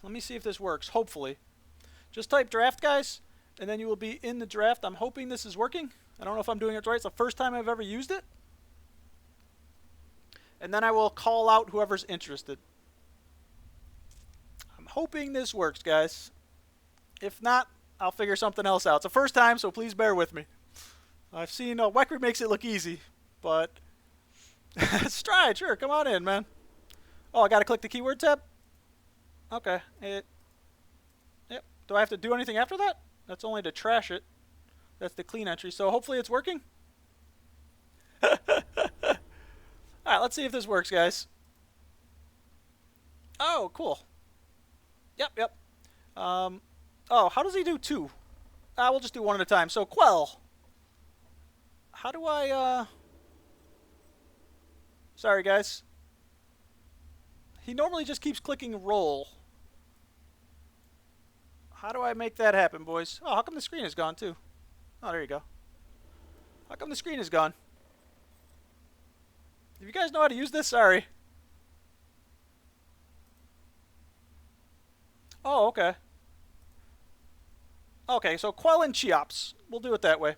Let me see if this works. Hopefully. Just type draft, guys, and then you will be in the draft. I'm hoping this is working. I don't know if I'm doing it right. It's the first time I've ever used it. And then I will call out whoever's interested. I'm hoping this works, guys. If not, I'll figure something else out. It's the first time, so please bear with me. I've seen Wecker makes it look easy, but Stride, sure, come on in, man. Oh, I gotta click the keyword tab? Okay. Yep. Do I have to do anything after that? That's only to trash it. That's the clean entry, so hopefully it's working. Alright, let's see if this works, guys. Oh, cool. Yep. Oh, how does he do two? We'll just do one at a time. So, Quell. How do I, Sorry, guys. He normally just keeps clicking roll. How do I make that happen, boys? Oh, how come the screen is gone, too? Oh, there you go. How come the screen is gone? If you guys know how to use this, sorry. Oh, okay. Okay, so Quell and Cheops. We'll do it that way.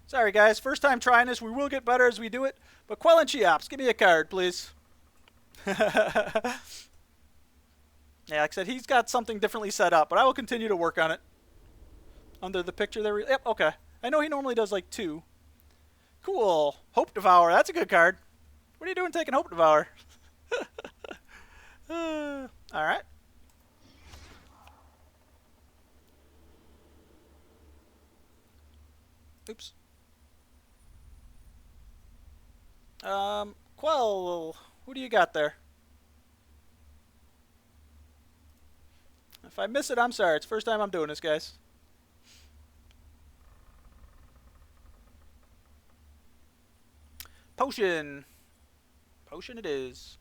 Sorry, guys. First time trying this. We will get better as we do it. But Quell and Cheops, give me a card, please. Yeah, like I said, he's got something differently set up, but I will continue to work on it. Under the picture there. Yep, okay. I know he normally does like 2. Cool. Hope Devour. That's a good card. What are you doing taking Hope Devour? Alright. Oops. Quell, who do you got there? If I miss it, I'm sorry. It's the first time I'm doing this, guys. Potion. Potion it is.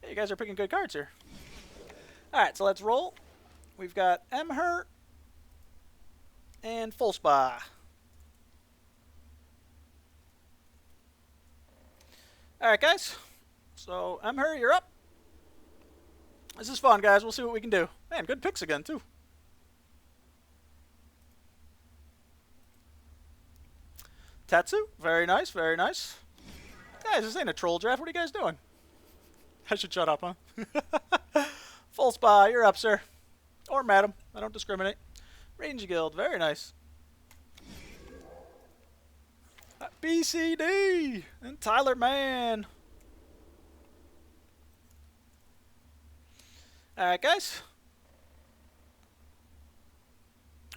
Hey, you guys are picking good cards here. Alright, so let's roll. We've got Emher and Full Spa. Alright, guys. So, Emher, you're up. This is fun, guys. We'll see what we can do. Man, good picks again, too. Tetsu. Very nice, very nice. Guys, this ain't a troll draft. What are you guys doing? I should shut up, huh? Full Spa, you're up, sir. Or madam. I don't discriminate. Range Guild. Very nice. BCD and Tyler Mann. Alright, guys.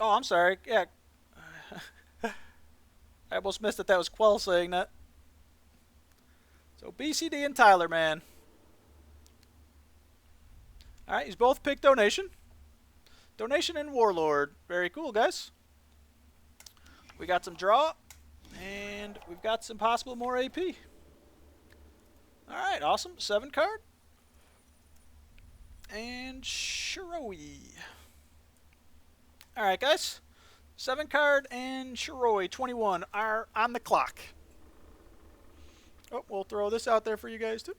Oh, I'm sorry. Yeah. I almost missed that was Quell saying that. So, BCD and Tyler Mann. Alright, he's both picked Donation. Donation and Warlord. Very cool, guys. We got some draw. And we've got some possible more AP. Alright, awesome. 7 card. And Shiroi. Alright, guys. 7 card and Shiroi 21 are on the clock. Oh, we'll throw this out there for you guys, too.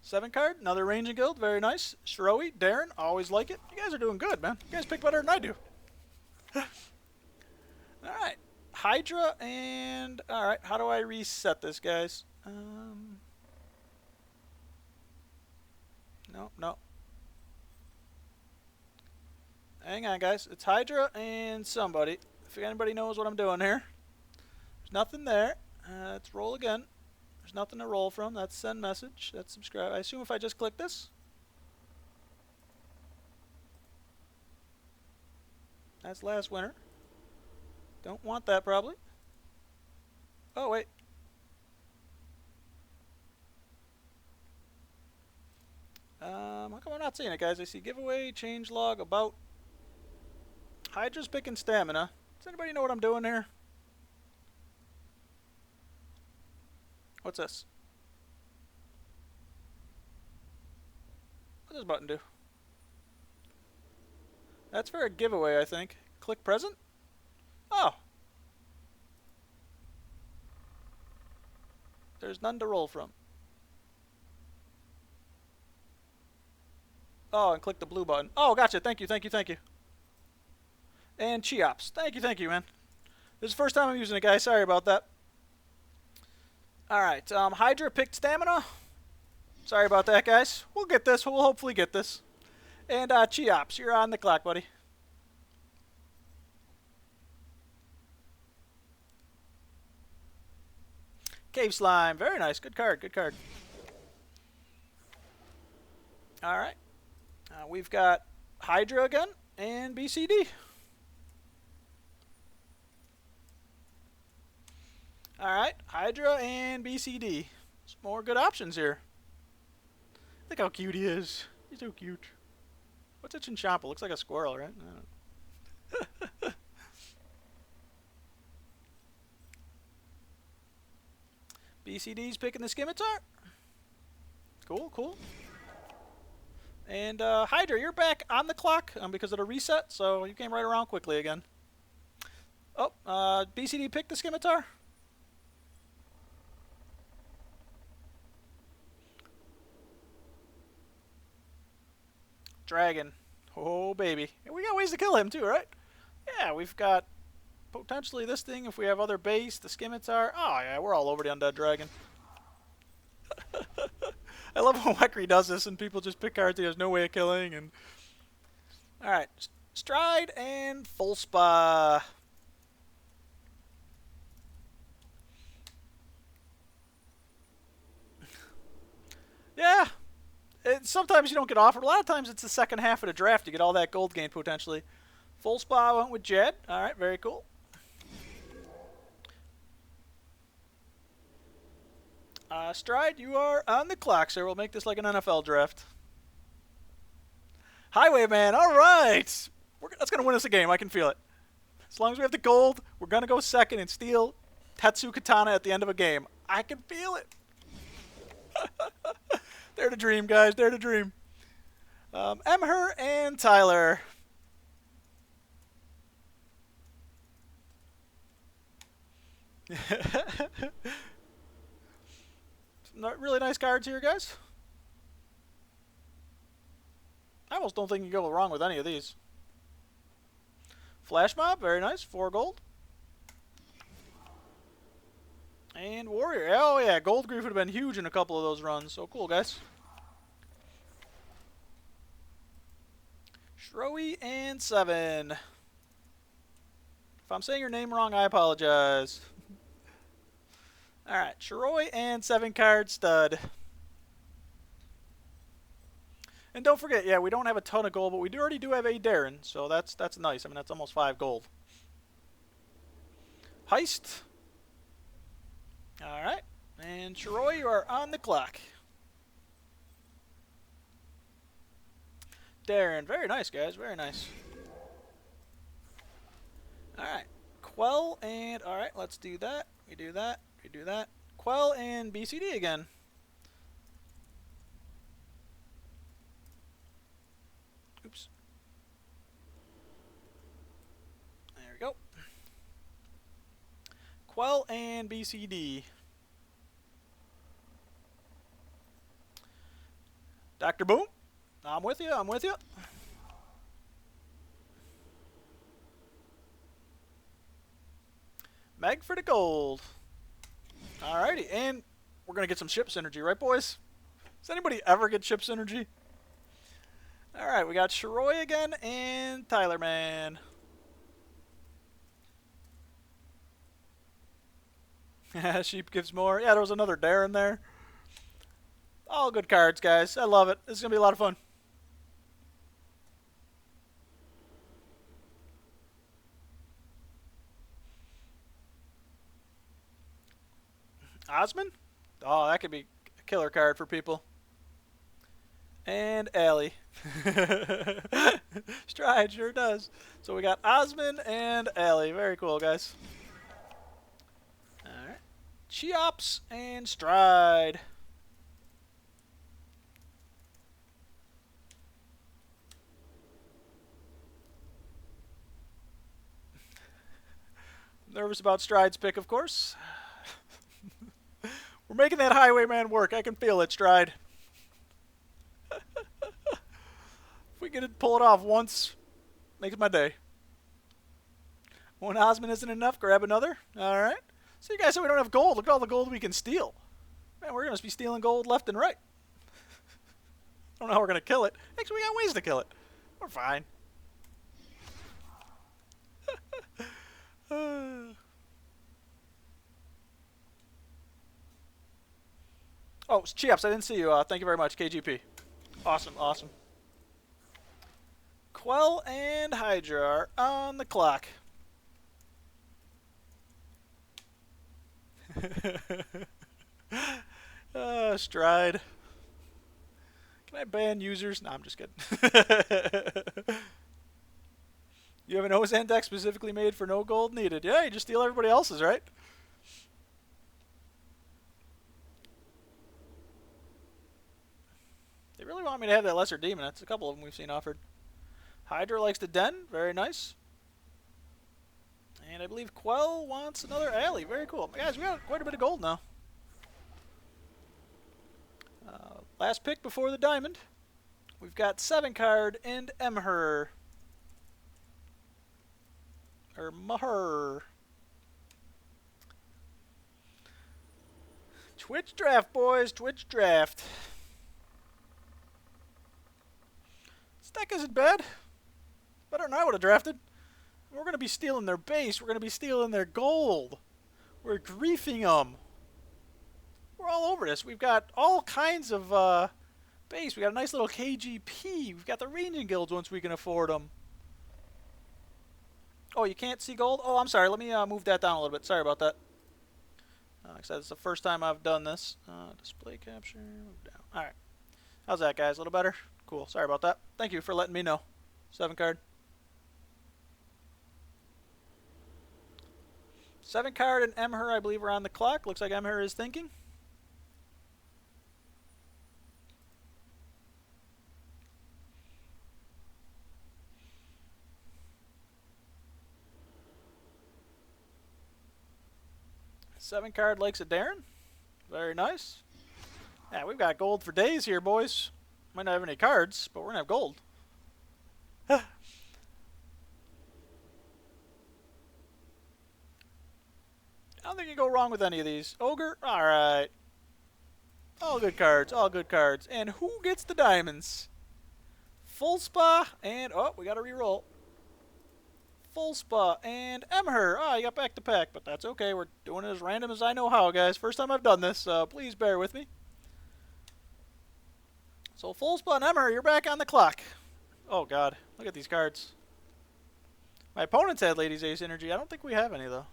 7 card, another Ranging Guild. Very nice. Shiroi, Darren, always like it. You guys are doing good, man. You guys pick better than I do. Alright. Hydra and... Alright, how do I reset this, guys? No. Hang on, guys. It's Hydra and somebody. If anybody knows what I'm doing here. There's nothing there. Let's roll again. There's nothing to roll from. That's send message. That's subscribe. I assume if I just click this. That's last winter. Don't want that, probably. Oh, wait. How come I'm not seeing it, guys? I see giveaway, change log, about. Hydra's picking stamina. Does anybody know what I'm doing here? What's this? What does this button do? That's for a giveaway, I think. Click present? Oh. There's none to roll from. Oh, and click the blue button. Oh, gotcha. Thank you, thank you, thank you. And Cheops. Thank you, man. This is the first time I'm using it, guys. Sorry about that. Alright, Hydra picked Stamina. Sorry about that, guys. We'll get this. We'll hopefully get this. And Cheops, you're on the clock, buddy. Cave Slime. Very nice. Good card, good card. Alright. We've got Hydra again and BCD. Alright, Hydra and BCD. Some more good options here. Look how cute he is. He's so cute. What's a Chinchompa? Looks like a squirrel, right? BCD's picking the Scimitar. Cool, cool. And Hydra, you're back on the clock because of the reset, so you came right around quickly again. Oh, BCD picked the Scimitar. Dragon. Oh, baby. And we got ways to kill him, too, right? Yeah, we've got potentially this thing if we have other base, the Scimitar. Oh, yeah, we're all over the Undead Dragon. I love when Wekry does this and people just pick cards he has no way of killing. And alright, Stride and Full Spa. Yeah. Sometimes you don't get offered. A lot of times it's the second half of the draft you get all that gold gain potentially. Full Spa went with Jed. Alright, very cool. Stride, you are on the clock, sir. We'll make this like an NFL draft. Highwayman, alright! That's going to win us a game. I can feel it. As long as we have the gold, we're going to go second and steal Tetsu Katana at the end of a game. I can feel it. Dare to dream, guys. Dare to dream. Emher and Tyler. Really nice cards here, guys. I almost don't think you can go wrong with any of these. Flash Mob, very nice. 4 gold. And Warrior. Oh, yeah. Gold Grief would have been huge in a couple of those runs. So cool, guys. Shrowy and 7. If I'm saying your name wrong, I apologize. Alright, Shiroi and 7 card stud. And don't forget, yeah, we don't have a ton of gold, but we already do have a Darren, so that's nice. I mean, that's almost 5 gold. Heist. Alright, and Shiroi, you are on the clock. Darren, very nice, guys, very nice. Alright, Quell and, alright, let's do that. We do that. We do that. Quell and BCD again. Oops. There we go. Quell and BCD. Dr. Boom. I'm with you. I'm with you. Meg for the gold. Alrighty, and we're going to get some ship synergy, right, boys? Does anybody ever get ship synergy? Alright, we got Shiroi again and Tyler Man. Sheep gives more. Yeah, there was another Darren there. All good cards, guys. I love it. This is going to be a lot of fun. Osman? Oh, that could be a killer card for people. And Allie. Stride sure does. So we got Osman and Allie. Very cool, guys. Alright. Cheops and Stride. Nervous about Stride's pick, of course. We're making that Highwayman work. I can feel it, Stride. If we could pull it off once, makes my day. One Osman isn't enough, grab another. Alright. So you guys said we don't have gold. Look at all the gold we can steal. Man, we're going to be stealing gold left and right. I don't know how we're going to kill it. Actually, we got ways to kill it. We're fine. Oh, Chiaps, I didn't see you. Thank you very much, KGP. Awesome, awesome. Quell and Hydra are on the clock. Stride. Can I ban users? No, I'm just kidding. You have an Ozan deck specifically made for no gold needed. Yeah, you just steal everybody else's, right? They really want me to have that lesser demon. That's a couple of them we've seen offered. Hydra likes the den. Very nice. And I believe Quell wants another alley. Very cool. Guys, we got quite a bit of gold now. Last pick before the diamond. We've got 7-card and Emher. Or Maher. Twitch draft, boys. Twitch draft. This deck isn't bad. Better than I would have drafted. We're going to be stealing their base. We're going to be stealing their gold. We're griefing them. We're all over this. We've got all kinds of base. We got a nice little KGP. We've got the ranging guilds once we can afford them. Oh, you can't see gold? Oh, I'm sorry. Let me move that down a little bit. Sorry about that. Like I said, it's the first time I've done this. Display capture. Move down. All right. How's that, guys? A little better? Cool. Sorry about that. Thank you for letting me know. 7-card. 7-card and Emher, I believe, are on the clock. Looks like Emher is thinking. Seven card likes a Darren. Very nice. Yeah, we've got gold for days here, boys. Might not have any cards, but we're going to have gold. I don't think you can go wrong with any of these. Ogre? Alright. All good cards. All good cards. And who gets the diamonds? Full Spa and... Oh, we got to re-roll. Full Spa and Emher. Ah, you got back to pack, but that's okay. We're doing it as random as I know how, guys. First time I've done this, so please bear with me. So Full Spa and Emher, you're back on the clock. Oh, God. Look at these cards. My opponents had Ladies Ace Energy. I don't think we have any, though.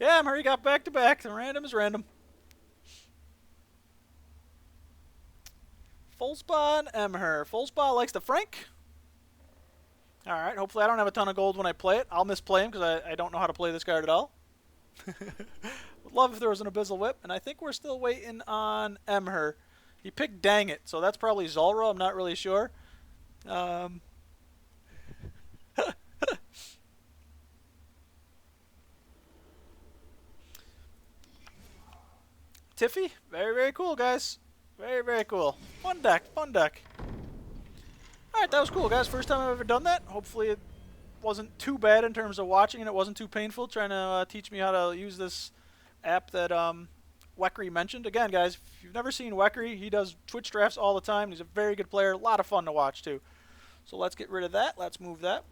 Yeah, Emher, you got back to back. The random is random. Full Spa and Emher. Full Spa likes the Frank. Alright, hopefully I don't have a ton of gold when I play it. I'll misplay him because I don't know how to play this card at all. Would love if there was an Abyssal Whip. And I think we're still waiting on Emher. He picked Dang It, so that's probably Zulrah. I'm not really sure. Tiffy, very, very cool, guys. Very, very cool. Fun deck, fun deck. Alright, that was cool, guys. First time I've ever done that. Hopefully it wasn't too bad in terms of watching and it wasn't too painful trying to teach me how to use this app that Wekry mentioned. Again, guys, if you've never seen Wekry, he does Twitch drafts all the time. He's a very good player. A lot of fun to watch, too. So let's get rid of that. Let's move that.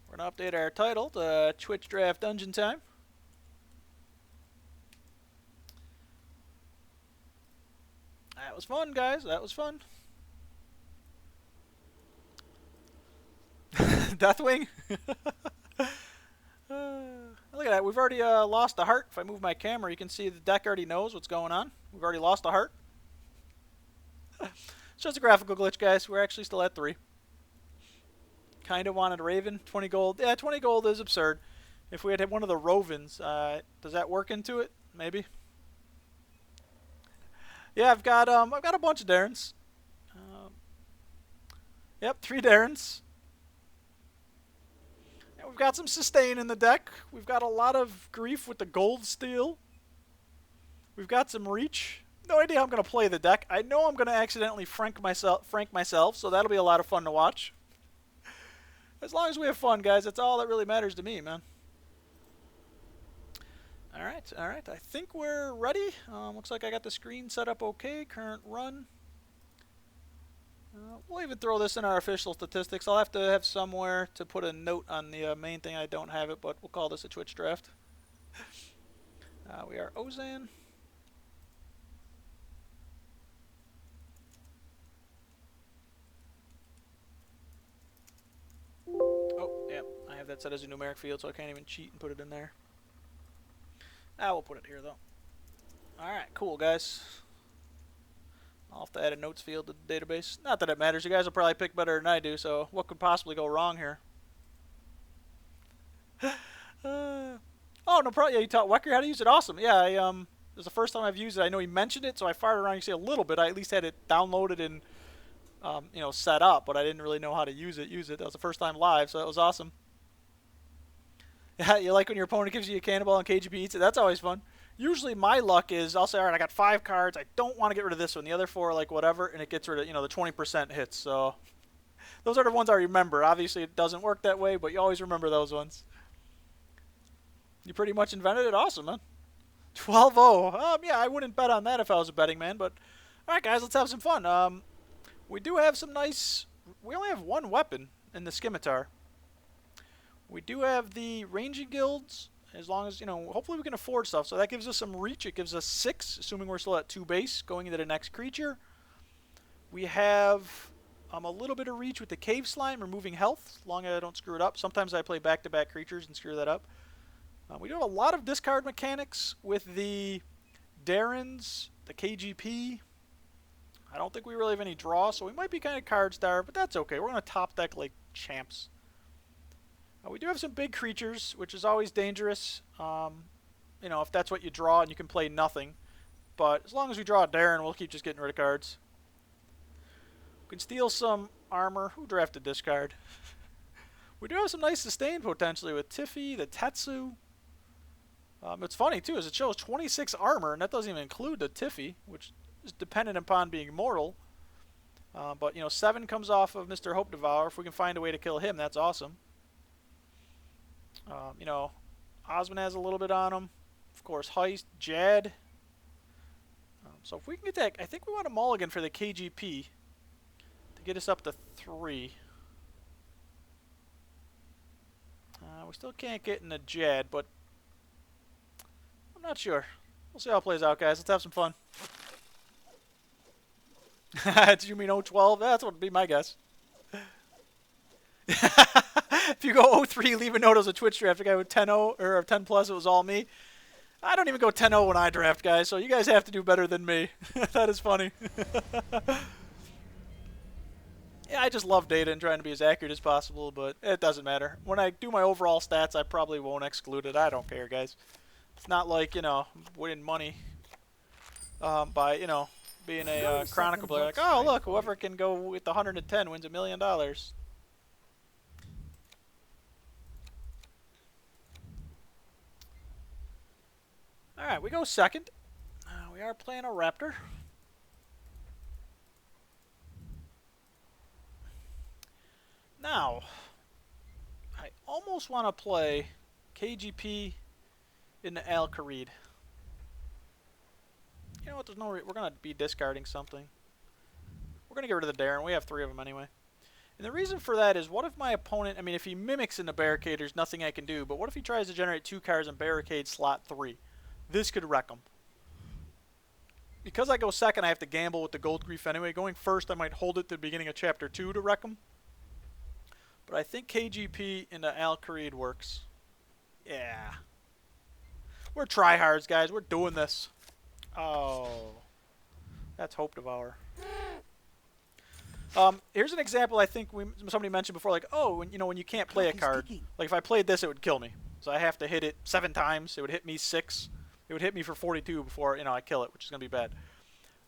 We're going to update our title to Twitch Draft Dungeon Time. That was fun, guys. That was fun. Deathwing. Look at that. We've already lost a heart. If I move my camera, you can see the deck already knows what's going on. We've already lost a heart. It's just a graphical glitch, guys. We're actually still at 3. Kind of wanted a Raven. 20 gold. Yeah, 20 gold is absurd. If we had one of the Rovens, does that work into it? Maybe. Yeah, I've got a bunch of Darrens. Yep, 3 Darrens. we've got some sustain in the deck. We've got a lot of grief with the gold steel. We've got some reach. No idea how I'm going to play the deck. I know I'm going to accidentally frank myself, so that'll be a lot of fun to watch. As long as we have fun, guys, that's all that really matters to me, man. Alright, alright. I think we're ready. Looks like I got the screen set up okay. Current run. We'll even throw this in our official statistics. I'll have to have somewhere to put a note on the main thing. I don't have it, but we'll call this a Twitch draft. We are Ozan. Oh, yeah, I have that set as a numeric field, so I can't even cheat and put it in there. We'll put it here, though. Alright, cool, guys. I'll have to add a notes field to the database. Not that it matters. You guys will probably pick better than I do, so what could possibly go wrong here? Oh, no problem. Yeah, you taught Wecker how to use it. Awesome. Yeah, it was the first time I've used it. I know he mentioned it, so I fired around, you see, a little bit. I at least had it downloaded and, you know, set up, but I didn't really know how to use it. That was the first time live, so that was awesome. Yeah, you like when your opponent gives you a cannonball and KGB eats it? That's always fun. Usually my luck is I'll say, all right, I got 5 cards. I don't want to get rid of this one. The other 4 are like whatever, and it gets rid of, you know, the 20% hits. So those are the ones I remember. Obviously, it doesn't work that way, but you always remember those ones. You pretty much invented it. Awesome, man. 12-0. Yeah, I wouldn't bet on that if I was a betting man, but all right, guys, let's have some fun. We do have some nice... We only have 1 weapon in the Scimitar. We do have the ranging guilds, as long as, you know, hopefully we can afford stuff. So that gives us some reach. It gives us 6, assuming we're still at 2 base, going into the next creature. We have a little bit of reach with the cave slime, removing health, as long as I don't screw it up. Sometimes I play back-to-back creatures and screw that up. We do have a lot of discard mechanics with the Darrens, the KGP. I don't think we really have any draw, so we might be kind of card-starved, but that's okay. We're going to top deck like champs. We do have some big creatures, which is always dangerous, you know, if that's what you draw and you can play nothing. But as long as we draw a Darren, we'll keep just getting rid of cards. We can steal some armor. Who drafted this card? We do have some nice sustain potentially with Tiffy, the Tetsu. It's funny, too, as it shows 26 armor, and that doesn't even include the Tiffy, which is dependent upon being mortal. But, you know, 7 comes off of Mr. Hope Devourer. If we can find a way to kill him, that's awesome. You know, Osman has a little bit on him. Of course, Heist, Jad. So if we can get that, I think we want a mulligan for the KGP to get us up to 3. We still can't get in the Jad, but I'm not sure. We'll see how it plays out, guys. Let's have some fun. Did you mean 012? That's what would be my guess. If you go 0-3, leave a note as a Twitch draft. The guy with 10-0 or 10 plus, it was all me. I don't even go 10-0 when I draft, guys, so you guys have to do better than me. That is funny. Yeah, I just love data and trying to be as accurate as possible, but it doesn't matter. When I do my overall stats, I probably won't exclude it. I don't care, guys. It's not like, you know, winning money by, you know, being a Chronicle player. Like, oh, look, whoever can go with the 110 wins $1 million. Alright, we go second. We are playing a Raptor. Now, I almost want to play KGP in the Al-Kharid. You know what, there's no we're going to be discarding something. We're going to get rid of the Darren. We have 3 of them anyway. And the reason for that is, what if my opponent, I mean, if he mimics in the barricade, there's nothing I can do. But what if he tries to generate 2 cards and barricade slot 3? This could wreck him. Because I go second, I have to gamble with the Gold Grief anyway. Going first, I might hold it to the beginning of Chapter 2 to wreck him. But I think KGP into Al-Kharid works. Yeah. We're tryhards, guys. We're doing this. Oh. That's Hope Devourer. Here's an example I think somebody mentioned before. Like, oh, when you can't play a card. Like, if I played this, it would kill me. So I have to hit it 7 times. It would hit me 6. It would hit me for 42 before, I kill it, which is going to be bad.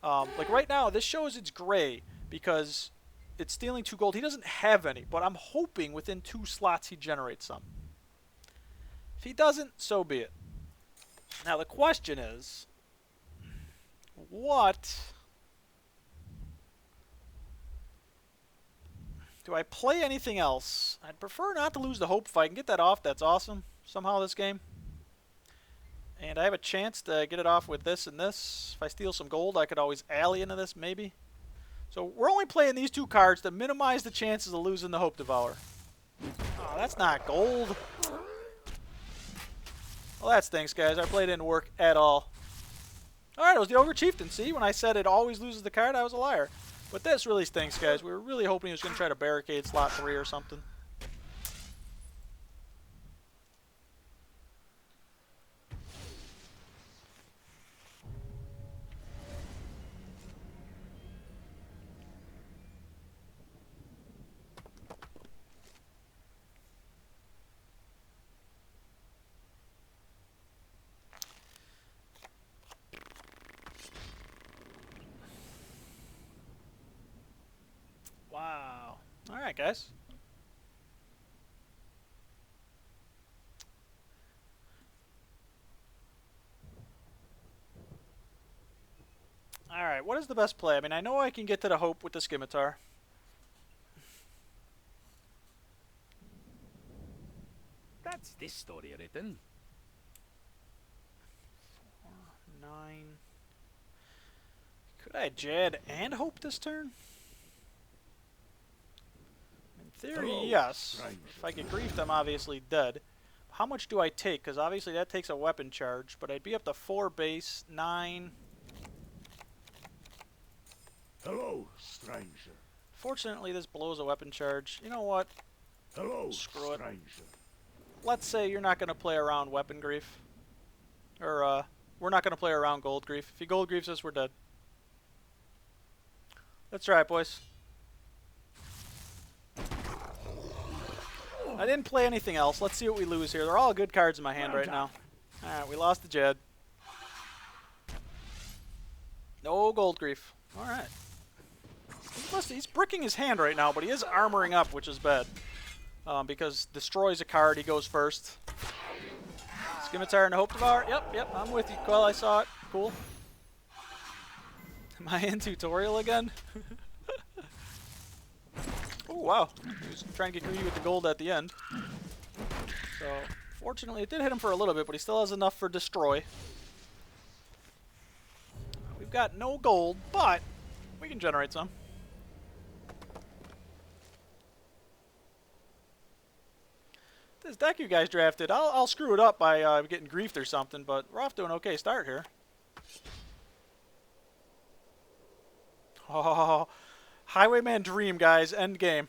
Like right now, this shows it's gray because it's stealing 2 gold. He doesn't have any, but I'm hoping within 2 slots he generates some. he doesn't, so be it. Now the question is, what do I play anything else? I'd prefer not to lose the hope. If I can get that off, that's awesome somehow this game. And I have a chance to get it off with this and this. If I steal some gold, I could always alley into this, maybe. So we're only playing these 2 cards to minimize the chances of losing the Hope Devourer. Oh, that's not gold. Well, that stinks, guys. Our play didn't work at all. Alright, it was the Ogre Chieftain. See, when I said it always loses the card, I was a liar. But this really stinks, guys. We were really hoping he was going to try to barricade slot 3 or something. Wow. Alright, guys. Alright, what is the best play? I mean, I know I can get to the Hope with the Scimitar. That's this story written. 4, 9. Could I Jad and Hope this turn? In theory, yes. If I get griefed, I'm obviously dead. How much do I take? Because obviously that takes a weapon charge, but I'd be up to 4 base, 9. Hello, stranger. Fortunately, this blows a weapon charge. You know what? Hello, Screw it. stranger. Let's say you're not going to play around weapon grief. Or, we're not going to play around gold grief. If he gold griefs us, we're dead. Let's try it, boys. I didn't play anything else. Let's see what we lose here. They're all good cards in my hand right now. Alright, we lost the Jed. No gold grief. Alright. He's bricking his hand right now, but he is armoring up, which is bad. Because destroys a card, he goes first. Scimitar and Hope Devour. Yep, I'm with you, Quell. I saw it. Cool. Am I in tutorial again? Oh, wow. He was trying to get greedy with the gold at the end. So, fortunately, it did hit him for a little bit, but he still has enough for destroy. We've got no gold, but we can generate some. This deck you guys drafted, I'll screw it up by getting griefed or something, but we're off to an okay start here. Oh, Highwayman Dream, guys. End game.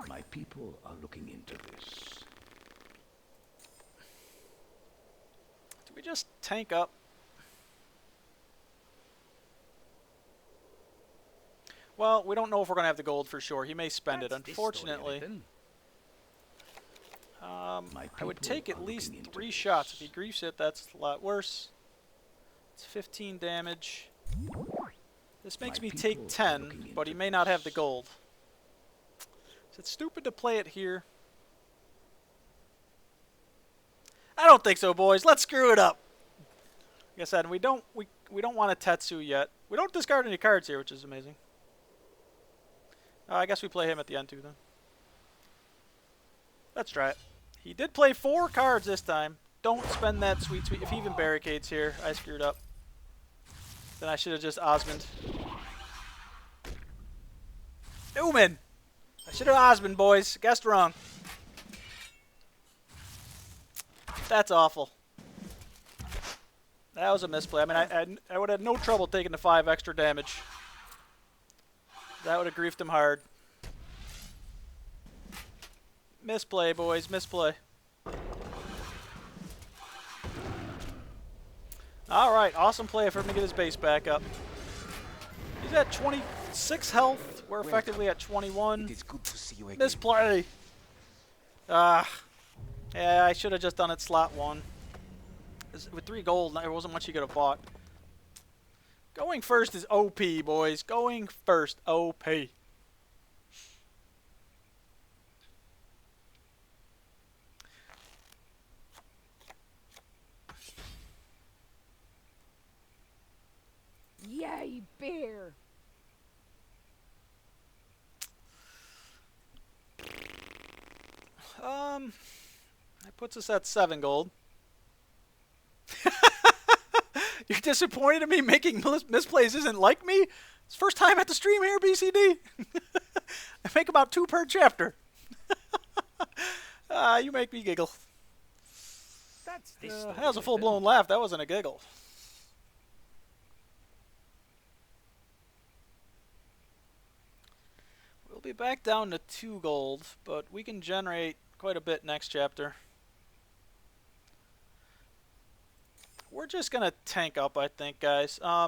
My people are looking into this. Do we just tank up? Well, we don't know if we're going to have the gold for sure. He may spend it, unfortunately. I would take at least 3 shots. If he griefs it, that's a lot worse. It's 15 damage. This makes me take 10, but he may not have the gold. Is it stupid to play it here? I don't think so, boys. Let's screw it up. Like I said, we don't want a Tetsu yet. We don't discard any cards here, which is amazing. I guess we play him at the end too, then. Let's try it. He did play 4 cards this time. Don't spend that sweet. If he even barricades here, I screwed up. Then I should have just Osmond. Newman! I should have Osmond, boys. Guessed wrong. That's awful. That was a misplay. I mean, I would have no trouble taking the 5 extra damage. That would have griefed him hard. Misplay, boys. Misplay. Alright, awesome play for him to get his base back up. He's at 26 health. We're effectively at 21. It is good to see you again. Misplay. Yeah, I should have just done it slot 1. With 3 gold, there wasn't much he could have bought. Going first is OP, boys. Going first, OP. Yay, beer! That puts us at 7 gold. You're disappointed in me making misplays isn't like me? It's first time at the stream here, BCD. I make about 2 per chapter. You make me giggle. That's this story That was a written. full-blown laugh. That wasn't a giggle. We'll be back down to 2 gold, but we can generate quite a bit next chapter. We're just going to tank up, I think, guys. I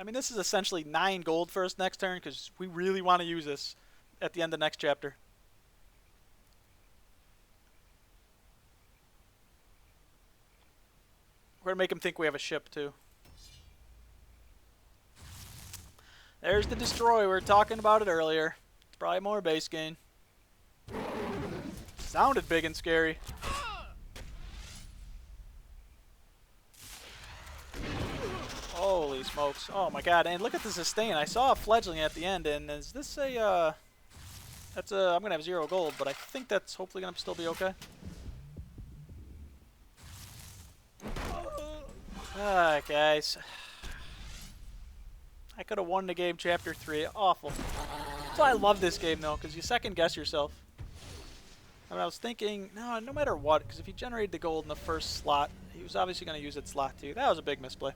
mean, this is essentially 9 gold for us next turn, because we really want to use this at the end of next chapter. We're going to make him think we have a ship, too. There's the destroy. We were talking about it earlier. It's probably more base gain. Sounded big and scary. Holy smokes. Oh my god. And look at the sustain. I saw a fledgling at the end. And is this a... I'm going to have 0 gold, but I think that's hopefully going to still be okay. Alright, guys. I could have won the game chapter 3. Awful. That's why I love this game, though, because you second guess yourself. I mean, I was thinking, no matter what, because if he generated the gold in the first slot, he was obviously going to use it slot 2. That was a big misplay.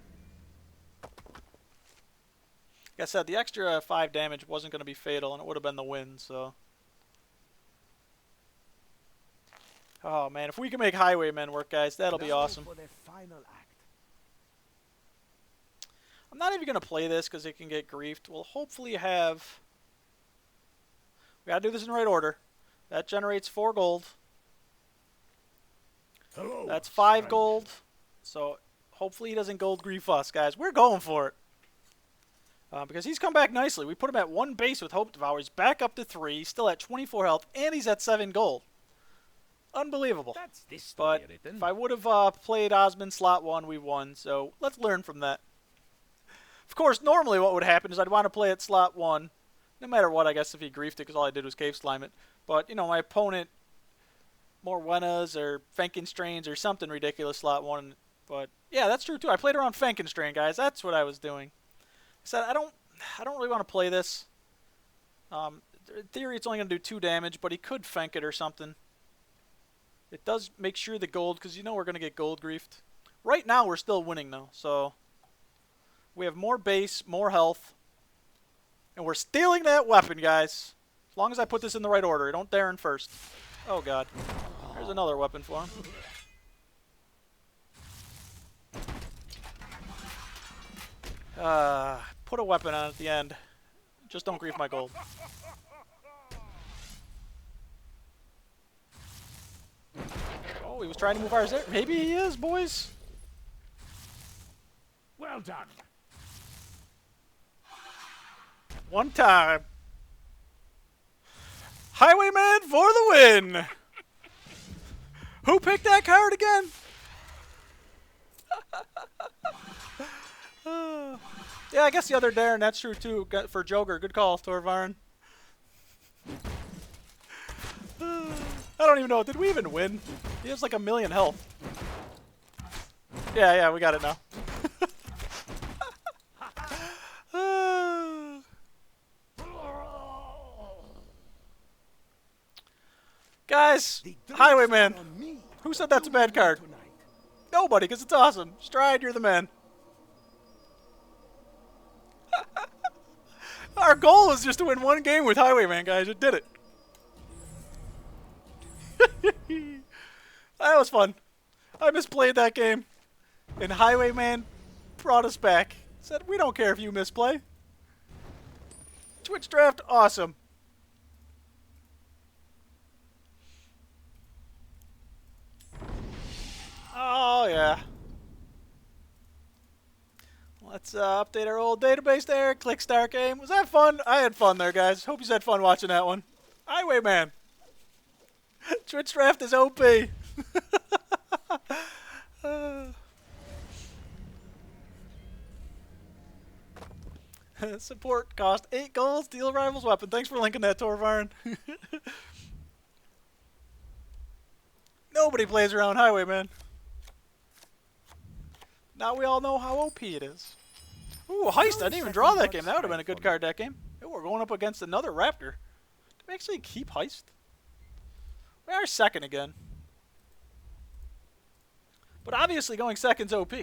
Like I said, the extra 5 damage wasn't going to be fatal, and it would have been the win, so... Oh, man, if we can make Highwaymen work, guys, that'll be awesome. For the final act. I'm not even going to play this because it can get griefed. We'll hopefully have... We got to do this in the right order. That generates 4 gold. Hello, That's 5 stranger. gold. So hopefully he doesn't gold grief us, guys. We're going for it. Because he's come back nicely. We put him at 1 base with Hope Devour. He's back up to 3. He's still at 24 health. And he's at 7 gold. Unbelievable. That's this story But written. if I would have played Osmond slot 1, we won. So let's learn from that. Of course, normally what would happen is I'd want to play at slot 1. No matter what, I guess, if he griefed it, because all I did was cave slime it. But, you know, my opponent, more Wenas or Frankenstrains or something ridiculous slot 1. But, yeah, that's true, too. I played around Frankenstrain, guys. That's what I was doing. I said, I don't really want to play this. In theory, it's only going to do 2 damage, but he could Fenk it or something. It does make sure the gold, because you know we're going to get gold griefed. Right now, we're still winning, though, so... We have more base, more health. And we're stealing that weapon, guys. As long as I put this in the right order. Don't dare in first. Oh, God. There's another weapon for him. Put a weapon on at the end. Just don't grief my gold. Oh, he was trying to move ours there. Maybe he is, boys. Well done. One time. Highwayman for the win. Who picked that card again? Yeah, I guess the other Darren, that's true too. For Joker, good call, Torvarn. I don't even know. Did we even win? He has like 1,000,000 health. Yeah, we got it now. Guys, Highwayman. Who said that's a bad card? Nobody, because it's awesome. Stride, you're the man. Our goal was just to win 1 game with Highwayman, guys. It did it. That was fun. I misplayed that game. And Highwayman brought us back. Said, we don't care if you misplay. Twitch draft, awesome. Oh, yeah. Let's update our old database there. Click start game. Was that fun? I had fun there, guys. Hope you had fun watching that one. Highwayman. Twitch draft is OP. Support cost 8 gold. Steal rival's weapon. Thanks for linking that, Torvarn. Nobody plays around Highwayman. Now we all know how OP it is. Ooh, Heist. I didn't even draw that game. That would have been a good card that game. Ooh, we're going up against another Raptor. Did we actually keep Heist? We are second again. But obviously going second's OP.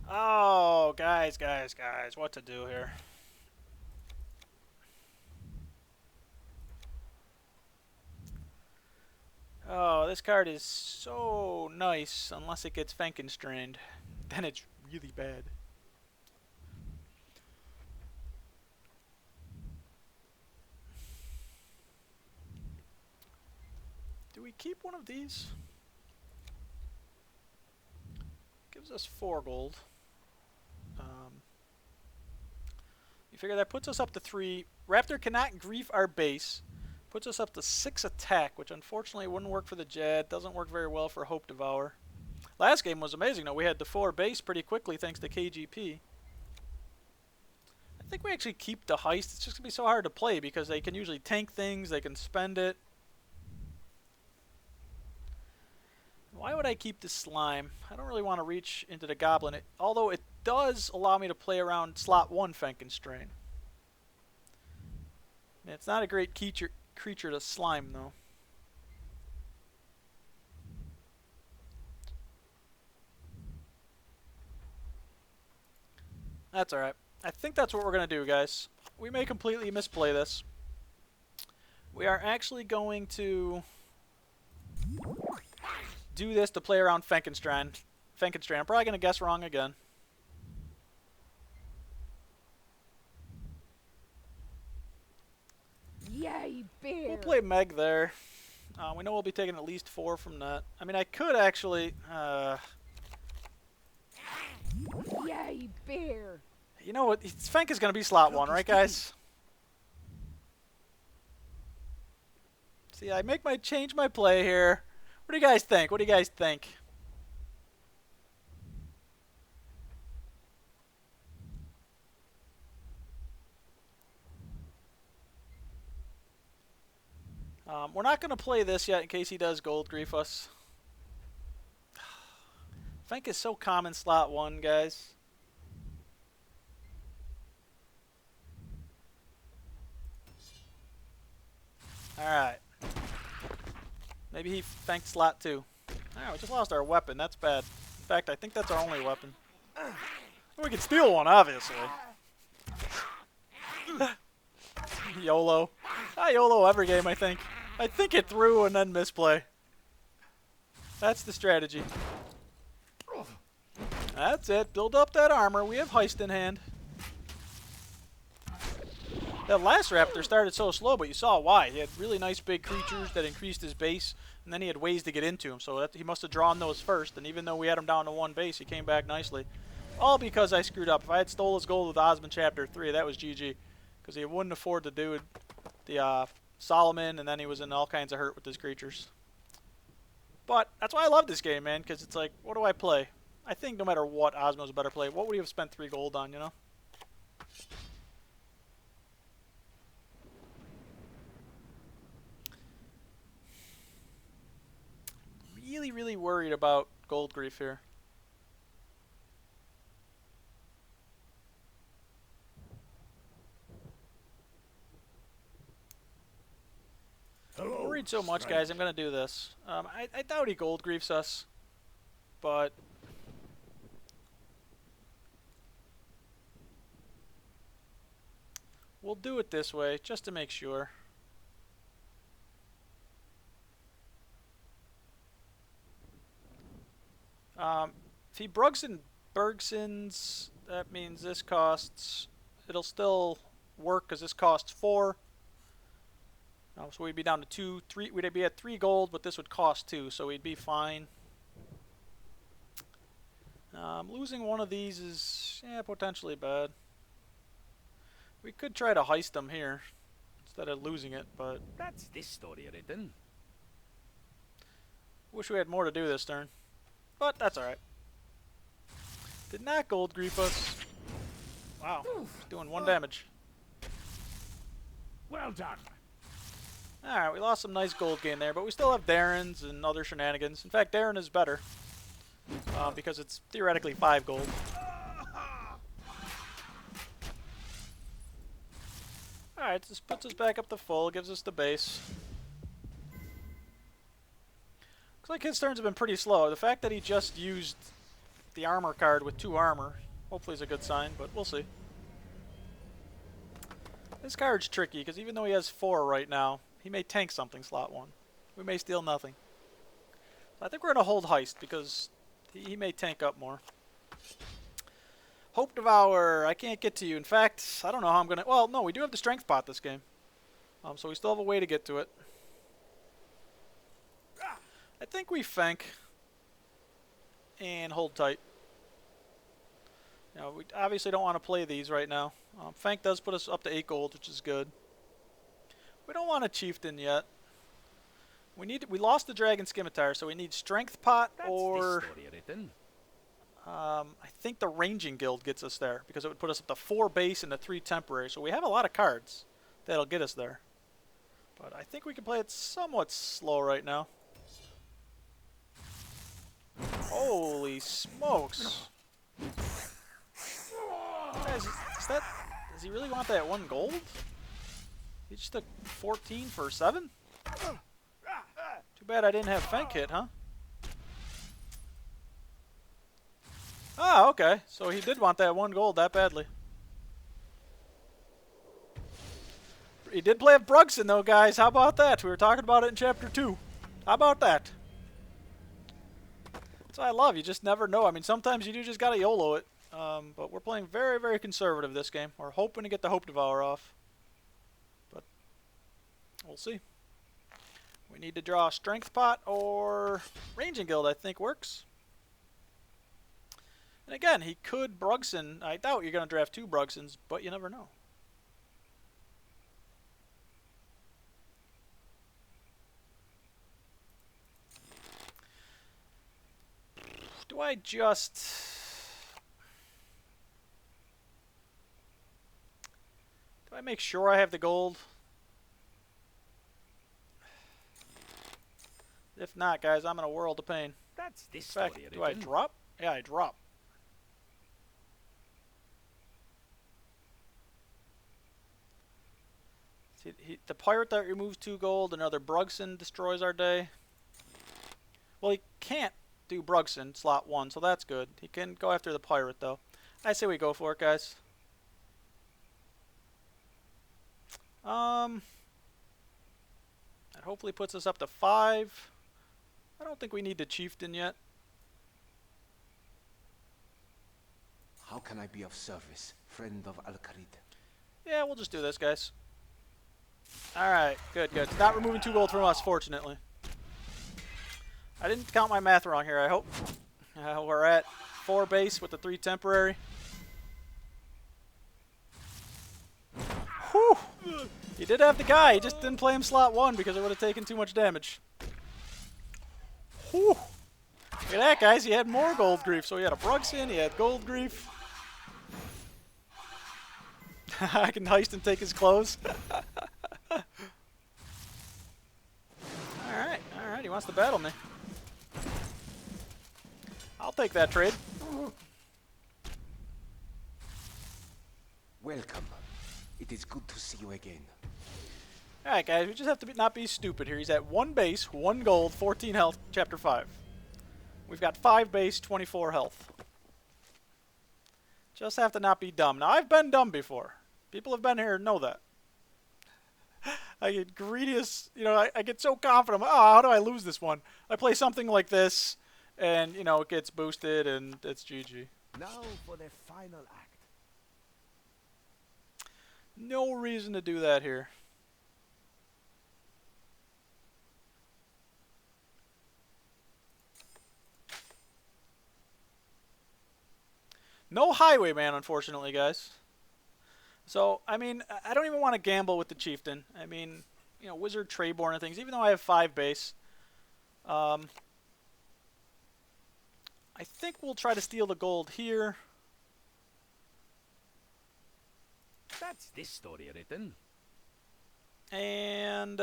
Oh, guys, what to do here? Oh, this card is so nice unless it gets Frankenstrained. Then it's really bad. Do we keep one of these? Gives us 4 gold. You figure that puts us up to 3. Raptor cannot grief our base. Puts us up to 6 attack, which unfortunately wouldn't work for the Jad. Doesn't work very well for Hope Devour. Last game was amazing, though. We had the 4 base pretty quickly thanks to KGP. I think we actually keep the Heist. It's just going to be so hard to play because they can usually tank things. They can spend it. Why would I keep the Slime? I don't really want to reach into the Goblin. Although it does allow me to play around slot 1 Frankenstrain. It's not a great creature to Slime, though. That's alright. I think that's what we're going to do, guys. We may completely misplay this. We are actually going to do this to play around Frankenstrain. I'm probably going to guess wrong again. Yay, bear! We'll play Meg there. We know we'll be taking at least 4 from that. I mean, I could actually... Yay, bear! You know what? Fenk is going to be slot 1, right, guys? See, I change my play here. What do you guys think? What do you guys think? We're not going to play this yet in case he does gold grief us. Fenk is so common slot 1, guys. Alright. Maybe he Fenked slot 2. Alright, we just lost our weapon. That's bad. In fact, I think that's our only weapon. We can steal one, obviously. YOLO. I YOLO every game, I think. I think it through and then misplay. That's the strategy. That's it. Build up that armor. We have Heist in hand. That last Raptor started so slow, but you saw why. He had really nice big creatures that increased his base, and then he had ways to get into him. So he must have drawn those first, and even though we had him down to 1 base, he came back nicely. All because I screwed up. If I had stole his gold with Ozan Chapter 3, that was GG. Because he wouldn't afford to do the Solomon, and then he was in all kinds of hurt with his creatures. But that's why I love this game, man, because it's like, what do I play? I think no matter what, Osmo's a better play. What would he have spent 3 gold on, you know? Really worried about gold grief here. Hello, Worried so much, guys. I'm gonna do this. I doubt he gold griefs us, but we'll do it this way just to make sure. If he Bergsons, that means this costs. It'll still work because this costs 4. So we'd be down to 2, 3. We'd be at 3 gold, but this would cost 2, so we'd be fine. Losing one of these is potentially bad. We could try to heist them here instead of losing it, but That's this story written. wish we had more to do this turn. But that's alright. Did not gold grief us. Wow, doing 1 damage. Well done. Alright, we lost some nice gold gain there, but we still have Darren's and other shenanigans. In fact, Darren is better. Because it's theoretically 5 gold. Alright, this puts us back up to full, gives us the base. Looks like his turns have been pretty slow. The fact that he just used the armor card with 2 armor hopefully is a good sign, but we'll see. This card's tricky, because even though he has 4 right now, he may tank something slot 1. We may steal nothing. So I think we're going to hold heist, because he may tank up more. Hope Devour, I can't get to you. In fact, I don't know how I'm going to... Well, no, we do have the strength pot this game. So we still have a way to get to it. I think we Fank and hold tight. We obviously don't want to play these right now. Fank does put us up to 8 gold, which is good. We don't want a Chieftain yet. We lost the Dragon Scimitar, so we need Strength Pot or... That's this story written. I think the Ranging Guild gets us there, because it would put us up to 4 base and a 3 temporary. So we have a lot of cards that'll get us there. But I think we can play it somewhat slow right now. Holy smokes! Guys, does he really want that 1 gold? He just took 14 for 7? Too bad I didn't have Fank hit, huh? Ah, okay. So he did want that 1 gold that badly. He did play a Brugson though, guys. How about that? We were talking about it in Chapter 2. How about that? That's what I love. You just never know. I mean, sometimes you do just gotta YOLO it. But we're playing very, very conservative this game. We're hoping to get the Hope Devour off. But we'll see. We need to draw a Strength Pot or Ranging Guild, I think works. And again, he could Brugson. I doubt you're going to draft 2 Brugsons, but you never know. Do I just... Do I make sure I have the gold? If not, guys, I'm in a world of pain. That's this In fact, story do I written. drop? Yeah, I drop. See, the pirate that removes 2 gold, another Brugson destroys our day. Well, he can't do Brugson, slot 1, so that's good. He can go after the pirate, though. I say we go for it, guys. That hopefully puts us up to 5. I don't think we need the Chieftain yet. How can I be of service, friend of Al-Kharid? Yeah, we'll just do this, guys. Alright, good, good. It's not removing 2 gold from us, fortunately. I didn't count my math wrong here, I hope. We're at 4 base with the 3 temporary. Whew! He did have the guy, he just didn't play him slot 1 because it would have taken too much damage. Whew! Look at that, guys, he had more gold grief. So he had a Brugson, he had gold grief. I can heist and take his clothes. Alright, he wants to battle me. I'll take that trade. Welcome. It is good to see you again. Alright, guys, we just have to not be stupid here. He's at 1 base, 1 gold, 14 health, Chapter 5. We've got 5 base, 24 health. Just have to not be dumb. Now, I've been dumb before. People have been here and know that. I get greedy as, I get so confident. Oh, how do I lose this one? I play something like this, and, it gets boosted, and it's GG. Now for the final act. No reason to do that here. No Highwayman, unfortunately, guys. So, I mean, I don't even want to gamble with the Chieftain. I mean, you know, Wizard, Treyborn, and things. Even though I have 5 base, I think we'll try to steal the gold here. That's this story written. And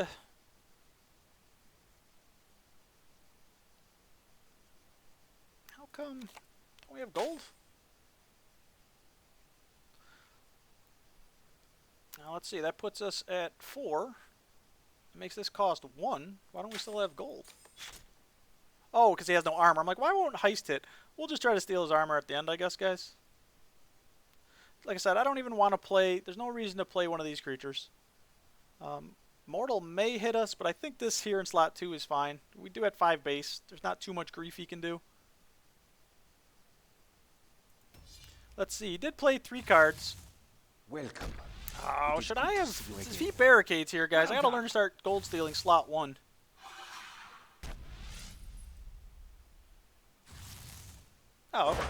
how come don't we have gold? Now let's see, that puts us at 4. It makes this cost 1. Why don't we still have gold? Oh, because he has no armor. I'm like, why won't Heist hit? We'll just try to steal his armor at the end, I guess, guys. Like I said, I don't even want to play. There's no reason to play one of these creatures. Mortal may hit us, but I think this here in slot 2 is fine. We do at 5 base. There's not too much grief he can do. Let's see. He did play 3 cards. Welcome. Oh, should I have... He barricades here, guys. I gotta learn to start gold stealing slot 1. Oh, okay.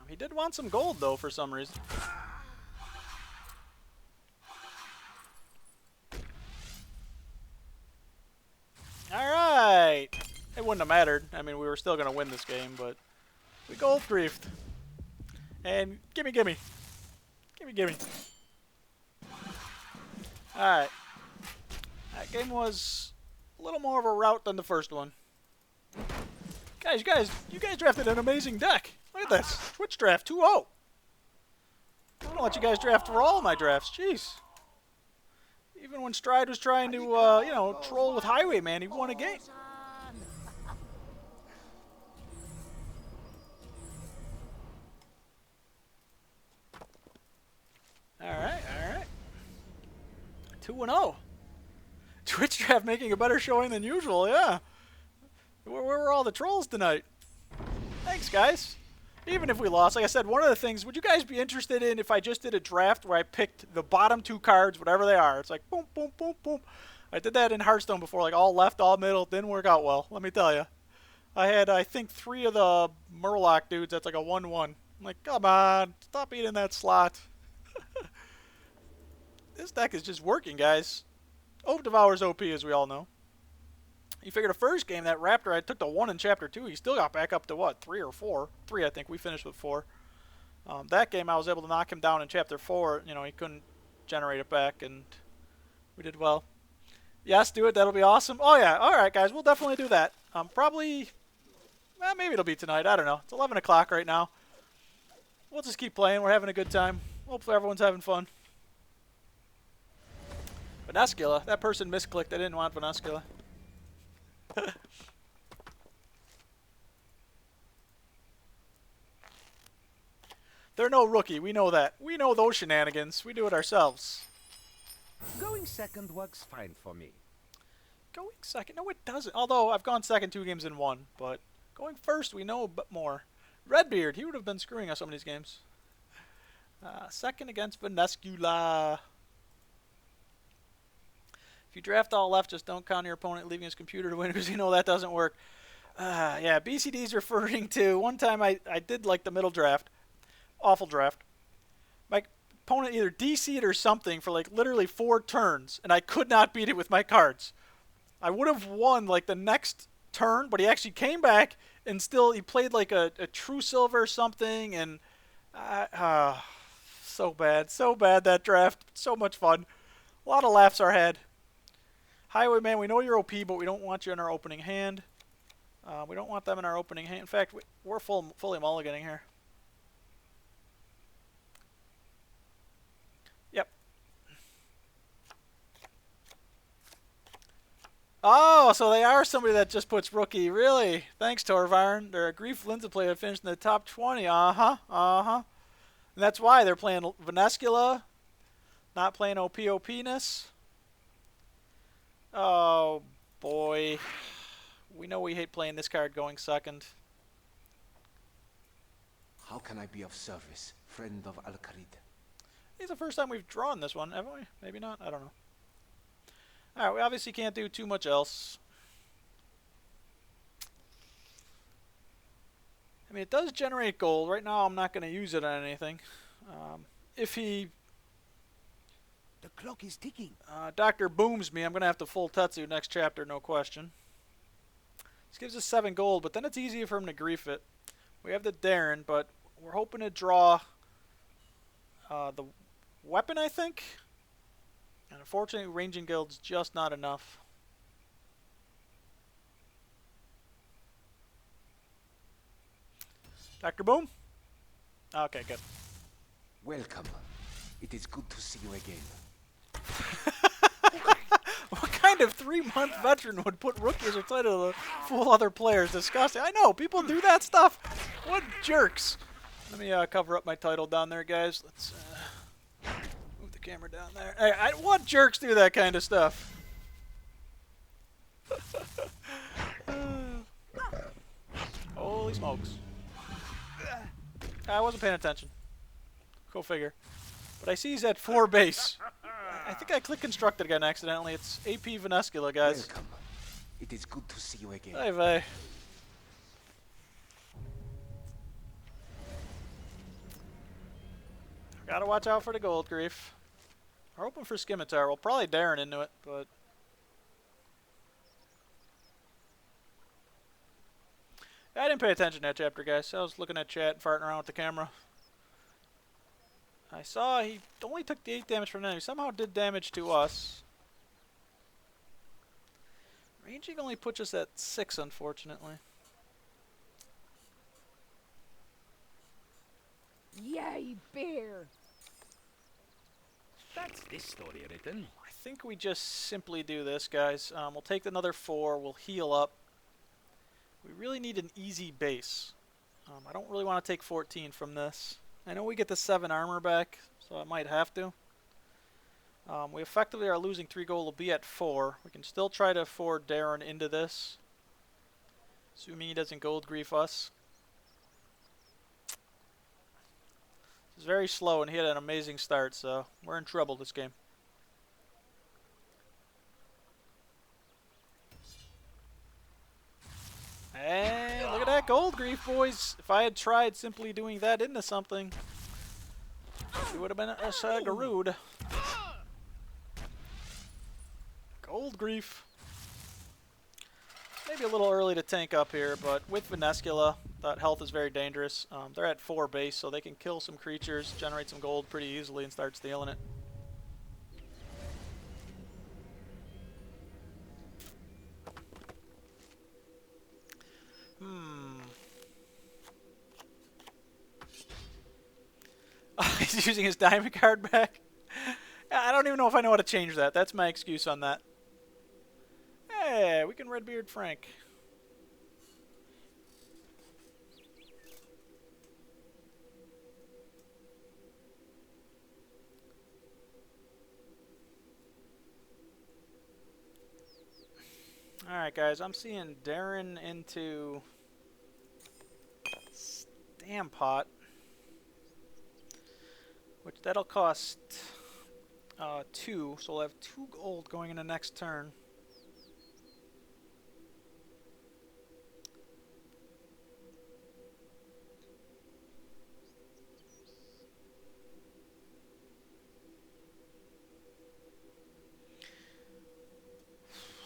He did want some gold, though, for some reason. Alright! It wouldn't have mattered. I mean, we were still going to win this game, but we gold griefed. And gimme, gimme. Gimme, gimme. Alright. That game was a little more of a rout than the first one. Guys, you guys drafted an amazing deck. Look at this. Twitch draft 2-0. I don't know what you guys draft for all of my drafts. Jeez. Even when Stride was trying to, you know, troll with Highwayman, he won a game. Alright, alright. 2-0. Twitch draft making a better showing than usual, yeah. Where were all the trolls tonight? Thanks, guys. Even if we lost, like I said, one of the things, would you guys be interested in if I just did a draft where I picked the bottom 2 cards, whatever they are? It's like boom, boom, boom, boom. I did that in Hearthstone before, like all left, all middle. Didn't work out well, let me tell you. I had, I think, 3 of the Murloc dudes. That's like a 1-1. I'm like, come on, stop eating that slot. This deck is just working, guys. Oak Devour's OP, as we all know. You figure the first game, that Raptor, I took the 1 in Chapter 2. He still got back up to, what, 3 or 4? 3, I think. We finished with 4. That game, I was able to knock him down in Chapter 4. You know, he couldn't generate it back, and we did well. Yes, do it. That'll be awesome. Oh, yeah. All right, guys. We'll definitely do that. Probably, well, maybe it'll be tonight. I don't know. It's 11 o'clock right now. We'll just keep playing. We're having a good time. Hopefully everyone's having fun. Venescula. That person misclicked. I didn't want Venescula. They're no rookie. We know that. We know those shenanigans. We do it ourselves. Going second works fine for me. Going second? No, it doesn't. Although I've gone second 2 games in 1. But going first, we know a bit more. Redbeard. He would have been screwing us some of these games. Second against Venescula. If you draft all left, just don't counter your opponent leaving his computer to win, because you know that doesn't work. Yeah, BCD's referring to, one time I did like the middle draft. Awful draft. My opponent either DC'd or something for like literally 4 turns, and I could not beat it with my cards. I would have won like the next turn, but he actually came back and still, he played like a True Silver or something, and so bad that draft. So much fun. A lot of laughs are had. Highwayman, we know you're OP, but we don't want you in our opening hand. We don't want them in our opening hand. In fact, we're fully mulliganing here. Yep. Oh, so they are somebody that just puts rookie. Really? Thanks, Torvarn. They're a Grief Linza player that finished in the top 20. Uh-huh. And that's why they're playing Venescula, not playing OP-ness. Oh, boy. We know we hate playing this card going second. How can I be of service, friend of Al-Kharid? It's the first time we've drawn this one, haven't we? Maybe not. I don't know. Alright, we obviously can't do too much else. I mean, it does generate gold. Right now, I'm not going to use it on anything. If he The clock is ticking. Dr. Booms me, I'm going to have to full Tetsu next chapter, no question. This gives us 7 gold, but then it's easier for him to grief it. We have the Darren, but we're hoping to draw the weapon, I think. And unfortunately, ranging guild's just not enough. Dr. Boom? Okay, good. Welcome. It is good to see you again. What kind of 3-month veteran would put rookie as a title to fool other players? Disgusting. I know, people do that stuff. What jerks. Let me cover up my title down there, guys. Let's move the camera down there. Hey, what jerks do that kind of stuff? Holy smokes. I wasn't paying attention. Go figure. But I see he's at 4 base. I think I clicked constructed again accidentally. It's AP Venescula, guys. Welcome. It is good to see you again. Hey, vey. Gotta watch out for the gold grief. We're hoping for Scimitar. We'll probably Darren into it, but... I didn't pay attention to that chapter, guys. I was looking at chat and farting around with the camera. I saw he only took the 8 damage from an enemy. Somehow did damage to us. Ranging only puts us at 6, unfortunately. Yay, bear. That's this story written. I think we just simply do this, guys. We'll take another 4. We'll heal up. We really need an easy base. I don't really want to take 14 from this. I know we get the 7 armor back, so I might have to. We effectively are losing 3 gold. We'll be at 4. We can still try to afford Darren into this, assuming he doesn't gold grief us. It's very slow, and he had an amazing start, so we're in trouble this game. And look at that gold grief, boys. If I had tried simply doing that into something, it would have been a Sagarood. Gold grief. Maybe a little early to tank up here, but with Venescula, that health is very dangerous. They're at 4 base, so they can kill some creatures, generate some gold pretty easily, and start stealing it. He's using his diamond card back. I don't even know if I know how to change that. That's my excuse on that. Hey, we can Redbeard Frank. Alright, guys. I'm seeing Darren into Stampot. Which that'll cost 2, so we'll have 2 gold going into next turn.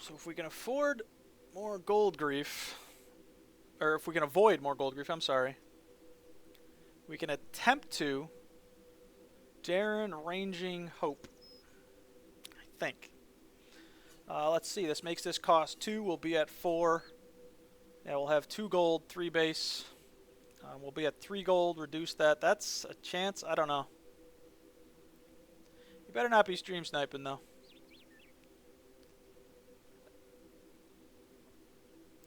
So if we can afford more gold grief, or if we can avoid more gold grief, I'm sorry, we can attempt to Darren Ranging Hope, I think. Let's see, this makes this cost 2. We'll be at 4. Yeah, we'll have 2 gold, 3 base. We'll be at 3 gold, reduce that. That's a chance? I don't know. You better not be stream sniping, though.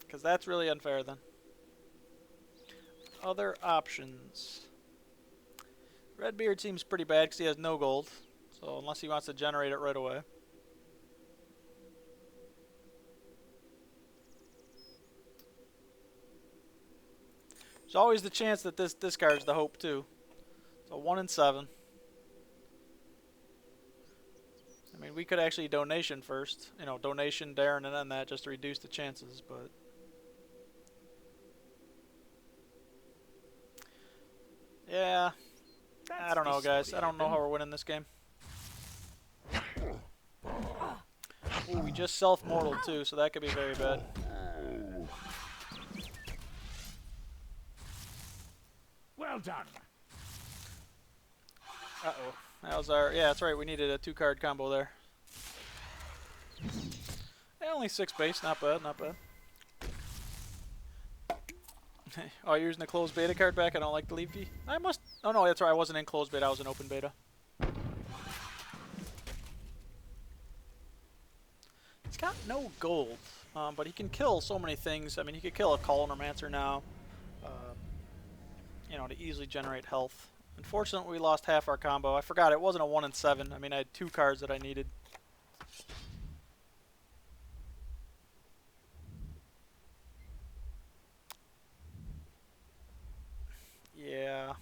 Because that's really unfair, then. Other options. Redbeard seems pretty bad because he has no gold. So unless he wants to generate it right away. There's always the chance that this discards the hope too. So 1 in 7. I mean, we could actually donation first. You know, donation, Darren, and then that just to reduce the chances, but... Yeah. I don't know, this guys. story I don't know written. how we're winning this game. Ooh, we just self-mortal too, so that could be very bad. Well done. Uh-oh. That was our... Yeah, that's right. We needed a 2-card combo there. Yeah, only 6 base. Not bad, not bad. Oh, you're using the closed beta card back? I don't like the leave fee. I must... Oh, no, that's right. I wasn't in closed beta. I was in open beta. He's got no gold, but he can kill so many things. I mean, he could kill a Colonimancer now, you know, to easily generate health. Unfortunately, we lost half our combo. I forgot it wasn't a 1 and 7. I mean, I had 2 cards that I needed. Yeah.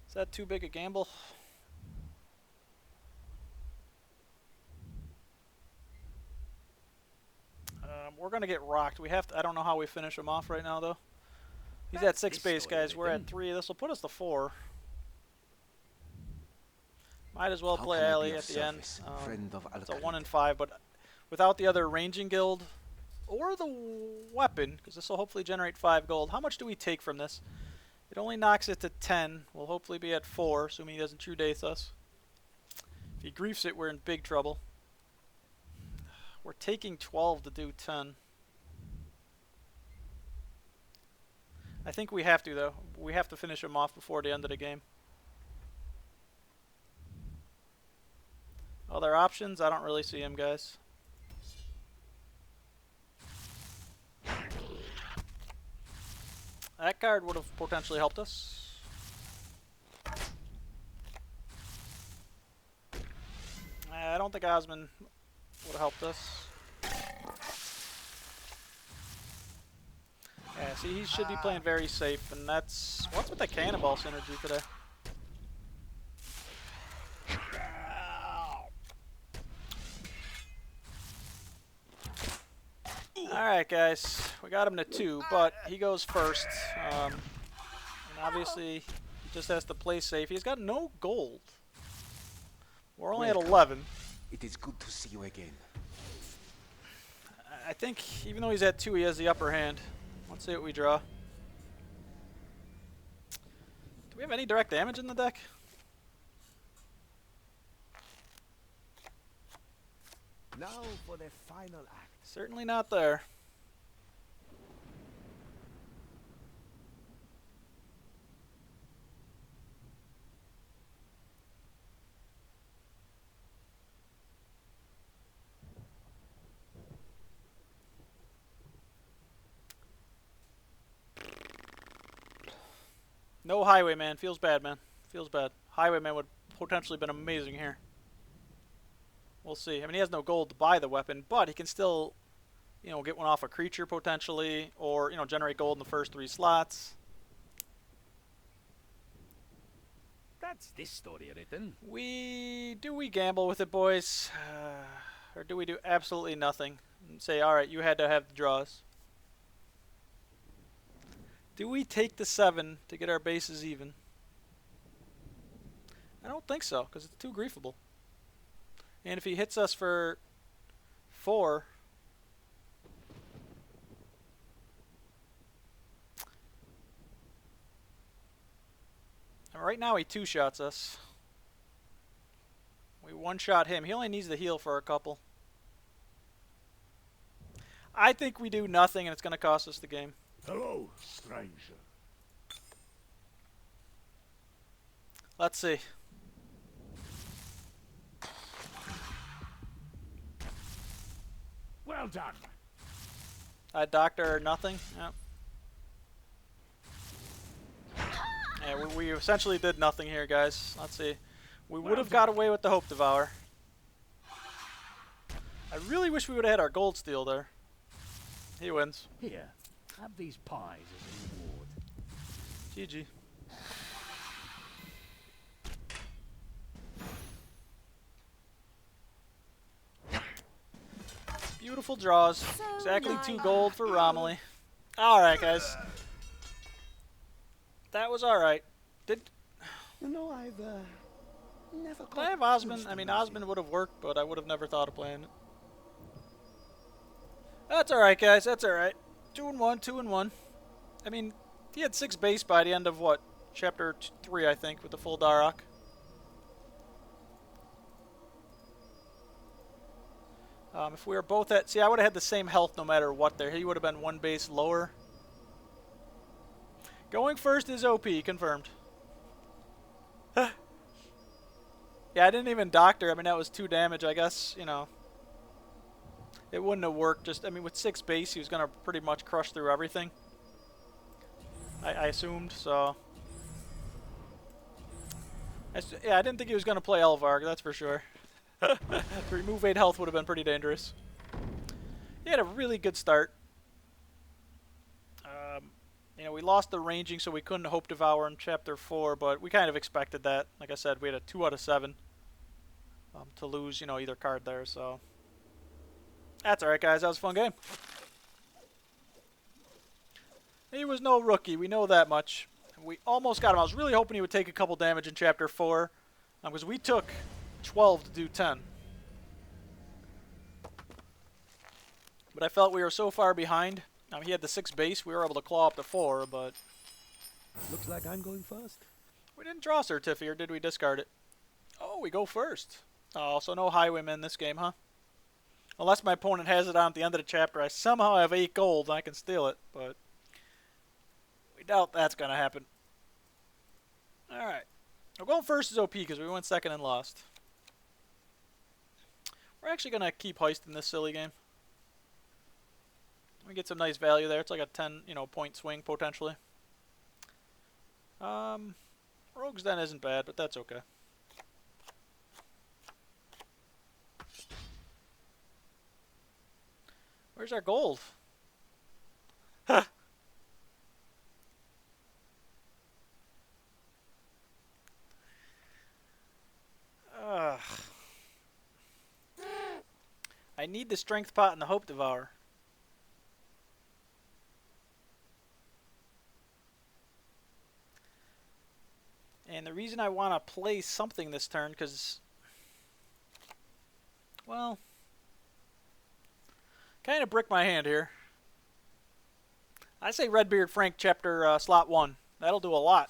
Is that too big a gamble? We're gonna get rocked. We have to. I don't know how we finish him off right now, though. He's at 6 base, guys. We're at 3. This will put us to 4. Might as well How play can I be Ali of at the end. service, friend of It's a Al-Khalid? 1 and 5, but without the other ranging guild or the weapon, because this will hopefully generate 5 gold. How much do we take from this? It only knocks it to 10. We'll hopefully be at 4, assuming he doesn't true daith us. If he griefs it, we're in big trouble. We're taking 12 to do 10. I think we have to, though. We have to finish him off before the end of the game. Other options? I don't really see him, guys. That card would have potentially helped us. I don't think Osman would have helped us. Yeah, see, he should be playing very safe, and that's... What's with the cannonball synergy today? Alright, guys. We got him to 2, but he goes first. And obviously, he just has to play safe. He's got no gold. We're only at 11. It is good to see you again. I think, even though he's at 2, he has the upper hand. Let's see what we draw. Do we have any direct damage in the deck? Now for the final act. Certainly not there. No Highwayman. Feels bad, man. Feels bad. Highwayman would potentially been amazing here. We'll see. I mean, he has no gold to buy the weapon, but he can still, you know, get one off a creature potentially, or, you know, generate gold in the first 3 slots. That's this story written. Do we gamble with it, boys? Or do we do absolutely nothing and say, alright, you had to have the draws? Do we take the 7 to get our bases even? I don't think so, because it's too griefable. And if he hits us for 4... And right now he 2-shots us. We 1-shot him. He only needs the heal for a couple. I think we do nothing and it's going to cost us the game. Hello, stranger. Let's see. Well done. Doctor or nothing. Yep. Yeah, we essentially did nothing here, guys. Let's see. We would have got away with the Hope Devour. I really wish we would have had our gold steal there. He wins. Here, have these pies as a reward. GG. Beautiful draws. Exactly 2 gold for Romilly. Alright, guys. That was alright. Did You know, I've never I have Osmond? I mean, Osmond would have worked, but I would have never thought of playing it. That's alright, guys. That's alright. 2 and 1, 2 and 1. I mean, he had 6 base by the end of what? Chapter 3, I think, with the full Darok. If we were both at... See, I would have had the same health no matter what there. He would have been 1 base lower. Going first is OP, confirmed. Yeah, I didn't even doctor. I mean, that was 2 damage, I guess, you know. It wouldn't have worked. Just, I mean, with 6 base, he was going to pretty much crush through everything. I assumed, so... Yeah, I didn't think he was going to play Elvarg, that's for sure. To remove 8 health would have been pretty dangerous. He had a really good start. You know, we lost the ranging, so we couldn't Hope Devour in Chapter 4, but we kind of expected that. Like I said, we had a 2 out of 7 to lose, you know, either card there, so... That's alright, guys. That was a fun game. He was no rookie. We know that much. We almost got him. I was really hoping he would take a couple damage in Chapter 4, because we took 12 to do 10. But I felt we were so far behind. He had the 6 base. We were able to claw up to 4, but... Looks like I'm going first. We didn't draw Certifi, or did we discard it? Oh, we go first. Oh, so no Highwaymen in this game, huh? Unless my opponent has it on at the end of the chapter, I somehow have 8 gold and I can steal it, but... We doubt that's going to happen. Alright. Well, going first is OP because we went second and lost. We're actually going to keep heist in this silly game. We get some nice value there. It's like a 10, you know, point swing potentially. Rogue's Den isn't bad, but that's okay. Where's our gold? Huh. I need the strength pot and the Hope Devour. And the reason I want to play something this turn, because, well, kind of brick my hand here. I say Redbeard Frank chapter slot 1. That'll do a lot.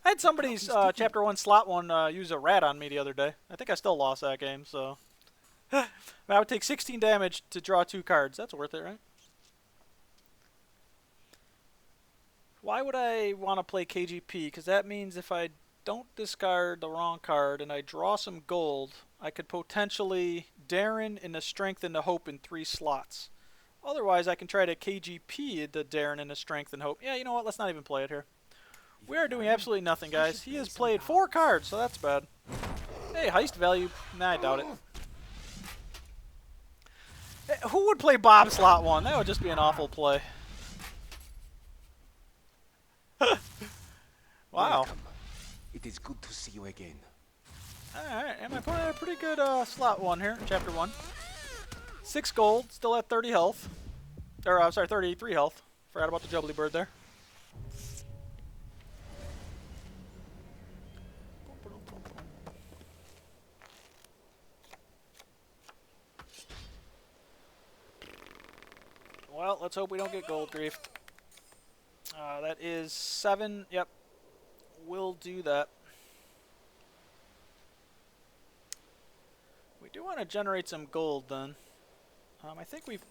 I had somebody's chapter 1 slot 1 use a rat on me the other day. I think I still lost that game, so. I would take 16 damage to draw 2 cards. That's worth it, right? Why would I want to play KGP? Because that means if I don't discard the wrong card and I draw some gold, I could potentially Darren and the Strength and the Hope in 3 slots. Otherwise, I can try to KGP the Darren and the Strength and Hope. Yeah, you know what? Let's not even play it here. We are doing absolutely nothing, guys. He has played 4 cards, so that's bad. Hey, heist value. Nah, I doubt it. Hey, who would play Bob slot 1? That would just be an awful play. Wow. Welcome. It is good to see you again. Alright, and my opponent had a pretty good slot 1 here, chapter 1. 6 gold, still at 30 health. Or, I'm sorry, 33 health. Forgot about the Jubbly Bird there. Well, let's hope we don't get gold griefed. That is 7. Yep. We'll do that. We do want to generate some gold then. I think we've...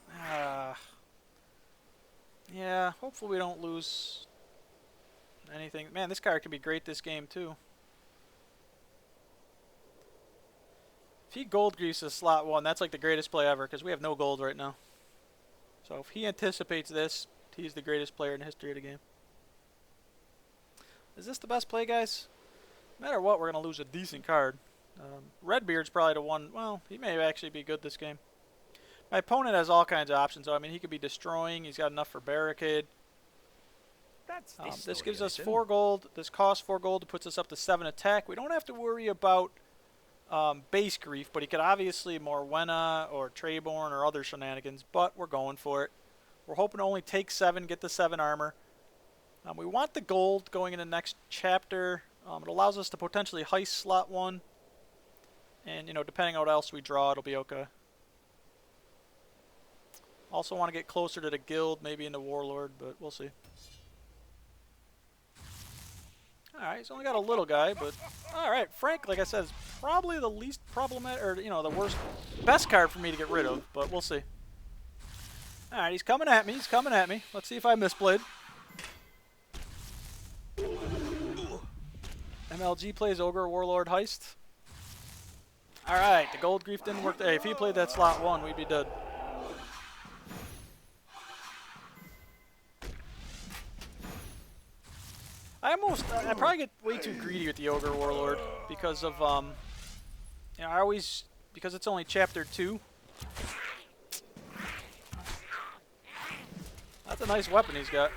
yeah, hopefully we don't lose anything. Man, this card could be great this game too. If he gold griefs a slot 1, that's like the greatest play ever because we have no gold right now. So if he anticipates this, he's the greatest player in the history of the game. Is this the best play, guys? No matter what, we're going to lose a decent card. Redbeard's probably the one... Well, he may actually be good this game. My opponent has all kinds of options. I mean, he could be destroying. He's got enough for barricade. That's this gives us 4 gold. This costs 4 gold. It puts us up to 7 attack. We don't have to worry about base grief, but he could obviously Morwenna or Trayborn or other shenanigans, but we're going for it. We're hoping to only take 7, get the 7 armor. We want the gold going into next chapter. It allows us to potentially heist slot 1. And, you know, depending on what else we draw, it'll be okay. Also want to get closer to the guild, maybe into Warlord, but we'll see. Alright, he's only got a little guy, but... Alright, Frank, like I said, is probably the least problematic, or, you know, the worst, best card for me to get rid of, but we'll see. Alright, he's coming at me, he's coming at me. Let's see if I misplayed. MLG plays Ogre Warlord Heist. Alright, the gold grief didn't work. Hey, if he played that slot 1, we'd be dead. I probably get way too greedy with the Ogre Warlord because of, you know, because it's only chapter 2. That's a nice weapon he's got.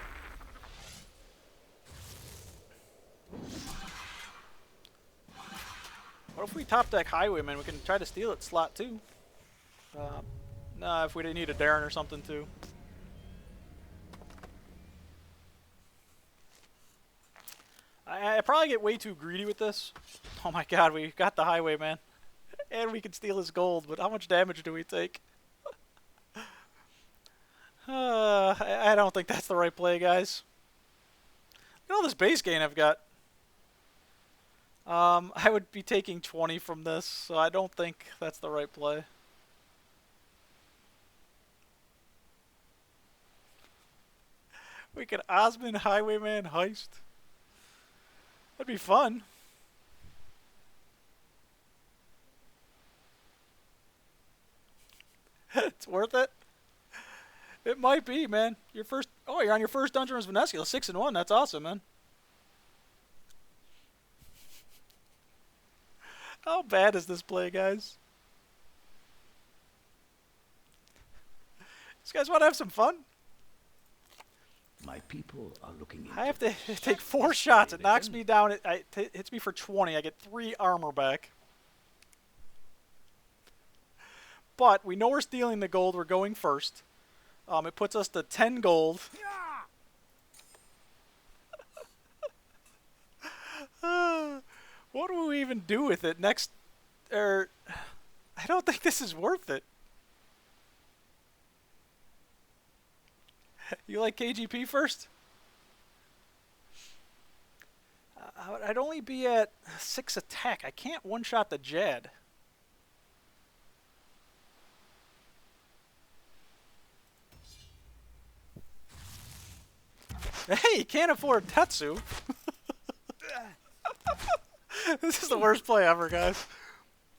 What if we top deck Highwayman? We can try to steal it slot 2. Nah, if we didn't need a Darren or something too. I probably get way too greedy with this. Oh my god, we got the Highwayman. And we can steal his gold, but how much damage do we take? I don't think that's the right play, guys. Look at all this base gain I've got. I would be taking 20 from this, so I don't think that's the right play. We could Osmond Highwayman heist. That'd be fun. It's worth it. It might be, man. You're on your first dungeon as Venescula, 6-1. That's awesome, man. How bad is this play, guys? These guys want to have some fun? My people are looking. I have to take 4 shots. It knocks me down. It hits me for 20. I get 3 armor back. But we know we're stealing the gold. We're going first. It puts us to 10 gold. What do we even do with it next? I don't think this is worth it. You like KGP first? I'd only be at 6 attack. I can't one-shot the Jad. Hey, you can't afford Tetsu. This is the worst play ever, guys.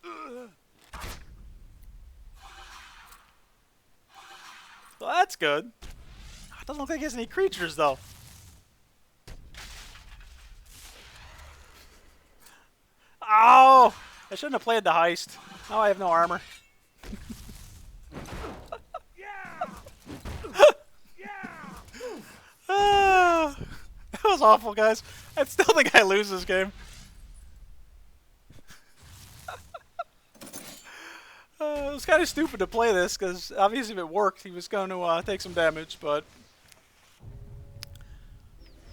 Well, that's good. It doesn't look like he has any creatures, though. Oh! I shouldn't have played the heist. Now I have no armor. That was awful, guys. I still think I lose this game. It was kind of stupid to play this, because obviously if it worked, he was going to take some damage, but...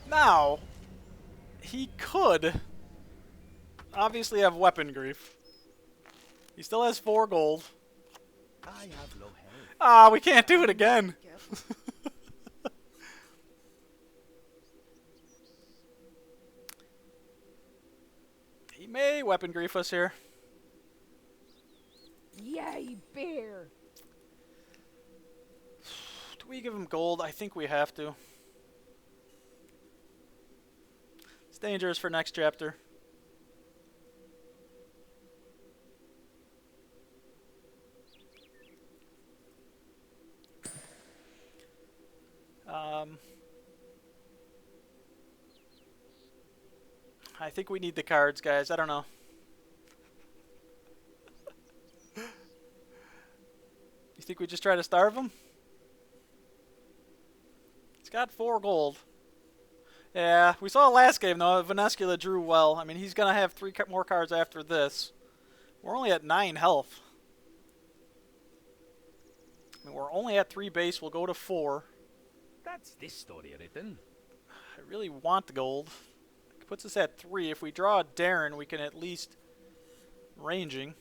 Now, he could obviously have weapon grief. He still has 4 gold. I have low health. Ah, we can't do it again. He may weapon grief us here. Yay, bear! Do we give him gold? I think we have to. It's dangerous for next chapter. I think we need the cards, guys. I don't know. You think we just try to starve him? He's got 4 gold. Yeah, we saw last game, though. Venescula drew well. I mean, he's going to have 3 more cards after this. We're only at 9 health. I mean, we're only at 3 base. We'll go to 4. That's this story written. I really want the gold. It puts us at 3. If we draw a Darren, we can at least ranging.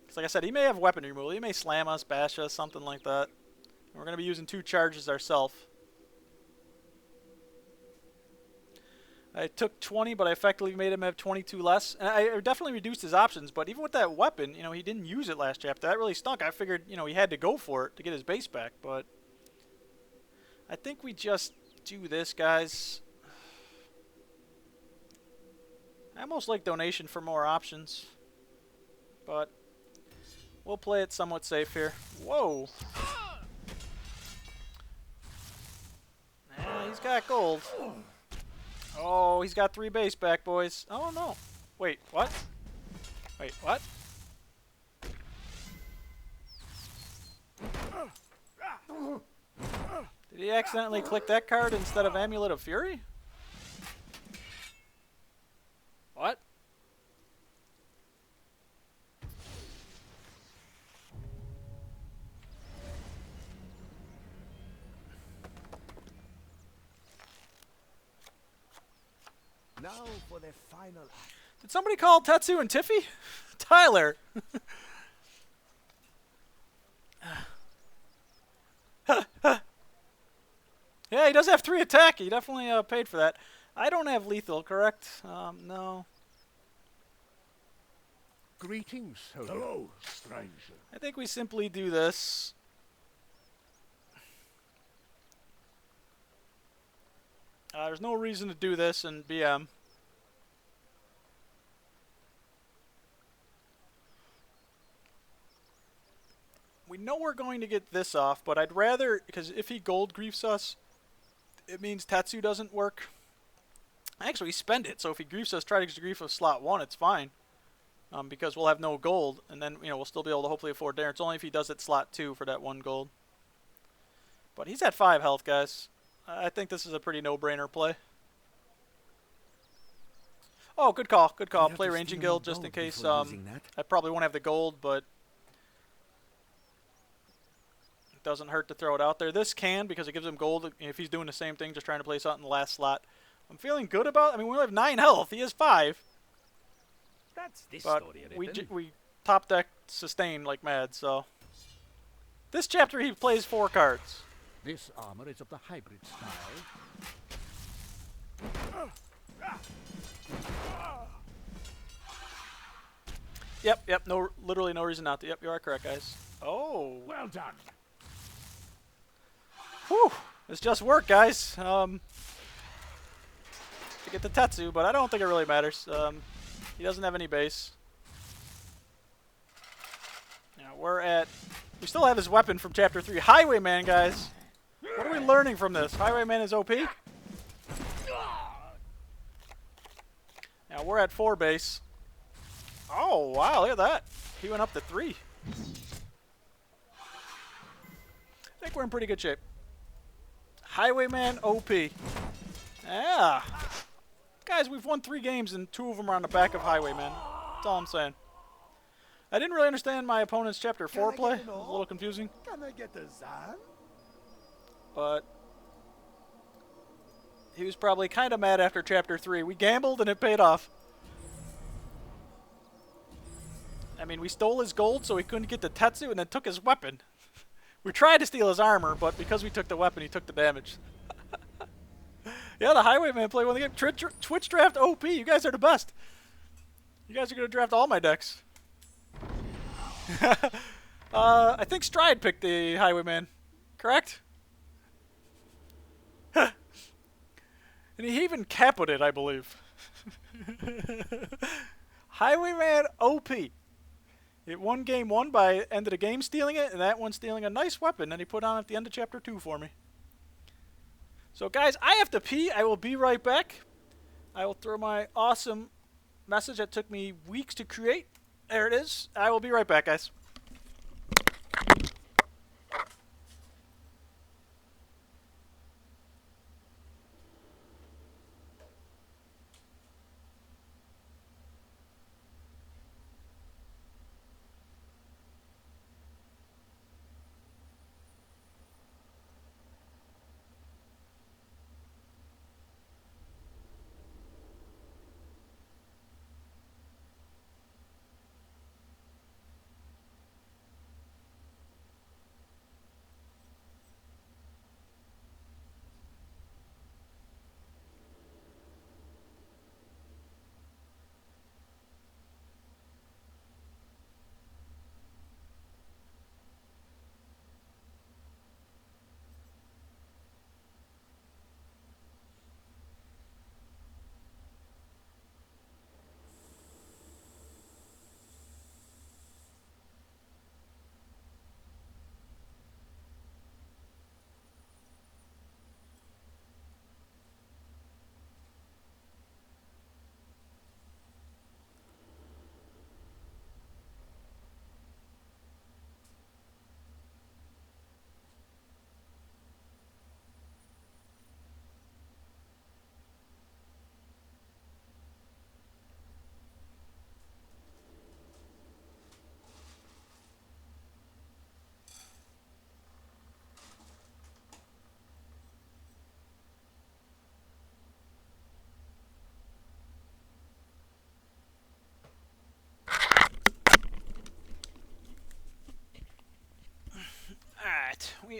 Because like I said, he may have weapon removal. He may slam us, bash us, something like that. And we're going to be using 2 charges ourselves. I took 20, but I effectively made him have 22 less. And I definitely reduced his options, but even with that weapon, you know, he didn't use it last chapter. That really stunk. I figured, you know, he had to go for it to get his base back, but I think we just do this, guys. I almost like donation for more options, but we'll play it somewhat safe here. Whoa. He's got gold. Oh, he's got 3 base back, boys. Oh, no. Wait, what? Wait, what? Did he accidentally click that card instead of Amulet of Fury? What? Now for the final act. Did somebody call Tetsu and Tiffy? Tyler. Yeah, he does have 3 attack. He definitely paid for that. I don't have lethal, correct? No. Greetings, soldier. Hello, stranger. I think we simply do this. There's no reason to do this in BM. We know we're going to get this off, but I'd rather, because if he gold griefs us, it means Tetsu doesn't work. Actually, spend it, so if he griefs us, try to grief us slot 1, it's fine. Because we'll have no gold, and then, you know, we'll still be able to hopefully afford Darren. It's only if he does it slot 2 for that 1 gold. But he's at 5 health, guys. I think this is a pretty no-brainer play. Oh, good call, good call. Play Ranging Guild just in case. I probably won't have the gold, but it doesn't hurt to throw it out there. This can, because it gives him gold if he's doing the same thing, just trying to place out in the last slot. I'm feeling good about it. I mean, we only have 9 health. He has 5. That's this But story written. we top deck sustain like mad, so. This chapter he plays 4 cards. This armor is of the hybrid style. Yep, no, literally no reason not to. Yep, you are correct, guys. Oh. Well done. Whew. It's just work, guys. To get the Tetsu, but I don't think it really matters. He doesn't have any base. Now we still have his weapon from Chapter 3. Highwayman, guys. What are we learning from this? Highwayman is OP. Now we're at 4 base. Oh, wow, look at that. He went up to 3. I think we're in pretty good shape. Highwayman OP. Yeah. Guys, we've won 3 games and 2 of them are on the back of Highwayman. That's all I'm saying. I didn't really understand my opponent's Chapter 4 play. It was a little confusing. Can I get a Zan? But he was probably kind of mad after Chapter 3. We gambled and it paid off. I mean, we stole his gold so he couldn't get the Tetsu and then took his weapon. We tried to steal his armor, but because we took the weapon, he took the damage. Yeah, the Highwayman play won the game. Twitch draft OP. You guys are the best. You guys are going to draft all my decks. I think Stride picked the Highwayman. Correct? And he even capoed it, I believe. Highwayman OP. It won game 1 by end of the game stealing it, and that one stealing a nice weapon that he put on at the end of Chapter 2 for me. So guys, I have to pee. I will be right back. I will throw my awesome message that took me weeks to create. There it is. I will be right back, guys.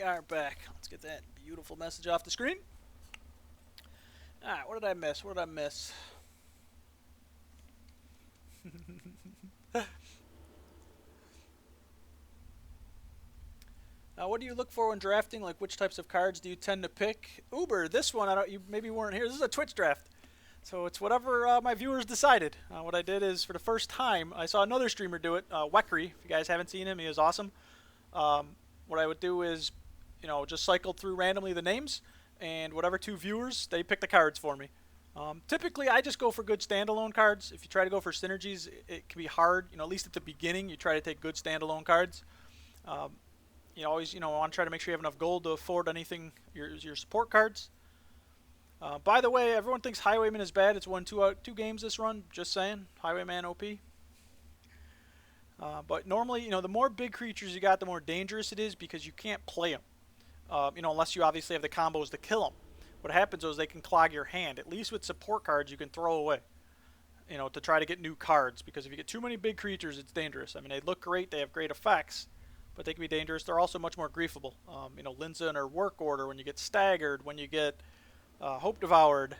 are back. Let's get that beautiful message off the screen. Alright, what did I miss? What did I miss? What do you look for when drafting? Like, which types of cards do you tend to pick? Uber, this one, you maybe weren't here. This is a Twitch draft. So it's whatever my viewers decided. What I did is, for the first time, I saw another streamer do it, Wekry. If you guys haven't seen him, he is awesome. What I would do is, just cycle through randomly the names, and whatever 2 viewers, they pick the cards for me. Typically, I just go for good standalone cards. If you try to go for synergies, it can be hard. At least at the beginning, you try to take good standalone cards. You always, want to try to make sure you have enough gold to afford anything, your support cards. By the way, everyone thinks Highwayman is bad. It's won 2 games this run. Just saying. Highwayman OP. But normally, the more big creatures you got, the more dangerous it is because you can't play them. Unless you obviously have the combos to kill them. What happens is they can clog your hand. At least with support cards, you can throw away. To try to get new cards. Because if you get too many big creatures, it's dangerous. I mean, they look great. They have great effects. But they can be dangerous. They're also much more griefable. Linza and her work order, when you get staggered, when you get Hope Devoured.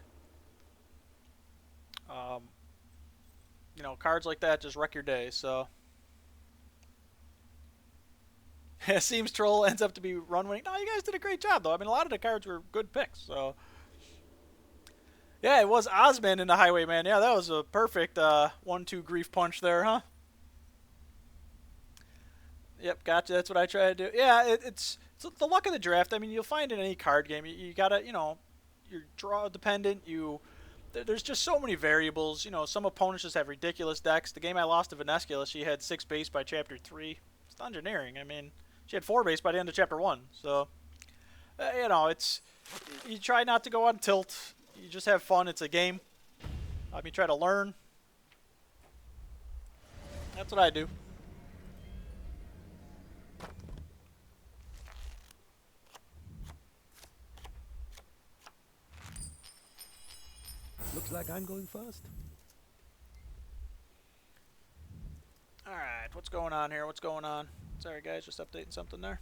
Cards like that just wreck your day, so. It seems Troll ends up to be run winning. No, you guys did a great job, though. I mean, a lot of the cards were good picks, so. Yeah, it was Ozman in the Highwayman. Yeah, that was a perfect 1-2 grief punch there, huh? Yep, gotcha. That's what I try to do. Yeah, it's the luck of the draft. I mean, you'll find in any card game, you gotta, you're draw dependent. There's just so many variables. Some opponents just have ridiculous decks. The game I lost to Venescula, she had 6 base by chapter 3. It's Dungeoneering. I mean, she had 4 base by the end of chapter 1. So, you try not to go on tilt. You just have fun. It's a game. You try to learn. That's what I do. Looks like I'm going first. Alright, what's going on here? What's going on? Sorry guys, just updating something there.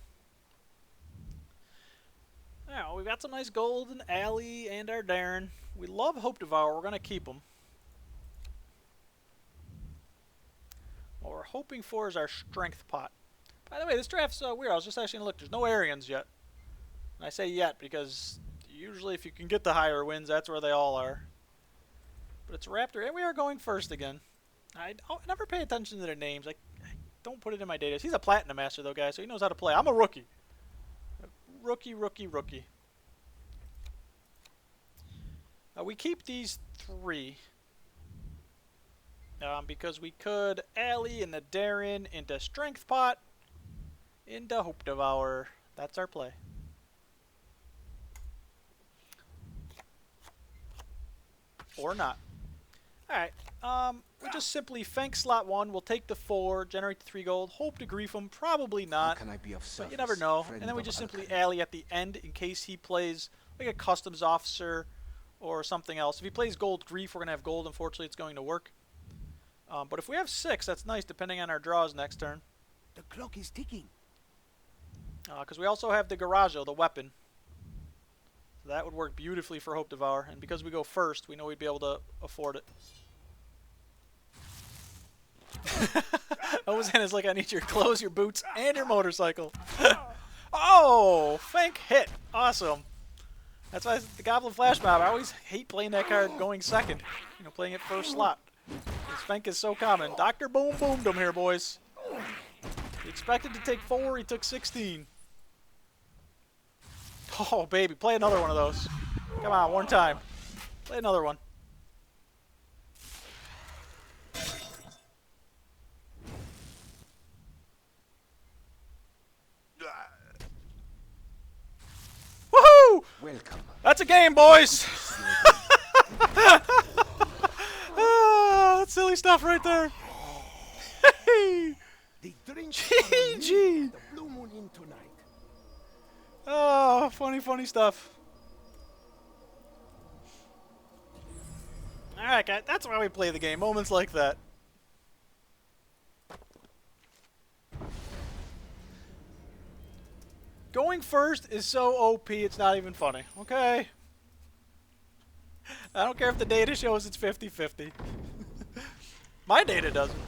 Alright, well, we've got some nice gold in Alley and our Darren. We love Hope Devour. We're going to keep them. What we're hoping for is our Strength Pot. By the way, this draft's weird. I was just actually going to look. There's no Aryans yet. And I say yet because usually if you can get the higher wins, that's where they all are. But it's Raptor, and we are going first again. I never pay attention to their names. I don't put it in my data. He's a Platinum Master, though, guys, so he knows how to play. I'm a rookie. Rookie. We keep these 3. Because we could Alley and the Darren into Strength Pot, into Hope Devourer. That's our play. Or not. Alright, we just simply Fank slot 1, we'll take the 4, generate the 3 gold, hope to grief him, probably not, Can I be of service, but you never know. friend And then we of just simply Alchemy? alley at the end in case he plays like a customs officer or something else. If he plays gold grief, we're going to have gold, unfortunately it's going to work. But if we have 6, that's nice depending on our draws next turn. The clock is ticking. Because we also have the Garajo, the weapon. So that would work beautifully for Hope Devour, and because we go first, we know we'd be able to afford it. Ozan is like, I need your clothes, your boots, and your motorcycle. Oh, Fank hit. Awesome. That's why the Goblin Flash Mob, I always hate playing that card going second. Playing it first slot. Because Fank is so common. Dr. Boom boomed him here, boys. He expected to take 4, he took 16. Oh, baby, play another one of those. Come on, one time. Play another one. Woohoo! Welcome. That's a game, boys! That's silly stuff right there. The drink GG. the blue moon in tonight. Oh, funny stuff. Alright, guys, that's why we play the game. Moments like that. Going first is so OP, it's not even funny. Okay. I don't care if the data shows it's 50-50. My data doesn't.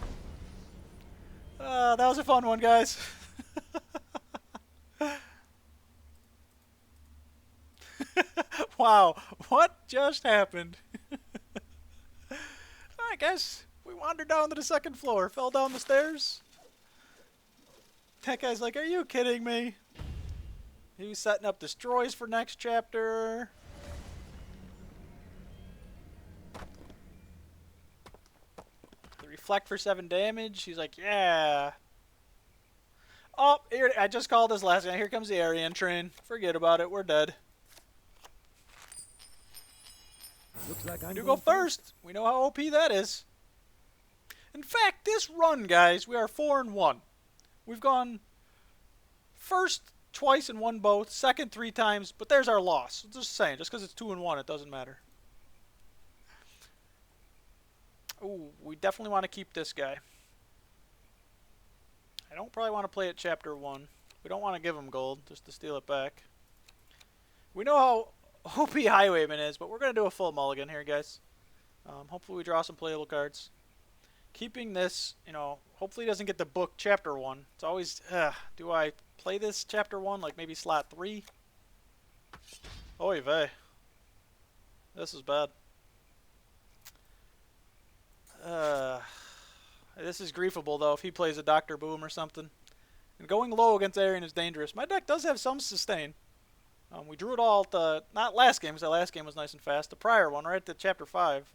That was a fun one, guys. Wow, what just happened? I guess we wandered down to the second floor, fell down the stairs. That guy's like, are you kidding me? He was setting up destroys for next chapter. The reflect for 7 damage. He's like, yeah. Oh, here, I just called this last guy. Here comes the Aryan train. Forget about it. We're dead. Looks like I'm You going go first. We know how OP that is. In fact, this run, guys, we are 4-1. We've gone first twice and won both, second 3 times, but there's our loss. Just saying, just because it's 2-1, it doesn't matter. Ooh, we definitely want to keep this guy. I don't probably want to play it chapter 1. We don't want to give him gold, just to steal it back. We know how OP Highwayman is, but we're going to do a full mulligan here, guys. Hopefully we draw some playable cards. Keeping this, you know, hopefully he doesn't get the book chapter 1. It's always, do I play this chapter 1, like maybe slot 3? Oy vey. This is bad. This is griefable, though, if he plays a Dr. Boom or something. And going low against Aryan is dangerous. My deck does have some sustain. We drew it all at the, not last game, because that last game was nice and fast. The prior one, right at the chapter 5.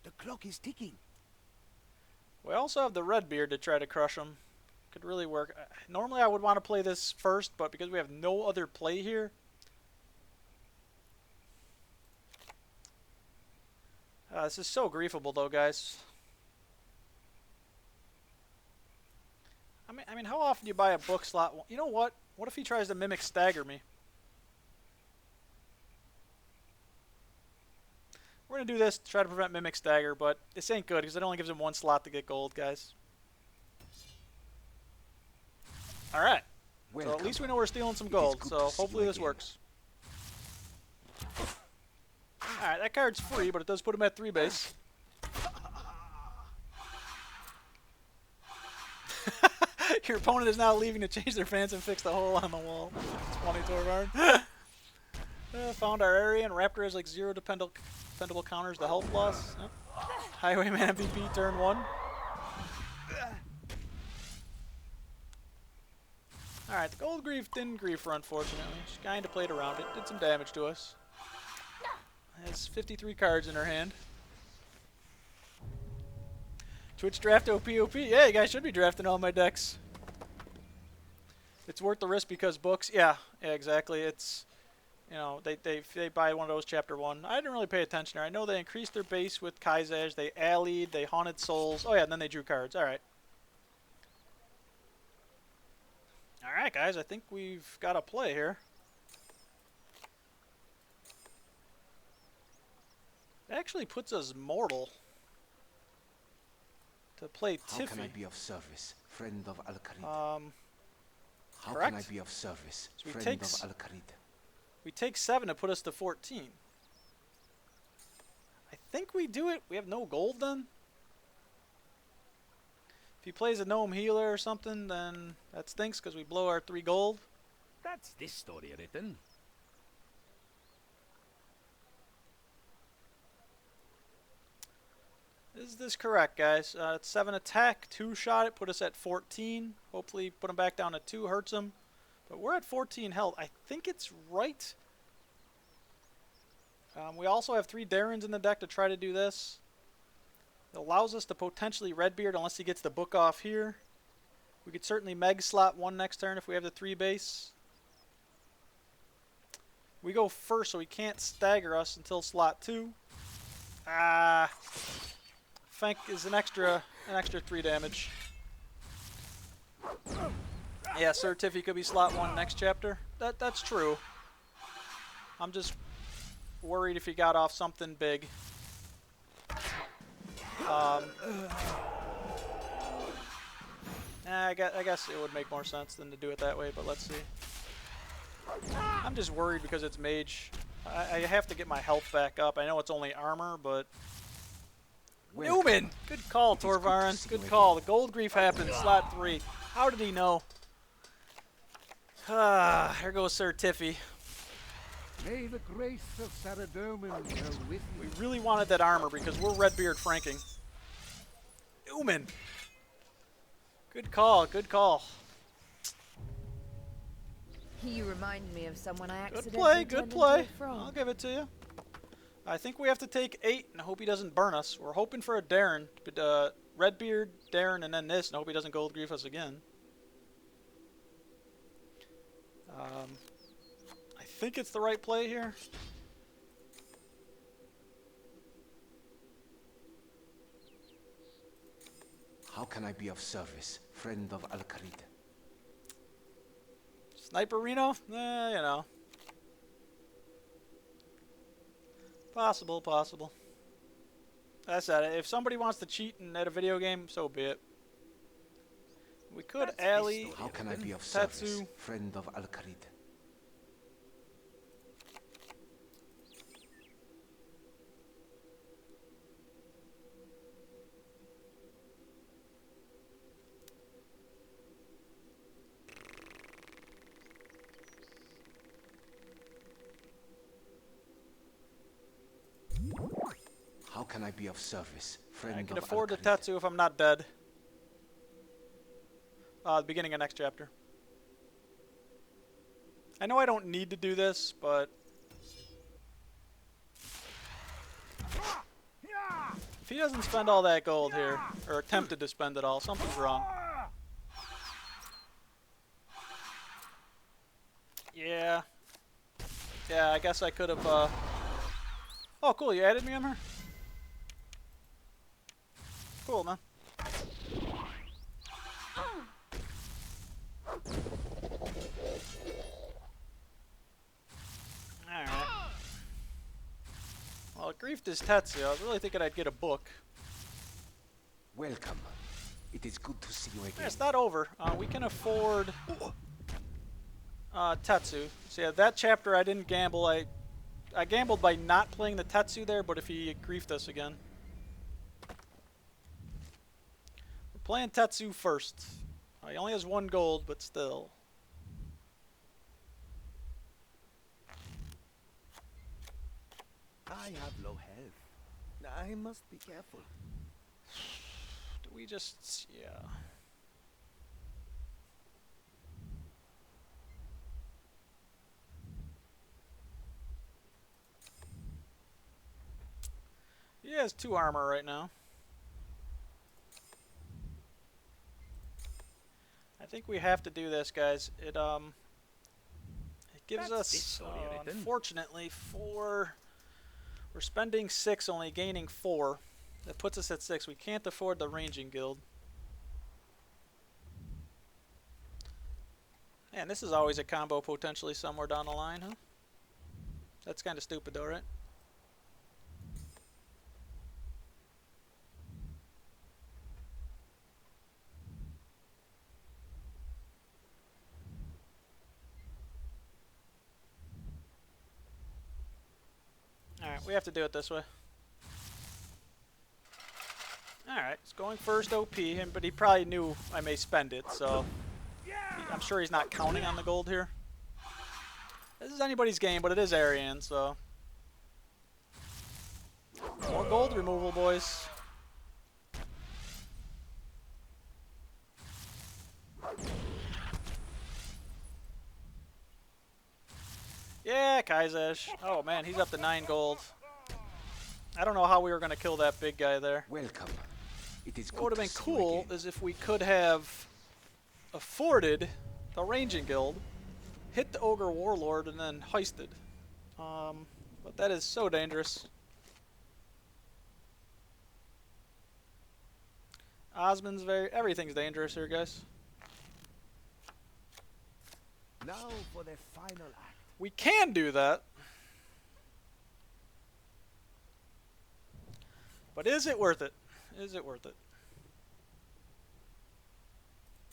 The clock is ticking. We also have the Redbeard to try to crush him. Could really work. Normally I would want to play this first, but because we have no other play here. This is so griefable, though, guys. I mean, how often do you buy a book slot? You know what? What if he tries to mimic stagger me? We're going to do this to try to prevent mimic stagger, but this ain't good because it only gives him 1 slot to get gold, guys. Alright. So at least we know we're stealing some gold, so hopefully this works. Alright, that card's free, but it does put him at 3 base. Your opponent is now leaving to change their fence and fix the hole on the wall. It's funny, Torvard. Found our area, and Raptor has like 0 dependable counters to health loss. Highwayman MVP turn 1. Alright, the gold grief didn't grief her, unfortunately. She kinda played around it, did some damage to us. Has 53 cards in her hand. Twitch draft OP. Yeah, you guys should be drafting all my decks. It's worth the risk because books. Yeah, exactly. It's, you know, they buy one of those chapter 1. I didn't really pay attention there. I know they increased their base with Kaizaj. They allied. They haunted souls. Oh yeah, and then they drew cards. All right. All right, guys. I think we've got a play here. It actually puts us mortal to play Tiffy. How can I be of service, friend of Al-Kharid? How Correct. can I be of service, So we friend take of Al-Kharid? We take 7 to put us to 14. I think we do it. We have no gold then. If he plays a gnome healer or something, then that stinks because we blow our 3 gold. That's this story written. Is this correct, guys? It's 7 attack, 2 shot it, put us at 14. Hopefully put him back down to 2, hurts him. But we're at 14 health. I think it's right. We also have 3 Darrens in the deck to try to do this. It allows us to potentially Redbeard unless he gets the book off here. We could certainly Meg slot 1 next turn if we have the 3 base. We go first, so he can't stagger us until slot 2. Fenk is an extra 3 damage. Yeah, Sir Tiffy could be slot 1 next chapter. That's true. I'm just worried if he got off something big. I guess it would make more sense than to do it that way, but let's see. I'm just worried because it's mage. I have to get my health back up. I know it's only armor, but... Welcome. Newman! Good call, It is good to Torvarin. see Good you call. The again. gold grief happened, slot 3. How did he know? Ah, here goes Sir Tiffy. May the grace of Saradomin go with We you. really wanted that armor because we're Redbeard franking. Newman! Good call, good call. You remind me of someone I Good accidentally play, turned good into play. a frog. I'll give it to you. I think we have to take 8 and hope he doesn't burn us. We're hoping for a Darren, but Redbeard, Darren, and then this, and hope he doesn't gold grief us again. I think it's the right play here. How can I be of service, friend of Al-Kharid? Sniper Reno? You know. Possible, possible. That's it. If somebody wants to cheat and at a video game, so be it. We could alley How can I be of service, Tatsu. friend of Al-Kharid? How can I be of service, friend I of can afford the Al-Kharid? Tatsu if I'm not dead. The beginning of next chapter. I know I don't need to do this, but... If he doesn't spend all that gold here, or attempted to spend it all, something's wrong. Yeah. Yeah, I guess I could have, Oh, cool, you added me on her? Cool, man. Alright. Well, it griefed his Tetsu. I was really thinking I'd get a book. Welcome. It is good to see you Yeah, again. it's not over. We can afford Tetsu. So yeah, that chapter I didn't gamble. I gambled by not playing the Tetsu there, but if he griefed us again. We're playing Tetsu first. He only has 1 gold, but still. I have low health. I must be careful. Do we just... yeah. He has 2 armor right now. I think we have to do this, guys. It gives That's this us, story written. unfortunately, 4. We're spending 6, only gaining 4. That puts us at 6. We can't afford the ranging guild. Man, this is always a combo potentially somewhere down the line, huh? That's kind of stupid, though, right? Alright, we have to do it this way. Alright, it's going first OP, but he probably knew I may spend it, so... I'm sure he's not counting on the gold here. This is anybody's game, but it is Arian, so... More gold removal, boys. Yeah, Kaizesh. Oh man, he's up to 9 gold. I don't know how we were going to kill that big guy there. Welcome. It is good What would have to been see you cool again. is if we could have afforded the ranging guild, hit the ogre warlord, and then heisted. But that is so dangerous. Osmond's everything's dangerous here, guys. Now for the final act. We can do that. But is it worth it? Is it worth it?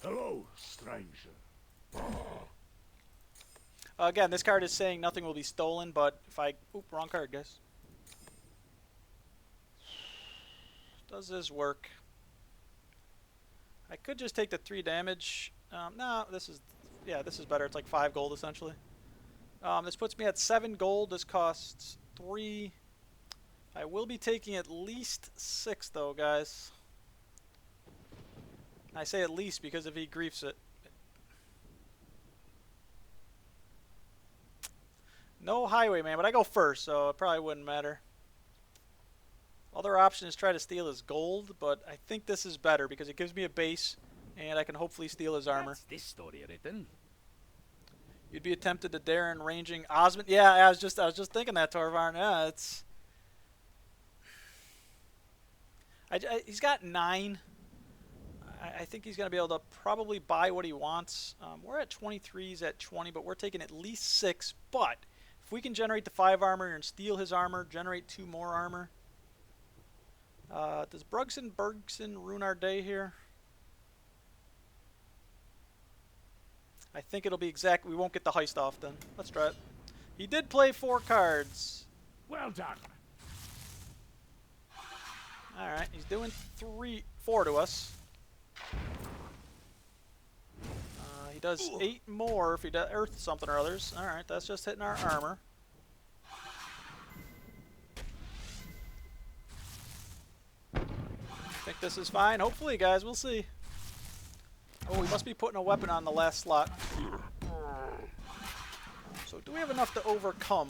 Hello, stranger. Again, this card is saying nothing will be stolen, but if I... Oop, wrong card, guys. Does this work? I could just take the 3 damage. No, this is... Yeah, this is better. It's like 5 gold, essentially. This puts me at 7 gold. This costs 3. I will be taking at least 6, though, guys. I say at least because if he griefs it. No highwayman, but I go first, so it probably wouldn't matter. Other option is try to steal his gold, but I think this is better because it gives me a base, and I can hopefully steal his armor. That's this story written. You'd be tempted to dare in ranging Ozan. Yeah, I was just thinking that, Torvarn. Yeah, it's. He's got 9. I think he's going to be able to probably buy what he wants. We're at 23, he's at 20, but we're taking at least 6. But if we can generate the 5 armor and steal his armor, generate 2 more armor. Does Bergson ruin our day here? I think it'll be exact. We won't get the heist off then. Let's try it. He did play 4 cards. Well done. Alright, he's doing 4 to us. He does 8 more if he does earth something or others. Alright, that's just hitting our armor. I think this is fine. Hopefully, guys, we'll see. Oh, we must be putting a weapon on the last slot. So do we have enough to overcome?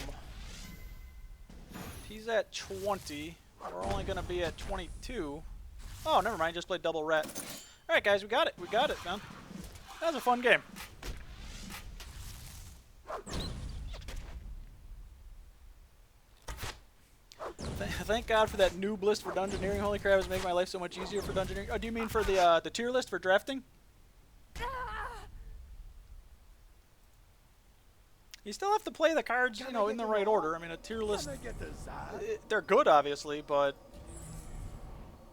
He's at 20. We're only going to be at 22. Oh, never mind. Just played double rat. Alright, guys. We got it. We got it, man. That was a fun game. Thank God for that noob list for Dungeoneering. Holy crap, it's making my life so much easier for Dungeoneering. Oh, do you mean for the tier list for drafting? You still have to play the cards, you know, in the right order. I mean, a tier list, they're good, obviously, but,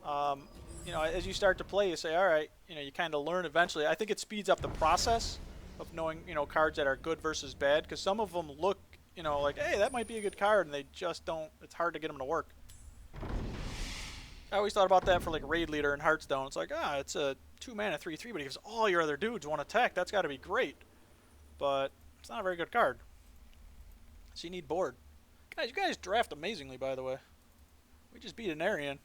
you know, as you start to play, you say, all right, you know, you kind of learn eventually. I think it speeds up the process of knowing, you know, cards that are good versus bad, because some of them look, you know, like, hey, that might be a good card, and they just don't, it's hard to get them to work. I always thought about that for, like, Raid Leader in Hearthstone. It's like, it's a 2-mana 3/3, but it gives all your other dudes 1 attack. That's got to be great. But it's not a very good card. So you need board. Guys, you guys draft amazingly, by the way. We just beat an Aryan.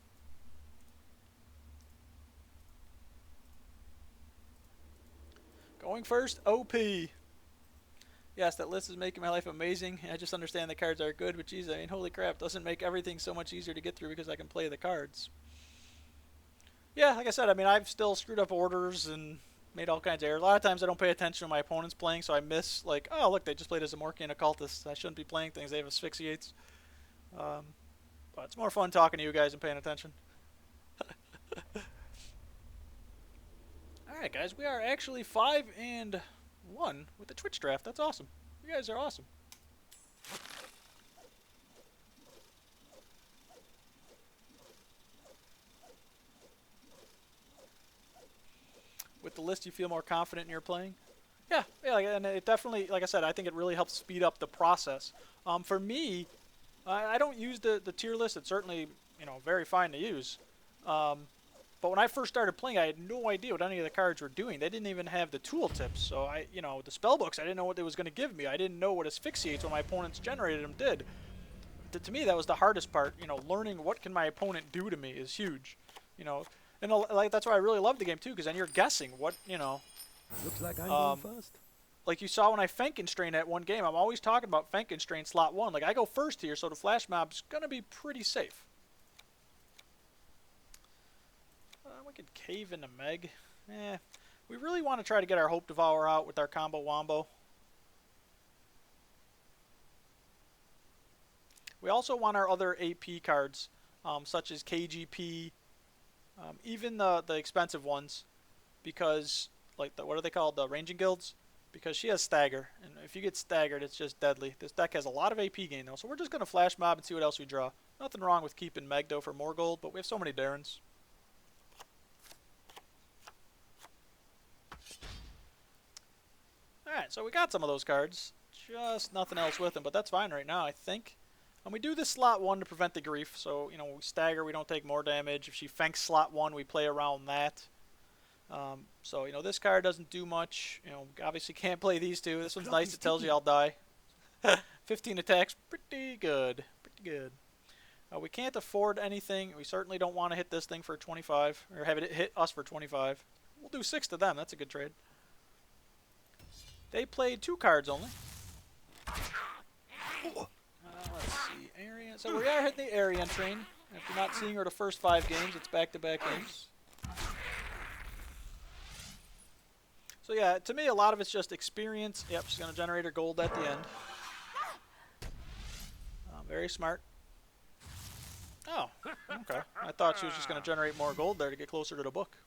Going first, OP. Yes, that list is making my life amazing. I just understand the cards are good, but geez, I mean, holy crap, doesn't make everything so much easier to get through because I can play the cards. Yeah, like I said, I mean, I've still screwed up orders and made all kinds of errors. A lot of times I don't pay attention to my opponent's playing, so I miss, like, oh, look, they just played as a Morkian Occultist. I shouldn't be playing things. They have Asphyxiates. But it's more fun talking to you guys and paying attention. Alright, guys, we are actually 5-1 with the Twitch draft. That's awesome. You guys are awesome. With the list, you feel more confident in your playing? Yeah, and it definitely, like I said, I think it really helps speed up the process. For me, I don't use the tier list. It's certainly, you know, very fine to use. But when I first started playing, I had no idea what any of the cards were doing. They didn't even have the tooltips. So you know, the spell books, I didn't know what they was going to give me. I didn't know what Asphyxiates when my opponents generated them did. To me, that was the hardest part. You know, learning what can my opponent do to me is huge. You know. And like that's why I really love the game too, because then you're guessing what, you know. Looks like I'm going first. Like you saw when I Fenkenstrain at one game, I'm always talking about Fenkenstrain slot 1. Like I go first here, so the flash mob's gonna be pretty safe. We could cave into Meg. We really want to try to get our Hope Devour out with our combo wombo. We also want our other AP cards, such as KGP. Even the expensive ones, because like what are they called, the ranging guilds, because she has stagger, and if you get staggered, it's just deadly. This deck has a lot of AP gain though, so we're just gonna flash mob and see what else we draw. Nothing wrong with keeping Megdo for more gold, but we have so many Darrens. All right, so we got some of those cards. just nothing else with him, but that's fine right now, I think. And we do this slot 1 to prevent the grief, so, you know, we stagger, we don't take more damage. If she fenks slot 1, we play around that. So, you know, this card doesn't do much. You know, obviously can't play these two. This one's nice, it tells you I'll die. 15 attacks, pretty good, pretty good. We can't afford anything. We certainly don't want to hit this thing for 25, or have it hit us for 25. We'll do 6 to them, that's a good trade. They played 2 cards only. Let's see, Arian. So we are hitting the Arian train. After not seeing her the first 5 games, it's back-to-back games. So yeah, to me, a lot of it's just experience. Yep, she's going to generate her gold at the end. Very smart. Oh, okay. I thought she was just going to generate more gold there to get closer to the book.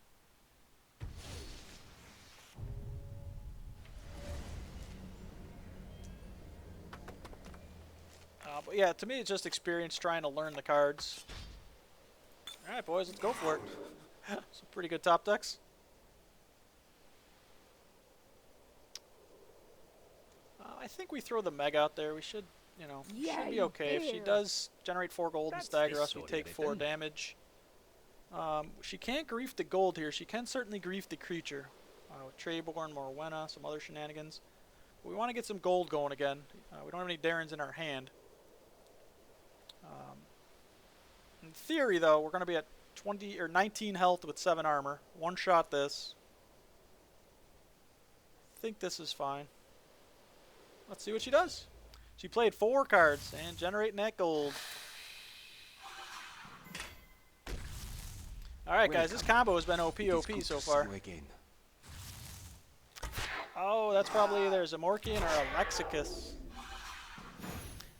But yeah, to me, it's just experience trying to learn the cards. Alright, boys, let's go for it. Some pretty good top decks. I think we throw the Meg out there. We should, you know, should be okay. If she does generate 4 gold and stagger us, we take 4 damage. She can't grief the gold here. She can certainly grief the creature. With Trayborn, Morwenna, some other shenanigans. But we want to get some gold going again. We don't have any Darrens in our hand. In theory, though, we're going to be at 20 or 19 health with 7 armor. One shot this. I think this is fine. Let's see what she does. She played 4 cards and generating that gold. Alright guys, this combo has been OP so far. Oh, that's probably either Zamorkian or a Lexicus.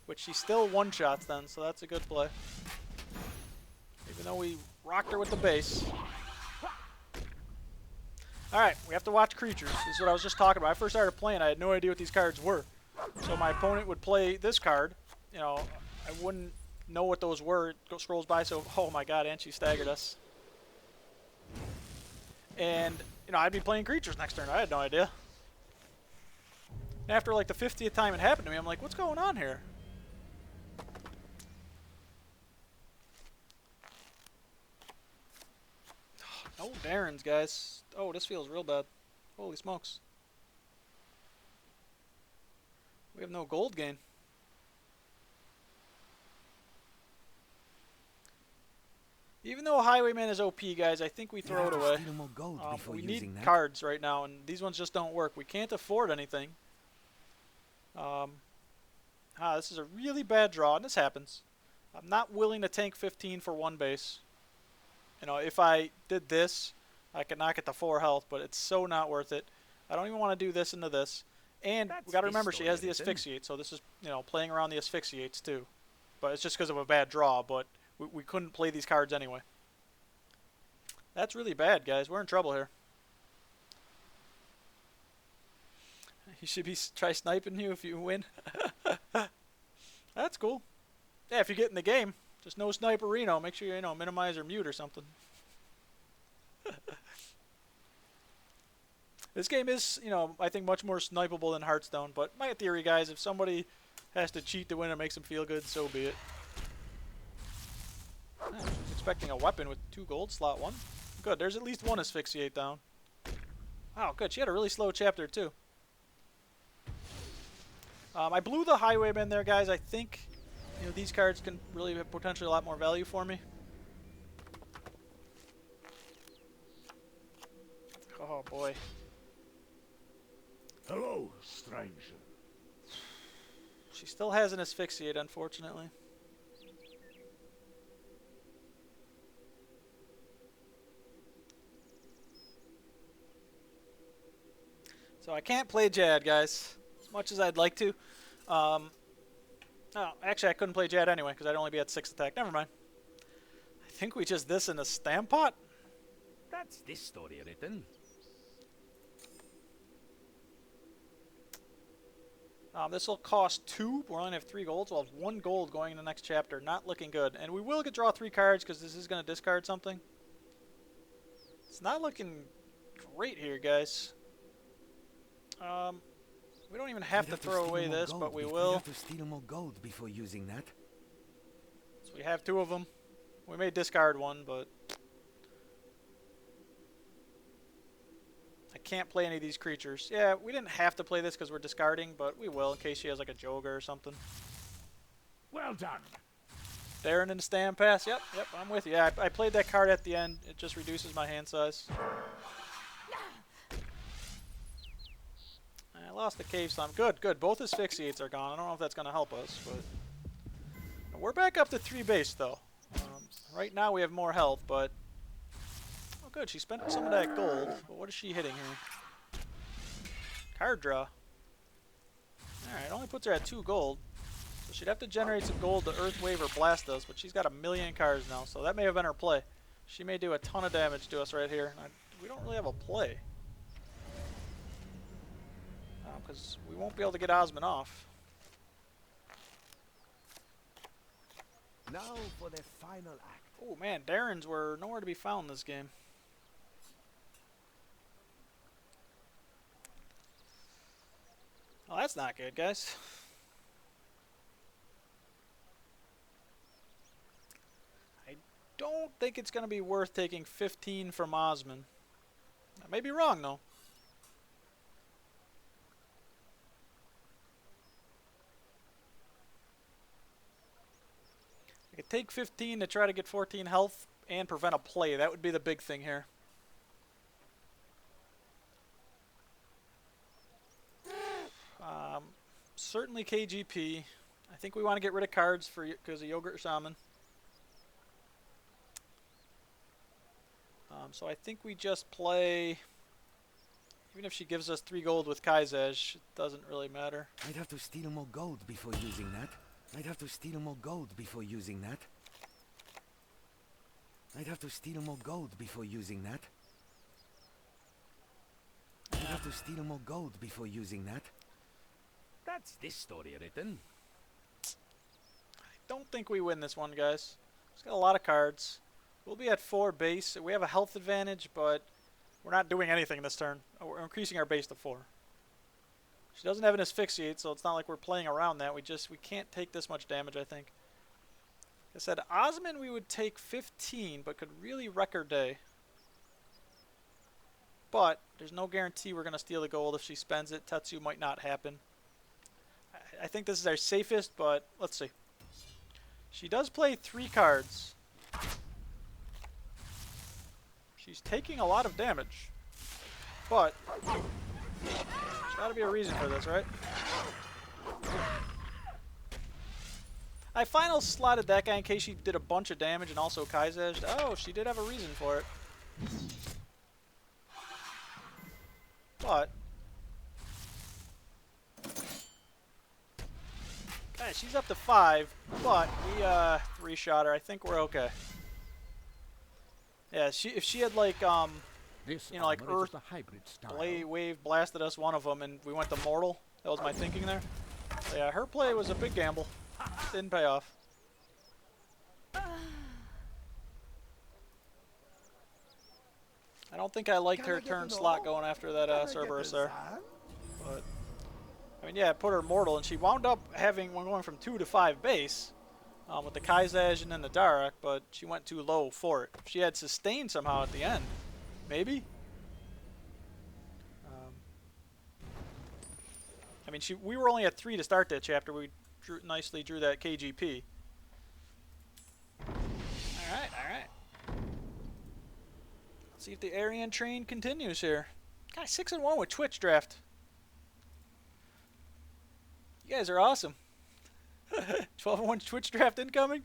Which she still one-shots then, so that's a good play. Even though we rocked her with the base. Alright, we have to watch creatures. This is what I was just talking about. I first started playing, I had no idea what these cards were. So my opponent would play this card. You know, I wouldn't know what those were. It scrolls by, so, oh my god, and she staggered us. And, you know, I'd be playing creatures next turn. I had no idea. After like the 50th time it happened to me, I'm like, what's going on here? No Darrens, guys. Oh, this feels real bad. Holy smokes. We have no gold gain. Even though Highwayman is OP, guys, I think we throw it away. We need cards right now, and these ones just don't work. We can't afford anything. This is a really bad draw, and this happens. I'm not willing to tank 15 for 1 base. You know, if I did this, I could knock it to 4 health, but it's so not worth it. I don't even want to do this into this. And we got to remember she has the asphyxiate, so this is, you know, playing around the asphyxiates too. But it's just because of a bad draw, but we couldn't play these cards anyway. That's really bad, guys. We're in trouble here. He should be try sniping you if you win. That's cool. Yeah, if you get in the game, just no sniperino. Make sure you know minimize or mute or something. This game is, you know, I think much more snipeable than Hearthstone. But my theory, guys, if somebody has to cheat to win and makes them feel good, so be it. I was expecting a weapon with 2 gold, slot 1. Good, there's at least 1 asphyxiate down. Wow, good. She had a really slow chapter, too. I blew the Highwayman there, guys. I think, you know, these cards can really have potentially a lot more value for me. Oh, boy. Hello, stranger. She still has an asphyxiate, unfortunately. So I can't play Jad, guys, as much as I'd like to. Oh, actually, I couldn't play Jad anyway, because I'd only be at 6 attack. Never mind. I think we just this in a Stampot. That's this story written. This will cost 2. We're only have 3 golds. We'll have 1 gold going in the next chapter. Not looking good. And we will get draw 3 cards because this is going to discard something. It's not looking great here, guys. We don't even have I'd to steal throw away more this, gold but we I'd will. have to steal more gold before using that. So we have 2 of them. We may discard one, but I can't play any of these creatures. Yeah, we didn't have to play this because we're discarding, but we will in case she has like a Joga or something. Well done. Darren in the stand pass. Yep, I'm with you. Yeah, I played that card at the end. It just reduces my hand size. I lost the cave slime. Good. Both asphyxiates are gone. I don't know if that's going to help us, but we're back up to 3 base though. Right now we have more health, but oh good, she spent some of that gold. But what is she hitting here? Card draw. Alright, only puts her at 2 gold. So she'd have to generate some gold to Earth Wave or blast us, but she's got 1,000,000 cards now, so that may have been her play. She may do a ton of damage to us right here. We don't really have a play. Because we won't be able to get Osman off. Now for the final act. Oh man, Darrens were nowhere to be found this game. Well, that's not good, guys. I don't think it's going to be worth taking 15 from Osman. I may be wrong, though. I could take 15 to try to get 14 health and prevent a play. That would be the big thing here. Certainly KGP. I think we want to get rid of cards because of Yogurt Shaman. So I think we just play. Even if she gives us 3 gold with Kaizej, it doesn't really matter. I'd have to steal more gold before using that. I'd have to steal more gold before using that. I'd have to steal more gold before using that. I'd have to steal more gold before using that. That's this story written. I don't think we win this one, guys. She's got a lot of cards. We'll be at 4 base. We have a health advantage, but we're not doing anything this turn. We're increasing our base to 4. She doesn't have an asphyxiate, so it's not like we're playing around that. We can't take this much damage, I think. Like I said, Osman we would take 15, but could really wreck her day. But there's no guarantee we're going to steal the gold if she spends it. Tetsu might not happen. I think this is our safest, but let's see. She does play 3 cards. She's taking a lot of damage. But there's got to be a reason for this, right? I final slotted that guy in case she did a bunch of damage and also Kaizej. Oh, she did have a reason for it. But okay, she's up to 5, but we 3-shot her. I think we're okay. Yeah, if she had like you know, like Earth Wave blasted us one of them and we went to Mortal. That was my thinking there. So yeah, her play was a big gamble. Didn't pay off. I don't think I liked her turn slot going after that Cerberus there. But I mean, yeah, it put her mortal, and she wound up having when going from 2 to 5 base with the Kaizej and then the Darak, but she went too low for it. She had sustained somehow at the end, maybe. I mean, we were only at 3 to start that chapter. We nicely drew that KGP. All right. Let's see if the Aryan train continues here. Guy 6-1 with Twitch draft. You guys are awesome. 12-1 Twitch draft incoming.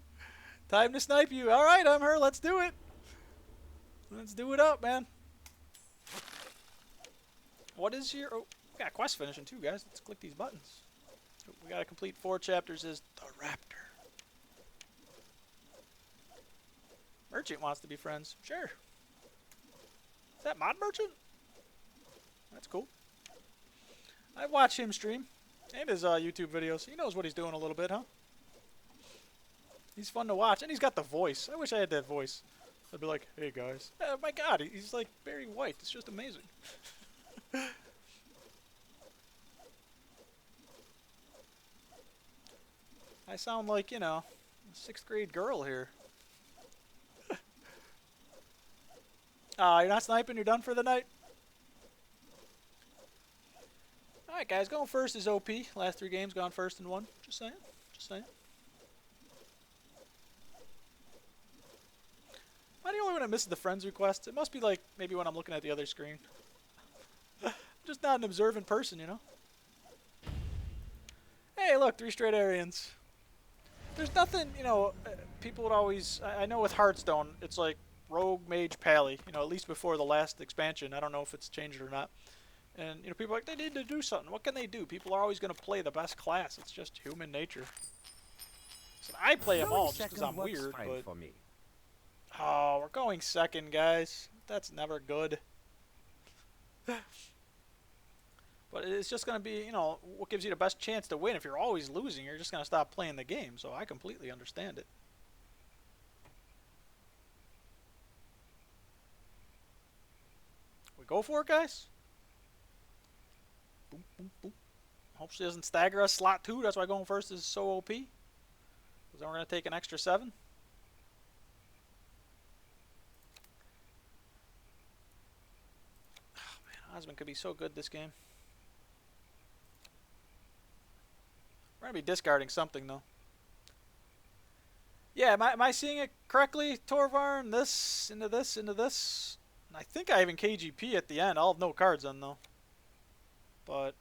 Time to snipe you. All right, I'm her. Let's do it. Let's do it up, man. What is your... Oh, we got quest finishing too, guys. Let's click these buttons. We got to complete 4 chapters as the Raptor. Merchant wants to be friends. Sure. Is that Mod Merchant? That's cool. I watch him stream. And his YouTube videos. He knows what he's doing a little bit, huh? He's fun to watch. And he's got the voice. I wish I had that voice. I'd be like, hey guys. Oh my god, he's like Barry White. It's just amazing. I sound like, you know, a 6th grade girl here. You're not sniping? You're done for the night? Alright, guys. Going first is OP. Last 3 games gone first and 1. Just saying. Just saying. Am I the only one that misses the friends requests? It must be like maybe when I'm looking at the other screen. I'm just not an observant person, you know? Hey, look, 3 straight Aryans. There's nothing, you know, people would always... I know with Hearthstone, it's like Rogue, Mage, Pally, you know, at least before the last expansion. I don't know if it's changed or not. And, you know, people are like, they need to do something. What can they do? People are always going to play the best class. It's just human nature. So I play them all just because I'm weird, but... For me. Oh, we're going second, guys. That's never good. But it's just going to be, you know, what gives you the best chance to win. If you're always losing, you're just going to stop playing the game. So I completely understand it. We go for it, guys? Boom, boom, boom. Hope she doesn't stagger us. Slot 2, that's why going first is so OP. Because then we're going to take an extra 7. Ozan could be so good this game. We're going to be discarding something, though. Yeah, am I seeing it correctly, Torvarn? This, into this, into this. And I think I even KGP at the end. I'll have no cards on, though. But...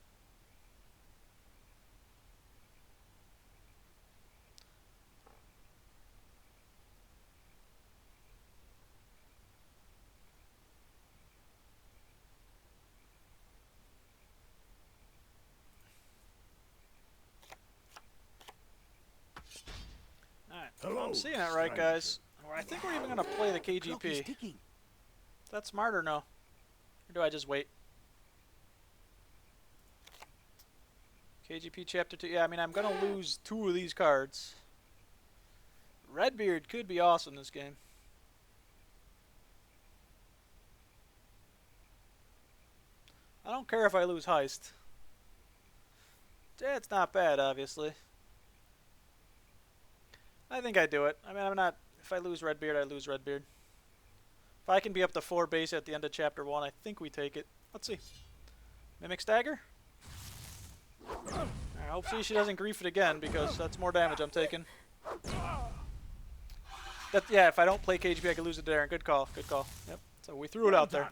Alright, well, I'm seeing it right, guys. Or I think we're even going to play the KGP. Is that smart or no? Or do I just wait? KGP Chapter 2. Yeah, I mean, I'm going to lose 2 of these cards. Redbeard could be awesome this game. I don't care if I lose Heist. Yeah, it's not bad, obviously. I think I do it. I mean, I'm not... If I lose Redbeard, I lose Redbeard. If I can be up to 4 base at the end of Chapter 1, I think we take it. Let's see. Mimic Stagger? Alright, hopefully she doesn't grief it again, because that's more damage I'm taking. Yeah, if I don't play KGP, I could lose it to Darren. Good call, good call. Yep, so we threw it out there.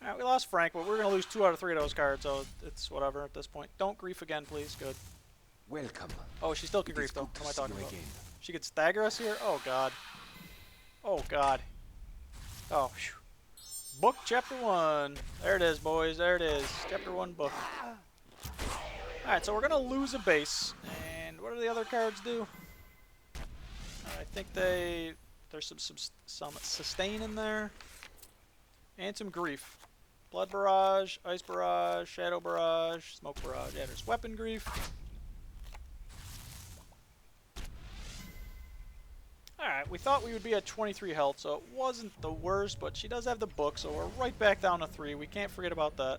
Alright, we lost Frank, but we're going to lose 2 out of 3 of those cards, so it's whatever at this point. Don't grief again, please. Good. Welcome. Oh, she still can grief, though. What am I talking about? She could stagger us here? Oh, God. Oh, God. Oh, phew. Book Chapter 1. There it is, boys. There it is. Chapter 1 book. Alright, so we're going to lose a base. And what do the other cards do? I think there's some sustain in there. And some grief. Blood Barrage, Ice Barrage, Shadow Barrage, Smoke Barrage. Yeah, there's weapon grief. Alright, we thought we would be at 23 health, so it wasn't the worst, but she does have the book, so we're right back down to 3. We can't forget about that.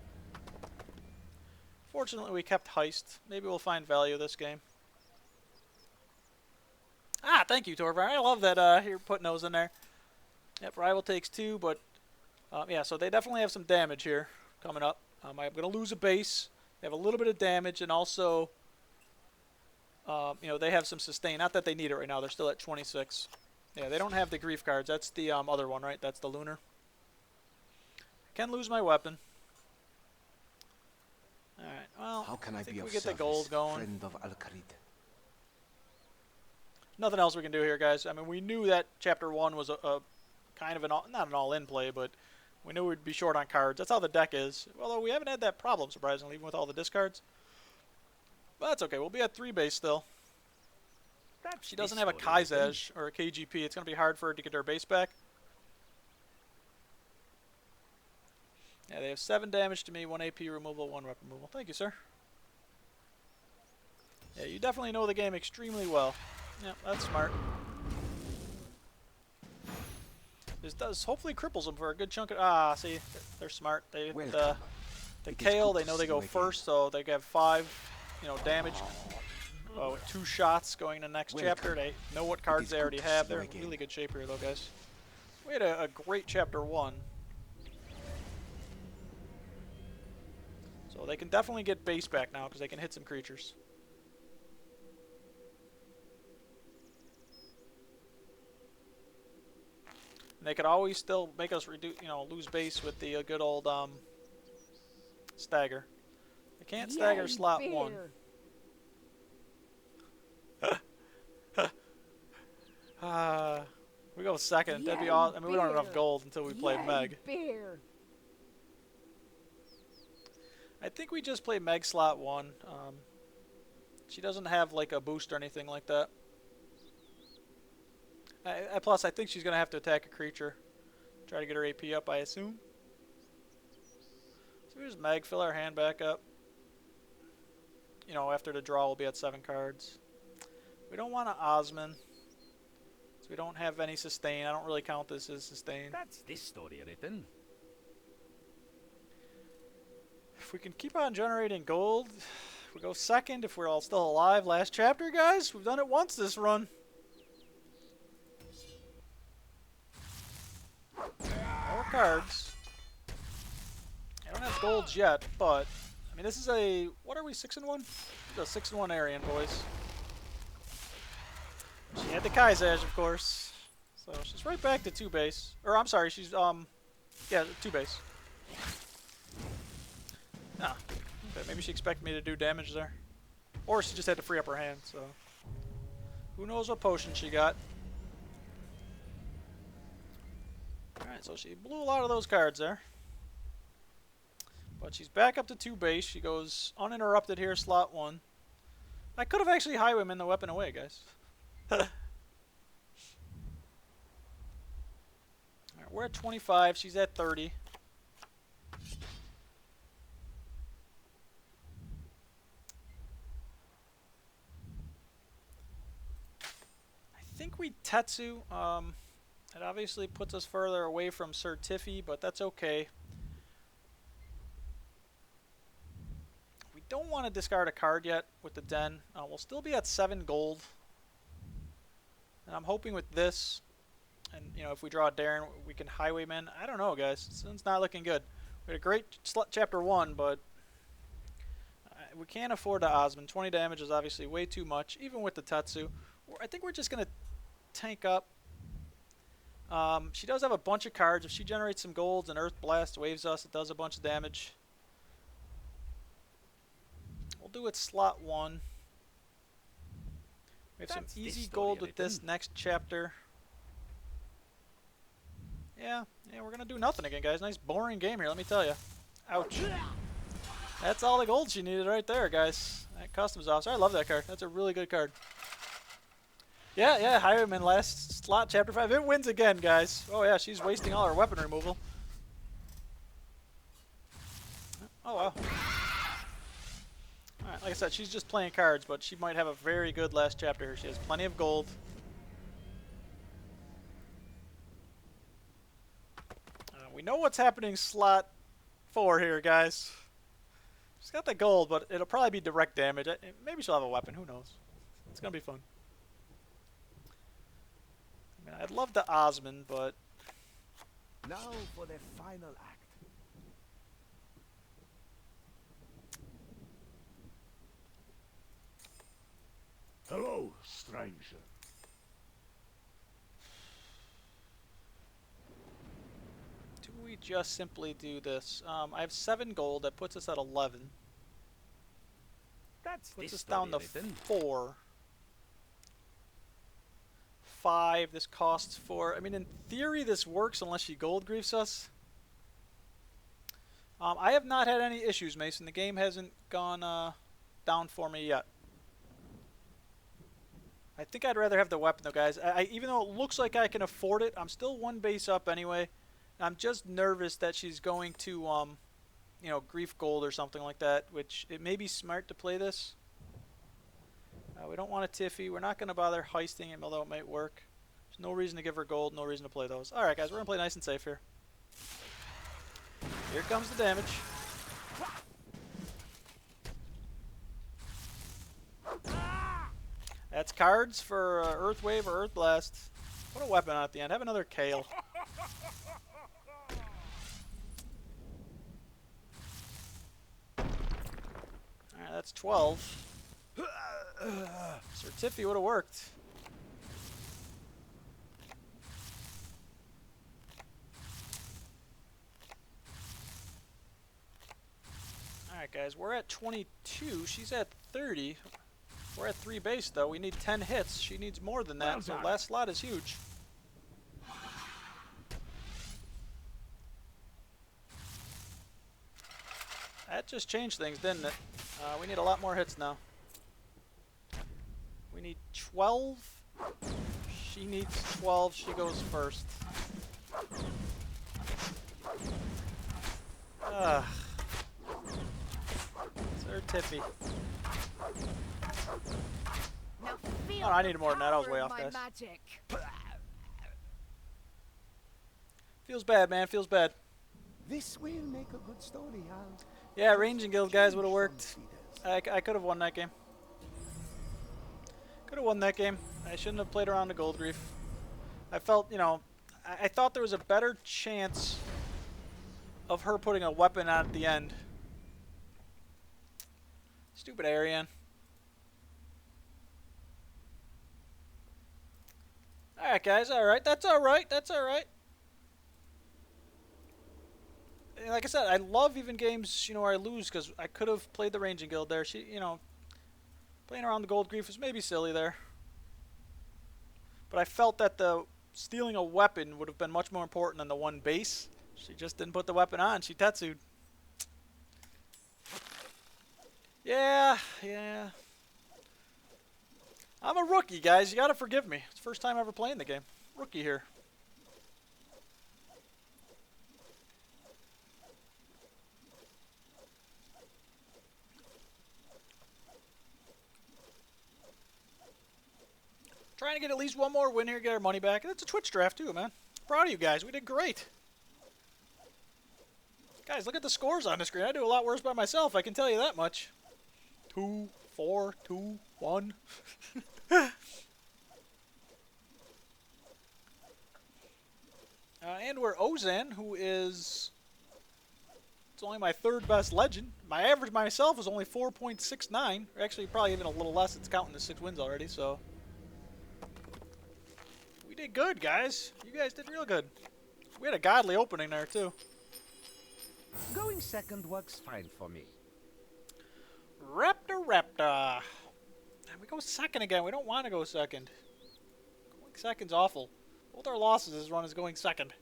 Fortunately, we kept Heist. Maybe we'll find value this game. Ah, thank you, Torvar. I love that you're putting those in there. Yep, Rival takes 2, but yeah, so they definitely have some damage here coming up. I'm going to lose a base. They have a little bit of damage, and also... you know, they have some sustain. Not that they need it right now. They're still at 26. Yeah, they don't have the grief cards. That's the other one, right? That's the lunar. I can lose my weapon. Alright, well, How can I think be we of get the service, gold going. friend of Al-Kharid? Nothing else we can do here, guys. I mean, we knew that Chapter 1 was a kind of not an all-in play, but we knew we'd be short on cards. That's how the deck is. Although we haven't had that problem, surprisingly, even with all the discards. But that's okay. We'll be at 3 base still. She doesn't have a Kaizej or a KGP. It's going to be hard for her to get her base back. Yeah, they have 7 damage to me, 1 AP removal, 1 weapon removal. Thank you, sir. Yeah, you definitely know the game extremely well. Yeah, that's smart. This does hopefully cripples them for a good chunk of... see, they're smart. They the Kale, they know they go first, so they have 5, you know, damage. with 2 shots going to next chapter. They know what cards they already have. They're in again. really good shape here, though, guys. We had a great chapter 1. So they can definitely get base back now because they can hit some creatures. And they could always still make us lose base with the good old stagger. They can't stagger slot 1. We go second. That'd be awesome. I mean, we don't have enough gold until we play Meg. I think we just play Meg slot 1. She doesn't have like a boost or anything like that. Plus, I think she's going to have to attack a creature. Try to get her AP up, I assume. So we just Meg, fill our hand back up. You know, after the draw, we'll be at 7 cards. We don't want an Ozan. So we don't have any sustain. I don't really count this as sustain. That's this story written. If we can keep on generating gold, we go second if we're all still alive. Last chapter, guys. We've done it once this run. More cards. I don't have golds yet, but I mean, this is a, what are we, 6-1? This is a 6-1 Aryan, boys. She had the Kaizaj, of course. So she's right back to 2 base. Or I'm sorry, she's yeah, 2 base. Ah, okay, maybe she expected me to do damage there. Or she just had to free up her hand, so who knows what potion she got. Alright, so she blew a lot of those cards there. But she's back up to 2 base. She goes uninterrupted here, slot 1. I could have actually highwayman the weapon away, guys. Alright, we're at 25. She's at 30. I think we Tetsu. It obviously puts us further away from Sir Tiffy, but that's okay. We don't want to discard a card yet with the Den. We'll still be at 7 gold. And I'm hoping with this, and you know, if we draw a Darren, we can highwayman. I don't know, guys. It's not looking good. We had a great chapter 1, but we can't afford the Osmond. 20 damage is obviously way too much, even with the Tetsu. I think we're just going to tank up. She does have a bunch of cards. If she generates some golds and Earth Blast waves us, it does a bunch of damage. We'll do it slot 1. We have some easy gold with this next chapter. Yeah, we're going to do nothing again, guys. Nice boring game here, let me tell you. Ouch. That's all the gold she needed right there, guys. That customs officer. I love that card. That's a really good card. Yeah, Highwayman last slot, chapter 5. It wins again, guys. Oh yeah, she's wasting all her weapon removal. Oh wow. Alright, like I said, she's just playing cards, but she might have a very good last chapter here. She has plenty of gold. We know what's happening slot 4 here, guys. She's got the gold, but it'll probably be direct damage. Maybe she'll have a weapon, who knows. It's going to be fun. I mean, I'd love the Osmond, but Now for the final act. Hello, stranger. do we just simply do this? I have 7 gold. That puts us at 11. That's Puts this us down to story written. 4. 5. This costs 4. I mean, in theory, this works unless she gold griefs us. I have not had any issues, Mason. The game hasn't gone down for me yet. I think I'd rather have the weapon, though, guys. Even though it looks like I can afford it, I'm still 1 base up anyway. I'm just nervous that she's going to, you know, grief gold or something like that, which it may be smart to play this. We don't want a Tiffy. We're not going to bother heisting him, although it might work. There's no reason to give her gold, no reason to play those. Alright, guys, we're going to play nice and safe here. Here comes the damage. That's cards for Earth Wave or Earth Blast. What a weapon at the end. Have another Kale. Alright, that's 12. Sir Tiffy would have worked. Alright guys, we're at 22. She's at 30. We're at 3 base though. We need 10 hits. She needs more than that, so last slot is huge. That just changed things, didn't it? We need a lot more hits now. We need 12. She needs 12. She goes first. Sir Tiffy. Now feel Oh, I needed more than that. I was the way power off, of my guys. magic. Feels bad, man. Feels bad. This will make a good story, Hal. Yeah, Ranging Guild guys would have worked. I could have won that game. Could have won that game. I shouldn't have played around the Gold Grief. I felt, you know, I thought there was a better chance of her putting a weapon on at the end. Stupid Arian. Alright, guys. Alright. That's alright. That's alright. Like I said, I love even games, you know, where I lose because I could have played the Ranging Guild there. She, you know, playing around the Gold Grief was maybe silly there. But I felt that the stealing a weapon would have been much more important than the one base. She just didn't put the weapon on. She Tetsu'd. Yeah. I'm a rookie, guys. You gotta forgive me. It's the first time ever playing the game. Rookie here. Trying to get at least one more win here, get our money back. And it's a Twitch draft too, man. Proud of you guys. We did great. Guys, look at the scores on the screen. I do a lot worse by myself, I can tell you that much. 2, 4, 2, 1. And we're Ozan, who is... It's only my 3rd best legend. My average myself is only 4.69. Or actually, probably even a little less. It's counting the 6 wins already, so... We did good, guys. You guys did real good. We had a godly opening there, too. Going second works fine for me. Raptor. And we go second again. We don't want to go second. Going second's awful. Both our losses this run is going second.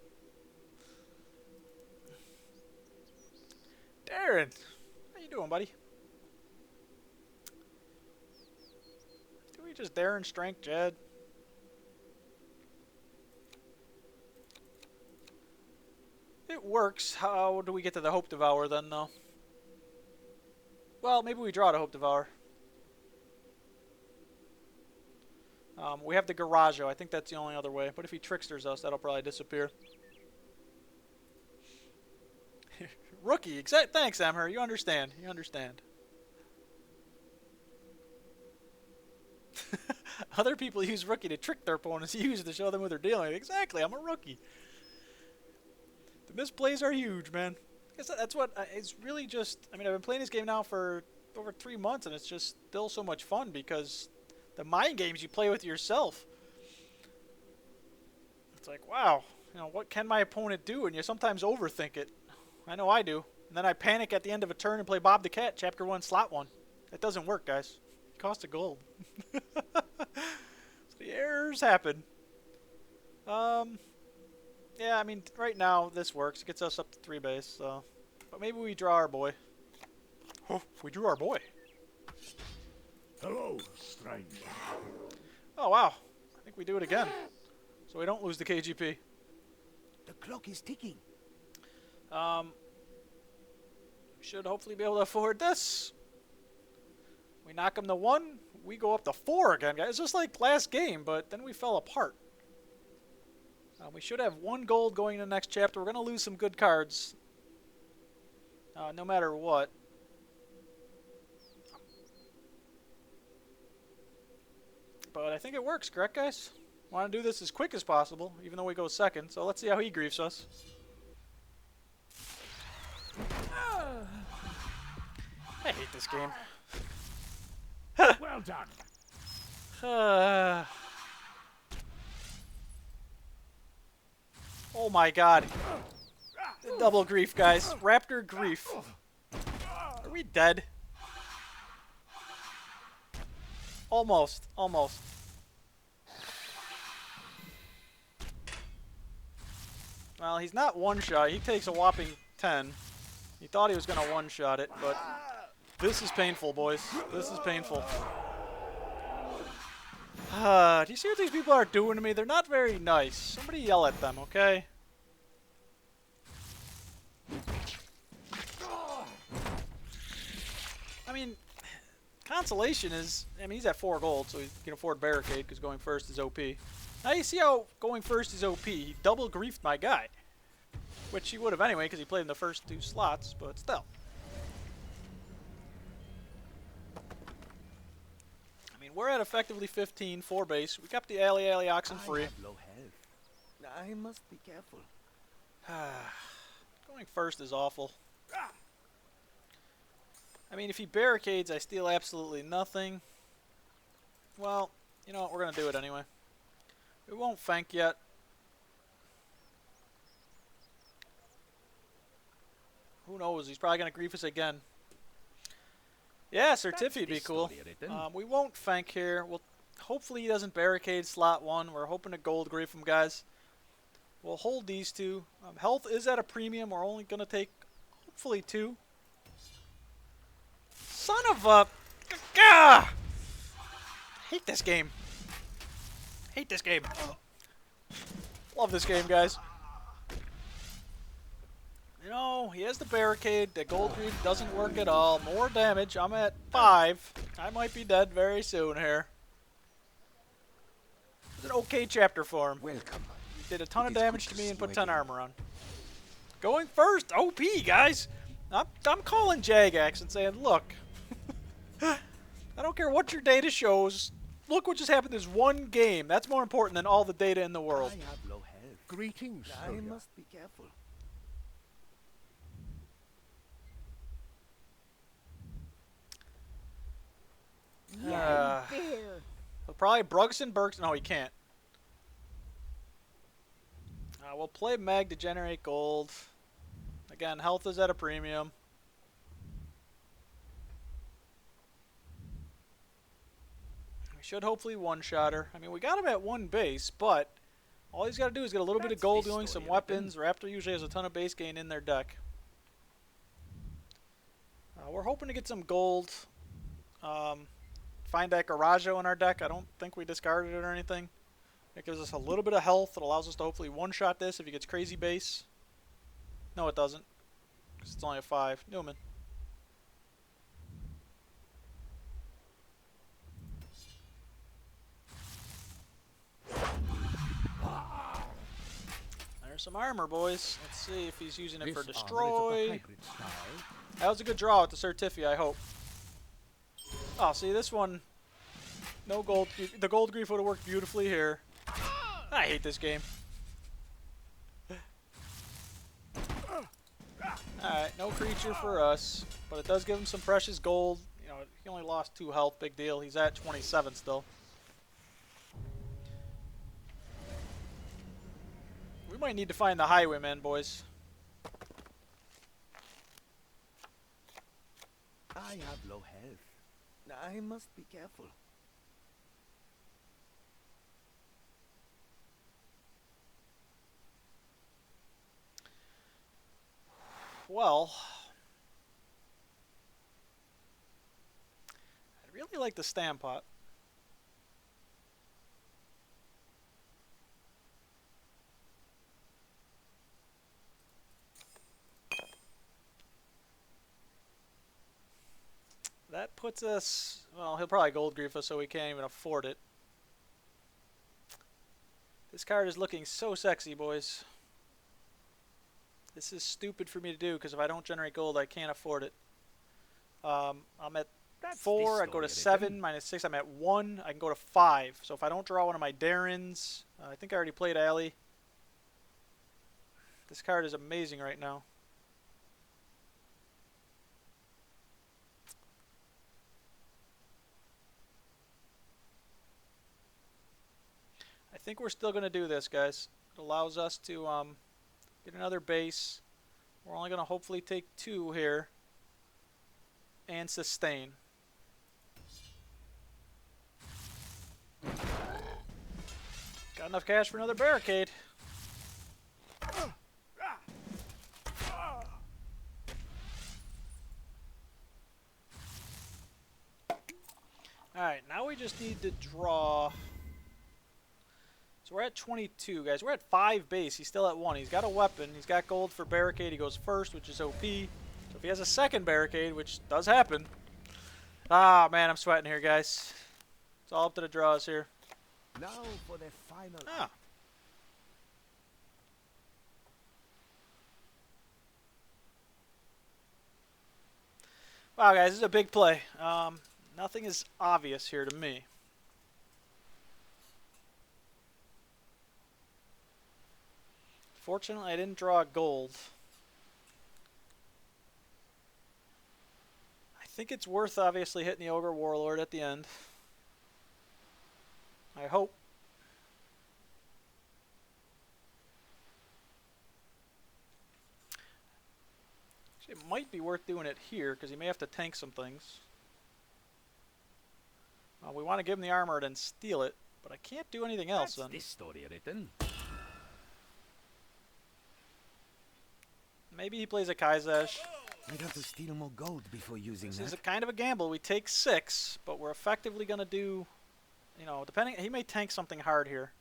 Darren, how you doing, buddy? Do we just Darren strength Jed? It works. How do we get to the Hope Devour then, though? Well, maybe we draw to Hope Devour. We have the Garaggio. I think that's the only other way. But if he tricksters us, that'll probably disappear. Rookie. Thanks, Amher. You understand. You understand. Other people use Rookie to trick their opponents. You use it to show them what they're dealing with. Exactly. I'm a Rookie. The misplays are huge, man. I guess that's what it's really just... I mean, I've been playing this game now for over 3 months, and it's just still so much fun because the mind games you play with yourself. It's like, wow, you know, what can my opponent do? And you sometimes overthink it. I know I do. And then I panic at the end of a turn and play Bob the Cat, Chapter 1, Slot 1. That doesn't work, guys. It costs a gold. So the errors happen. Yeah, I mean, right now, this works. It gets us up to 3 base, so... But maybe we draw our boy. Oh, we drew our boy. Hello, stranger. Oh, wow. I think we do it again. So we don't lose the KGP. The clock is ticking. We should hopefully be able to afford this. We knock him to 1. We go up to 4 again, guys. It's just like last game, but then we fell apart. We should have 1 gold going into the next chapter. We're going to lose some good cards. No matter what. but I think it works, correct, guys? Want to do this as quick as possible, even though we go second, so let's see how he griefs us. I hate this game. Well done. Oh my god. Double grief, guys. Raptor grief. Are we dead? Almost. Almost. Well, he's not one-shot. He takes a whopping 10. He thought he was going to one-shot it, but this is painful, boys. This is painful. Do you see what these people are doing to me? They're not very nice. Somebody yell at them, okay? I mean, consolation is... I mean, he's at 4 gold, so he can afford barricade, because going first is OP. Now you see how going first is OP. He double griefed my guy. Which he would have anyway, because he played in the first 2 slots, but still. I mean, we're at effectively 15, 4 base. We kept the alley oxen free. I have low health. I must be careful. Going first is awful. I mean, if he barricades, I steal absolutely nothing. Well, you know what? We're going to do it anyway. We won't Fenk yet. Who knows? He's probably going to grief us again. Yeah, Certifi'd be cool. We won't Fenk here. We'll, hopefully he doesn't barricade slot 1. We're hoping to gold grief him, guys. We'll hold these 2. Health is at a premium. We're only going to take, hopefully, 2. Son of a... Gah! Hate this game. Hate this game. Love this game, guys. You know, he has the barricade. The gold grief doesn't work at all. More damage. I'm at 5. I might be dead very soon here. It's an okay chapter for him. Welcome. He did a ton of damage to me and put 10 armor on. Going first. OP, guys. I'm calling Jagax and saying, look. I don't care what your data shows. Look what just happened. There's one game. That's more important than all the data in the world. I have low health. Greetings, I Surya. must be careful. He'll probably Brugson Burks. No, he can't. We'll play Mag to generate gold. Again, health is at a premium. We should hopefully one-shot her. I mean, we got him at 1 base, but all he's got to do is get a little bit of gold doing some weapons. Raptor usually has a ton of base gain in their deck. We're hoping to get some gold. Find that Garajo in our deck. I don't think we discarded it or anything. It gives us a little bit of health. It allows us to hopefully one-shot this if he gets crazy base. No, it doesn't. Because it's only a 5. Newman. There's some armor, boys. Let's see if he's using it for This armor is of the destroy. hybrid style. That was a good draw with the Certifi, I hope. Oh, see, this one, no gold. The gold grief would have worked beautifully here. I hate this game. Alright, no creature for us, but it does give him some precious gold. You know, he only lost 2 health, big deal. He's at 27 still. We might need to find the highwayman, boys. I have low health. I must be careful. Well, I'd really like the Stampot. That puts us, well, he'll probably gold grief us so we can't even afford it. This card is looking so sexy, boys. This is stupid for me to do because if I don't generate gold, I can't afford it. I'm at That's 4, I this go to story 7, minus 6, I'm at 1, I can go to 5. So if I don't draw one of my Darrens, I think I already played Alley. This card is amazing right now. I think we're still going to do this, guys. It allows us to get another base. We're only going to hopefully take 2 here and sustain. Got enough cash for another barricade. Alright, now we just need to draw. So we're at 22, guys. We're at 5 base. He's still at 1. He's got a weapon. He's got gold for barricade. He goes first, which is OP. So if he has a second barricade, which does happen. Ah, man, I'm sweating here, guys. It's all up to the draws here. Now for the final. Ah. Wow, guys, this is a big play. Nothing is obvious here to me. Fortunately, I didn't draw gold. I think it's worth, obviously, hitting the Ogre Warlord at the end. I hope. Actually, it might be worth doing it here, because he may have to tank some things. We want to give him the armor and then steal it, but I can't do anything else. That's this story written. Maybe he plays a Kaisesh. I'd have to steal more gold before using This that. is a kind of a gamble. We take 6, but we're effectively going to do, you know, depending. He may tank something hard here.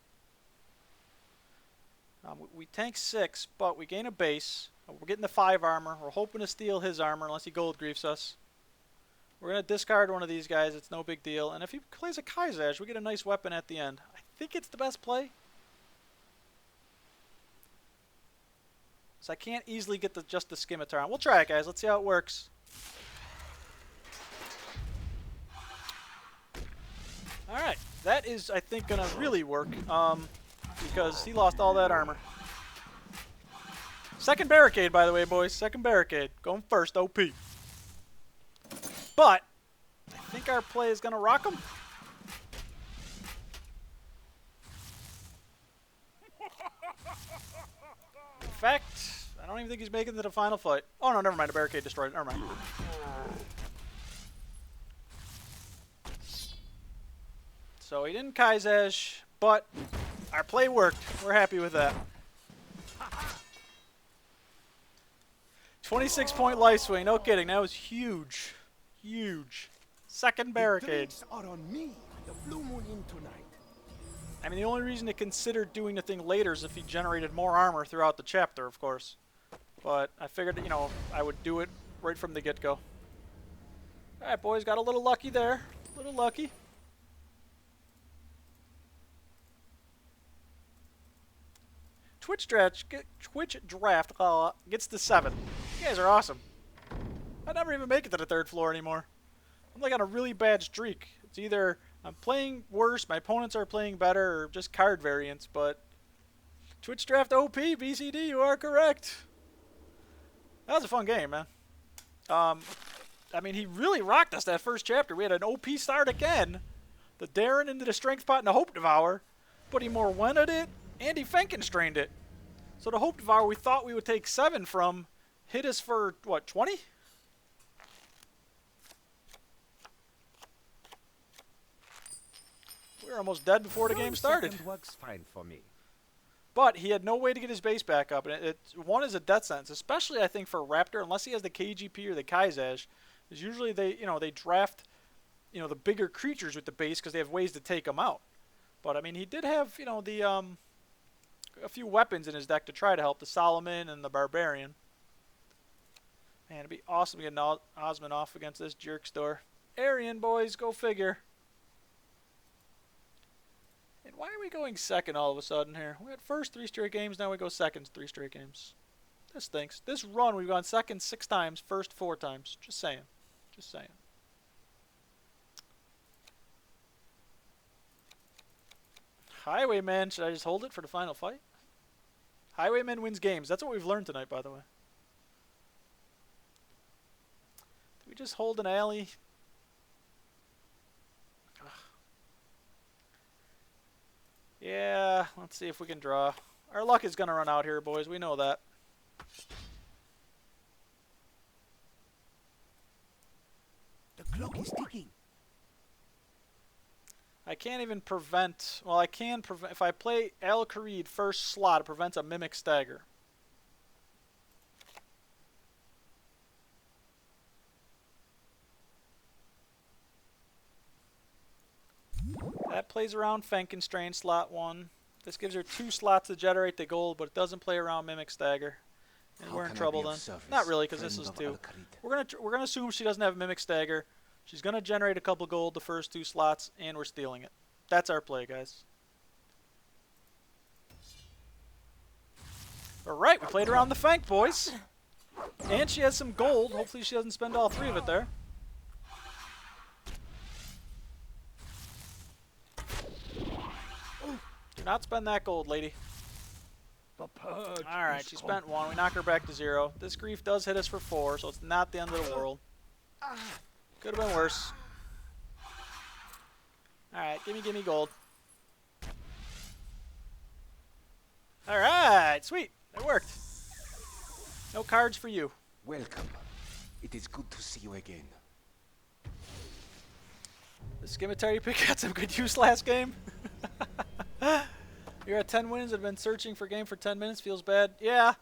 We tank 6, but we gain a base. We're getting the 5 armor. We're hoping to steal his armor unless he gold griefs us. We're going to discard one of these guys. It's no big deal. And if he plays a Kaisesh, we get a nice weapon at the end. I think it's the best play. So I can't easily get just the Scimitar on. We'll try it, guys. Let's see how it works. Alright. That is, I think, going to really work. Because he lost all that armor. Second barricade, by the way, boys. Second barricade. Going first, OP. But I think our play is going to rock him. In fact, I don't even think he's making it to the final fight. Oh, no, never mind. The barricade destroyed it. Never mind. So he didn't Kaisesh, but our play worked. We're happy with that. 26-point life swing. No kidding. That was huge. Huge. Second barricade. Drinks are on me. The blue moon in tonight. I mean, the only reason to consider doing the thing later is if he generated more armor throughout the chapter, of course. But I figured, you know, I would do it right from the get-go. Alright, boys. Got a little lucky there. A little lucky. Twitch draft gets to 7. You guys are awesome. I never even make it to the 3rd floor anymore. I'm like on a really bad streak. It's either I'm playing worse, my opponents are playing better, or just card variants, but Twitch draft OP, BCD, you are correct. That was a fun game, man. I mean, he really rocked us that first chapter. We had an OP start again. The Darren into the Strength Pot and the Hope Devour. But he more wented it, and he Frankenstrained it. So the Hope Devour we thought we would take 7 from hit us for, what, 20? We were almost dead before the game started. Second works fine for me. But he had no way to get his base back up. And one is a death sentence, especially, I think, for Raptor, unless he has the KGP or the Kaisesh. Is usually they draft, the bigger creatures with the base because they have ways to take them out. But, I mean, he did have, a few weapons in his deck to try to help, the Solomon and the Barbarian. Man, it'd be awesome to get Ozan off against this jerk store. Arian, boys, go figure. And why are we going second all of a sudden here? We had first 3 straight games, now we go second 3 straight games. This stinks. This run, we've gone second 6 times, first 4 times. Just saying. Just saying. Highwayman, should I just hold it for the final fight? Highwayman wins games. That's what we've learned tonight, by the way. Do we just hold an alley? Ugh. Yeah, let's see if we can draw. Our luck is going to run out here, boys. We know that. The clock is ticking. I can't even prevent... Well, I can prevent... If I play Al-Kharid first slot, it prevents a Mimic Stagger. That plays around Feng Constraint slot 1. This gives her 2 slots to generate the gold, but it doesn't play around Mimic Stagger. And How we're in can I trouble be of then. service, Not really, because this friend is of 2. Al-Kharid? We're gonna assume she doesn't have Mimic Stagger. She's gonna generate a couple gold the first 2 slots, and we're stealing it. That's our play, guys. Alright, we played around the Feng, boys. And she has some gold. Hopefully she doesn't spend all 3 of it there. Do not spend that gold, lady. The purge. Alright, she spent 1. We knock her back to 0. This grief does hit us for 4, so it's not the end of the world. Could have been worse. Alright, gimme gold. Alright, sweet. It worked. No cards for you. Welcome. It is good to see you again. The Scimitar pick had some good use last game. You're at 10 wins. I've been searching for a game for 10 minutes. Feels bad. Yeah.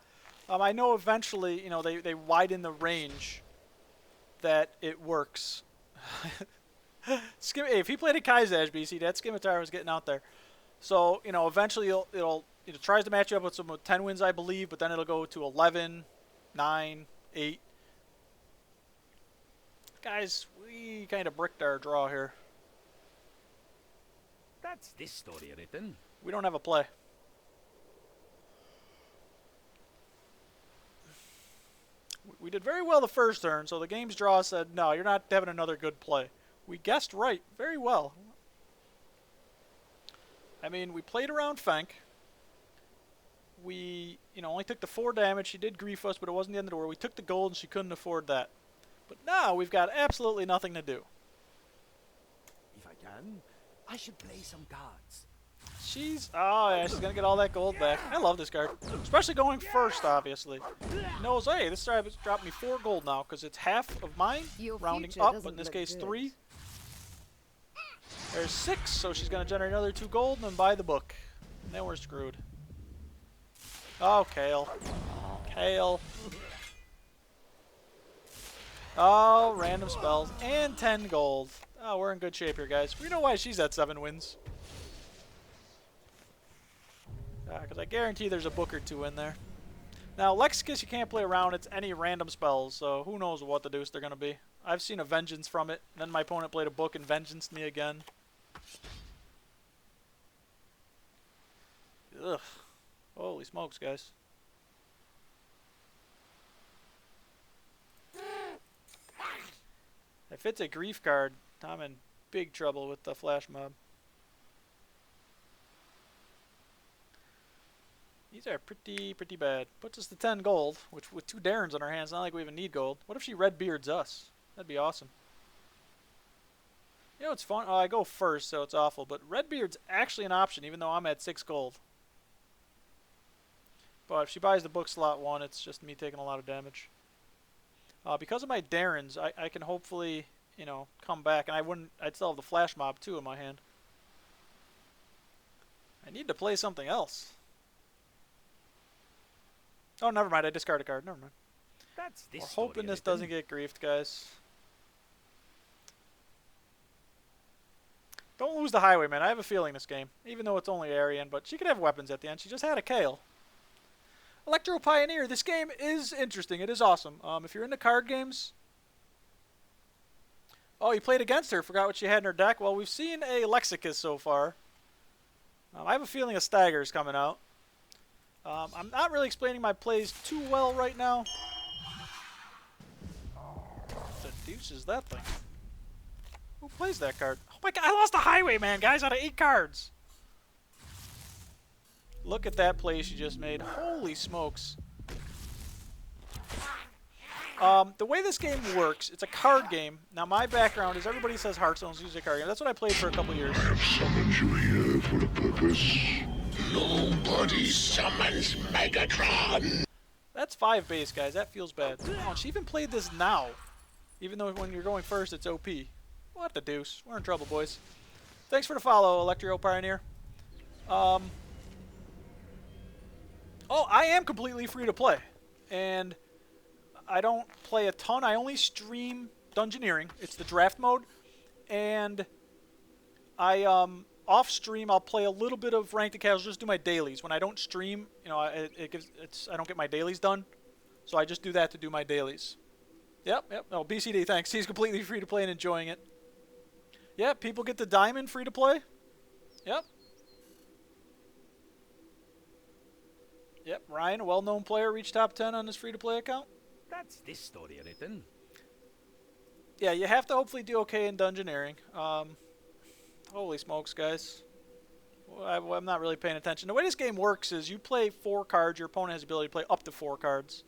I know eventually, you know, they widen the range that it works. Hey, if he played a Kaizaj BC, that Scimitar was getting out there. So, you know, eventually it tries to match you up with some 10 wins, I believe, but then it'll go to 11, 9, 8. Guys, we kind of bricked our draw here. That's this story written. We don't have a play. We did very well the first turn, so the game's draw said, no, you're not having another good play. We guessed right very well. I mean, we played around Feng. We, you know, only took the 4 damage. She did grief us, but it wasn't the end of the world. We took the gold, and she couldn't afford that. But now we've got absolutely nothing to do. If I can, I should play some cards. Oh yeah, she's gonna get all that gold back. I love this card, especially going first. Obviously, knows, hey, this tribe has dropped me 4 gold now because it's half of mine, Your rounding future up, doesn't but in this look case good. 3. There's 6, so she's gonna generate another 2 gold and then buy the book. And then we're screwed. Oh, Kale. Kale. Oh, random spells and 10 gold. Oh, we're in good shape here, guys. We know why she's at 7 wins. Because I guarantee there's a book or 2 in there. Now, Lexicus you can't play around. It's any random spells, so who knows what the deuce they're going to be. I've seen a Vengeance from it. Then my opponent played a book and Vengeanced me again. Ugh. Holy smokes, guys. If it's a grief card, I'm in big trouble with the flash mob. These are pretty bad. Puts us to 10 gold, which with 2 Darrens on our hands, not like we even need gold. What if she red beards us? That'd be awesome. You know, it's fun. Oh, I go first, so it's awful. But red beard's actually an option, even though I'm at 6 gold. But if she buys the book slot 1, it's just me taking a lot of damage. Because of my Darrens, I can hopefully, you know, come back, and I'd still have the flash mob too in my hand. I need to play something else. Oh, never mind. I discard a card. Never mind. That's this We're story hoping this written. doesn't get griefed, guys. Don't lose the Highwayman. I have a feeling this game, even though it's only Aryan, but she could have weapons at the end. She just had a Kale. Electro Pioneer. This game is interesting. It is awesome. If you're into card games... Oh, you played against her. Forgot what she had in her deck. Well, we've seen a Lexicus so far. I have a feeling a Stagger's coming out. I'm not really explaining my plays too well right now. What the deuce is that thing? Who plays that card? Oh my god, I lost the Highwayman, guys, out of 8 cards. Look at that play she just made. Holy smokes. The way this game works, it's a card game. Now, my background is everybody says Hearthstone's usually a card game. That's what I played for a couple years. Summoned you here for a purpose. Nobody summons Megatron. That's 5 base, guys. That feels bad. Oh, she even played this now. Even though when you're going first, it's OP. What the deuce? We're in trouble, boys. Thanks for the follow, Electro Pioneer. Oh, I am completely free to play. And I don't play a ton. I only stream Dungeoneering. It's the draft mode. And I, off stream, I'll play a little bit of Ranked and Casual, just do my dailies. When I don't stream, you know, I don't get my dailies done. So I just do that to do my dailies. Yep. Oh, BCD, thanks. He's completely free to play and enjoying it. Yeah, people get the diamond free to play. Yep. Yep, Ryan, a well-known player, reached top 10 on his free-to-play account. That's this story written. Yeah, you have to hopefully do okay in Dungeoneering. Holy smokes, guys. Well, I'm not really paying attention. The way this game works is you play 4 cards. Your opponent has the ability to play up to 4 cards.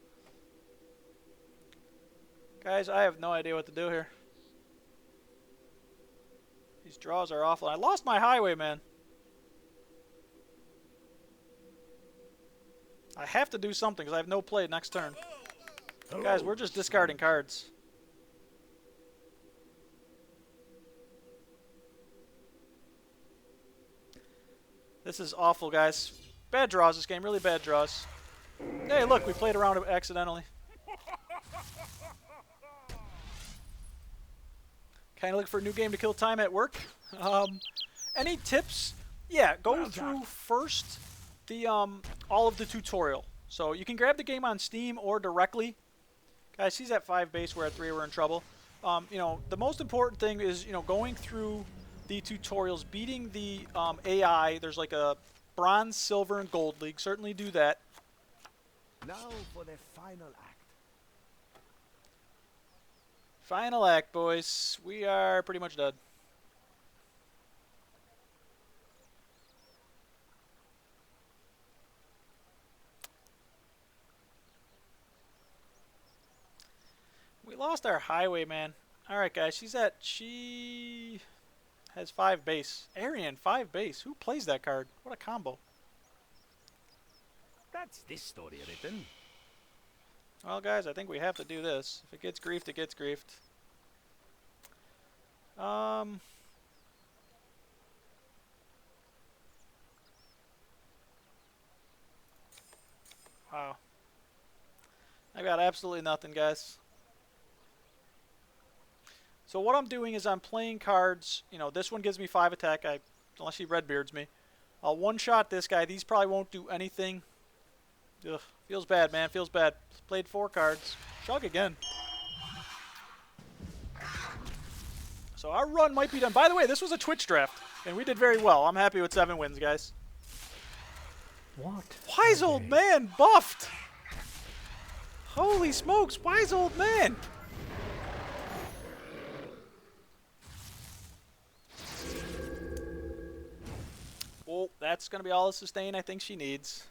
Guys, I have no idea what to do here. These draws are awful. I lost my highwayman. I have to do something because I have no play next turn. Guys, we're just discarding cards. This is awful, guys. Bad draws this game, really bad draws. Hey, look, we played around accidentally. Kind of looking for a new game to kill time at work. Any tips? Yeah, go through first the all of the tutorial. So you can grab the game on Steam or directly. Guys, he's at 5 base. We're at 3. We're in trouble. You know, the most important thing is, you know, going through the tutorials, beating the AI. There's like a bronze, silver, and gold league. Certainly do that. Now for the final act. Final act, boys. We are pretty much dead. We lost our highwayman. Alright, guys. She has 5 base. Arian, 5 base. Who plays that card? What a combo. That's this story written. Well, guys, I think we have to do this. If it gets griefed, it gets griefed. Wow. I got absolutely nothing, guys. So what I'm doing is I'm playing cards. You know, this one gives me 5 attack, unless he redbeards me. I'll one-shot this guy. These probably won't do anything. Ugh, feels bad, man. Feels bad. Played 4 cards. Chug again. So our run might be done. By the way, this was a Twitch draft, and we did very well. I'm happy with 7 wins, guys. What? Wise old man buffed. Holy smokes, wise old man. Oh, that's going to be all the sustain I think she needs.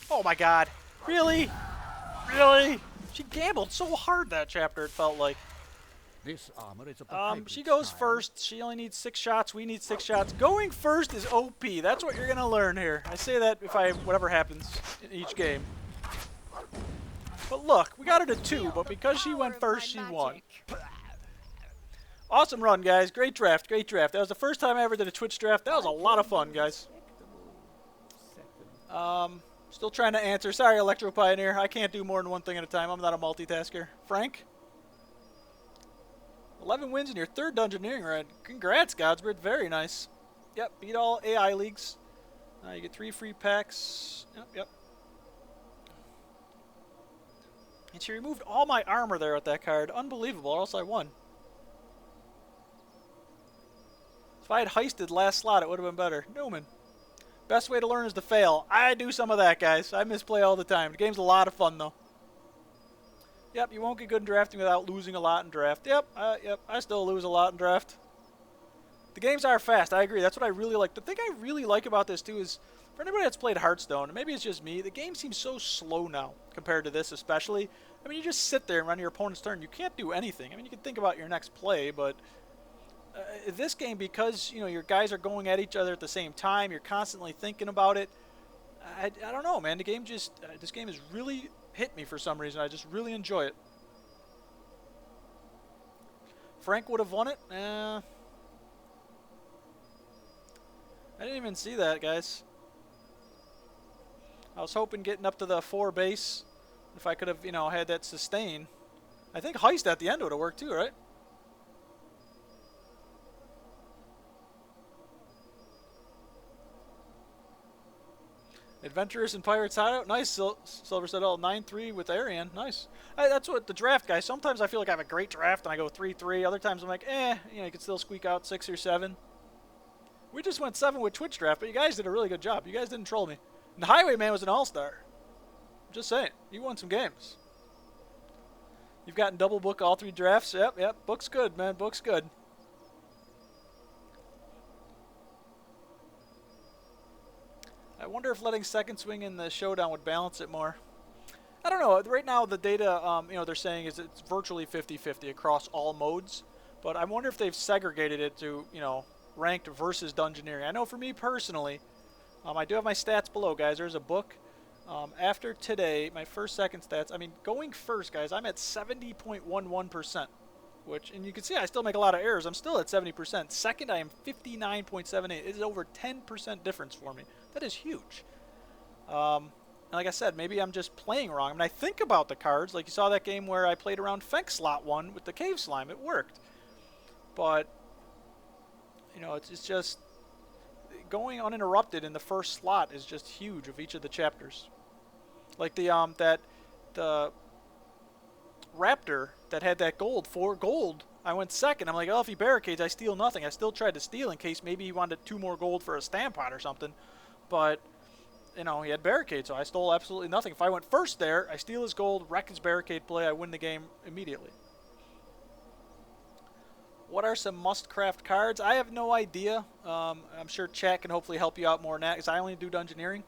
Oh my god. Really? Really? She gambled so hard that chapter, it felt like. This armor is of the hybrid She goes style. first. She only needs 6 shots. We need 6 shots. Going first is OP. That's what you're going to learn here. I say that if whatever happens in each game. But look, we got her to 2, but because she went first, she won. Awesome run, guys. Great draft, great draft. That was the first time I ever did a Twitch draft. That was a lot of fun, guys. Still trying to answer. Sorry, Electro Pioneer. I can't do more than one thing at a time. I'm not a multitasker. Frank? 11 wins in your 3rd Dungeoneering run. Congrats, Godsbrid. Very nice. Yep, beat all AI leagues. You get 3 free packs. Yep. And she removed all my armor there with that card. Unbelievable, or else I won. If I had heisted last slot, it would have been better. Newman. Best way to learn is to fail. I do some of that, guys. I misplay all the time. The game's a lot of fun, though. Yep, you won't get good in drafting without losing a lot in draft. Yep, I still lose a lot in draft. The games are fast, I agree. That's what I really like. The thing I really like about this, too, is for anybody that's played Hearthstone, and maybe it's just me, the game seems so slow now compared to this especially. I mean, you just sit there and run your opponent's turn. You can't do anything. I mean, you can think about your next play, but this game, because, you know, your guys are going at each other at the same time, you're constantly thinking about it. I don't know, man. The game just, this game has really hit me for some reason. I just really enjoy it. Frank would have won it? I didn't even see that, guys. I was hoping getting up to the 4 base, if I could have, you know, had that sustain. I think Heist at the end would have worked too, right? Adventurers and Pirates Hideout. Nice. Silver said, 9-3 with Arian. Nice. That's what the draft, guys. Sometimes I feel like I have a great draft and I go 3-3. Other times I'm like, you know, you can still squeak out 6 or 7. We just went 7 with Twitch draft, but you guys did a really good job. You guys didn't troll me. And the Highwayman was an all-star. Just saying. You won some games. You've gotten double book all 3 drafts. Yep. Book's good, man. Book's good. I wonder if letting second swing in the showdown would balance it more. I don't know. Right now, the data, you know, they're saying is it's virtually 50-50 across all modes. But I wonder if they've segregated it to, you know, ranked versus Dungeoneering. I know for me personally, I do have my stats below, guys. There's a book. After today, my first, second stats, I mean, going first, guys, I'm at 70.11%. Which, and you can see I still make a lot of errors. I'm still at 70%. Second, I am 59.78. It is over 10% difference for me. That is huge. And like I said, maybe I'm just playing wrong. I mean, I think about the cards. Like you saw that game where I played around Fenk slot 1 with the Cave Slime. It worked. But, you know, it's just going uninterrupted in the first slot is just huge of each of the chapters. Like the Raptor that had that gold, 4 gold, I went second. I'm like, oh, if he barricades, I steal nothing. I still tried to steal in case maybe he wanted 2 more gold for a Stampede or something. But, you know, he had barricade, so I stole absolutely nothing. If I went first there, I steal his gold, wreck his barricade play, I win the game immediately. What are some must-craft cards? I have no idea. I'm sure chat can hopefully help you out more than that, because I only do Dungeoneering.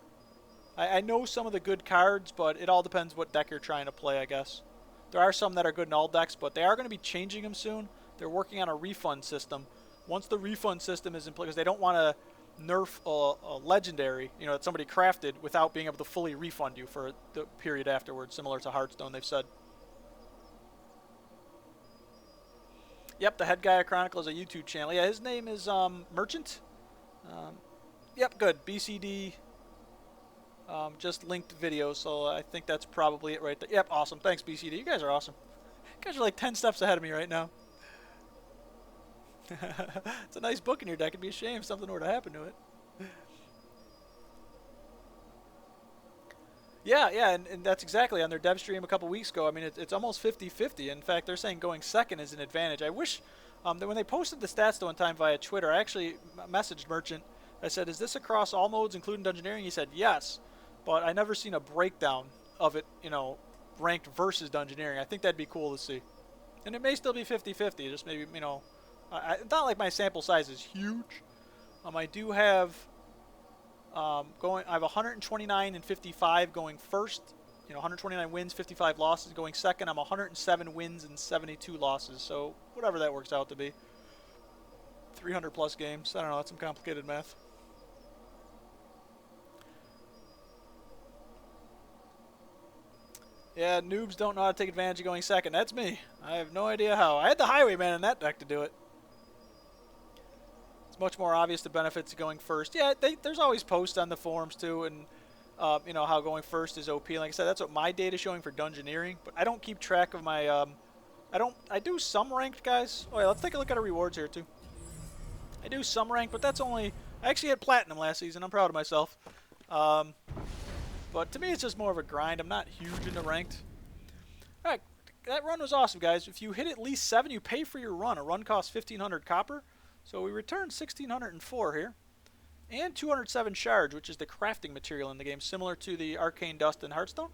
I know some of the good cards, but it all depends what deck you're trying to play, I guess. There are some that are good in all decks, but they are going to be changing them soon. They're working on a refund system. Once the refund system is in place, because they don't want to nerf a legendary, you know, that somebody crafted without being able to fully refund you for the period afterwards, similar to Hearthstone, they've said. Yep, the head guy at Chronicle is a YouTube channel. Yeah, his name is Merchant. Yep, good. BCD. Just linked video, so I think that's probably it right there. Yep, awesome. Thanks, BCD. You guys are awesome. You guys are like 10 steps ahead of me right now. It's a nice book in your deck. It'd be a shame if something were to happen to it. Yeah, and that's exactly on their dev stream a couple weeks ago. I mean, it's almost 50-50. In fact, they're saying going second is an advantage. I wish that when they posted the stats the one time via Twitter, I actually messaged Merchant. I said, is this across all modes, including Dungeoneering? He said, yes. But I never seen a breakdown of it, you know, ranked versus Dungeoneering. I think that'd be cool to see. And it may still be 50-50, just maybe, you know, it's not like my sample size is huge. I do have I have 129 and 55 going first. You know, 129 wins, 55 losses. Going second, I'm 107 wins and 72 losses. So whatever that works out to be. 300 plus games. I don't know, that's some complicated math. Yeah, noobs don't know how to take advantage of going second. That's me. I have no idea how. I had the Highwayman in that deck to do it. It's much more obvious the benefits of going first. Yeah, there's always posts on the forums too, and you know how going first is OP. Like I said, that's what my data is showing for Dungeoneering. But I don't keep track of my. I do some ranked, guys. Oh yeah, let's take a look at our rewards here too. I do some ranked, but that's only. I actually had platinum last season. I'm proud of myself. But to me, it's just more of a grind. I'm not huge into ranked. All right, that run was awesome, guys. If you hit at least 7, you pay for your run. A run costs 1,500 copper. So we returned 1,604 here. And 207 shards, which is the crafting material in the game, similar to the arcane dust in Hearthstone.